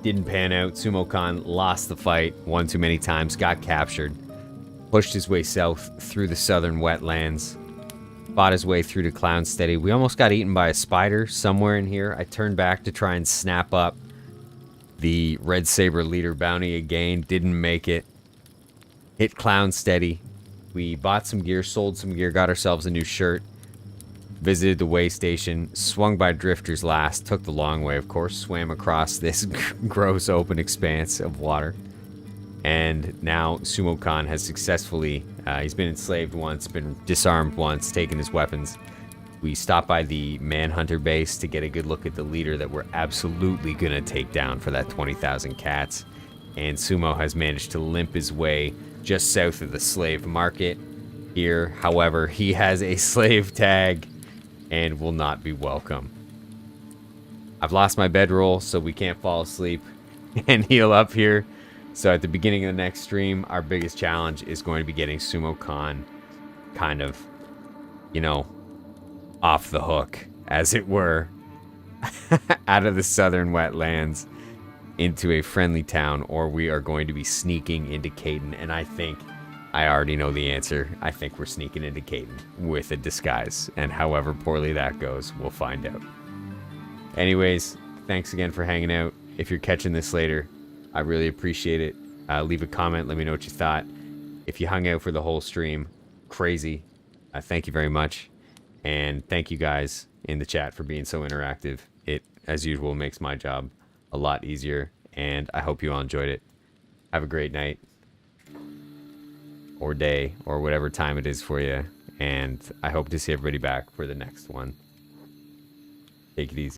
Didn't pan out. Sumo Khan lost the fight one too many times, got captured, pushed his way south through the southern wetlands, fought his way through to Clownsteady. We almost got eaten by a spider somewhere in here. I turned back to try and snap up the Red Saber leader bounty again. Didn't make it. Hit Clownsteady. We bought some gear, sold some gear, got ourselves a new shirt. Visited the way station, swung by Drifter's Last, took the long way, of course, swam across this gross open expanse of water. And now Sumo Khan has successfully, he's been enslaved once, been disarmed once, taken his weapons. We stopped by the Manhunter base to get a good look at the leader that we're absolutely going to take down for that 20,000 cats. And Sumo has managed to limp his way just south of the slave market here. However, he has a slave tag and will not be welcome. I've lost my bedroll, so we can't fall asleep and heal up here. So at the beginning of the next stream, our biggest challenge is going to be getting Sumo Khan kind of, you know, off the hook, as it were, out of the southern wetlands into a friendly town, or we are going to be sneaking into Caton. And I think I already know the answer. I think we're sneaking into Caton with a disguise. And however poorly that goes, we'll find out. Anyways, thanks again for hanging out. If you're catching this later, I really appreciate it. Leave a comment. Let me know what you thought. If you hung out for the whole stream, crazy. Thank you very much. And thank you guys in the chat for being so interactive. It, as usual, makes my job a lot easier. And I hope you all enjoyed it. Have a great night. Or day. Or whatever time it is for you. And I hope to see everybody back for the next one. Take it easy.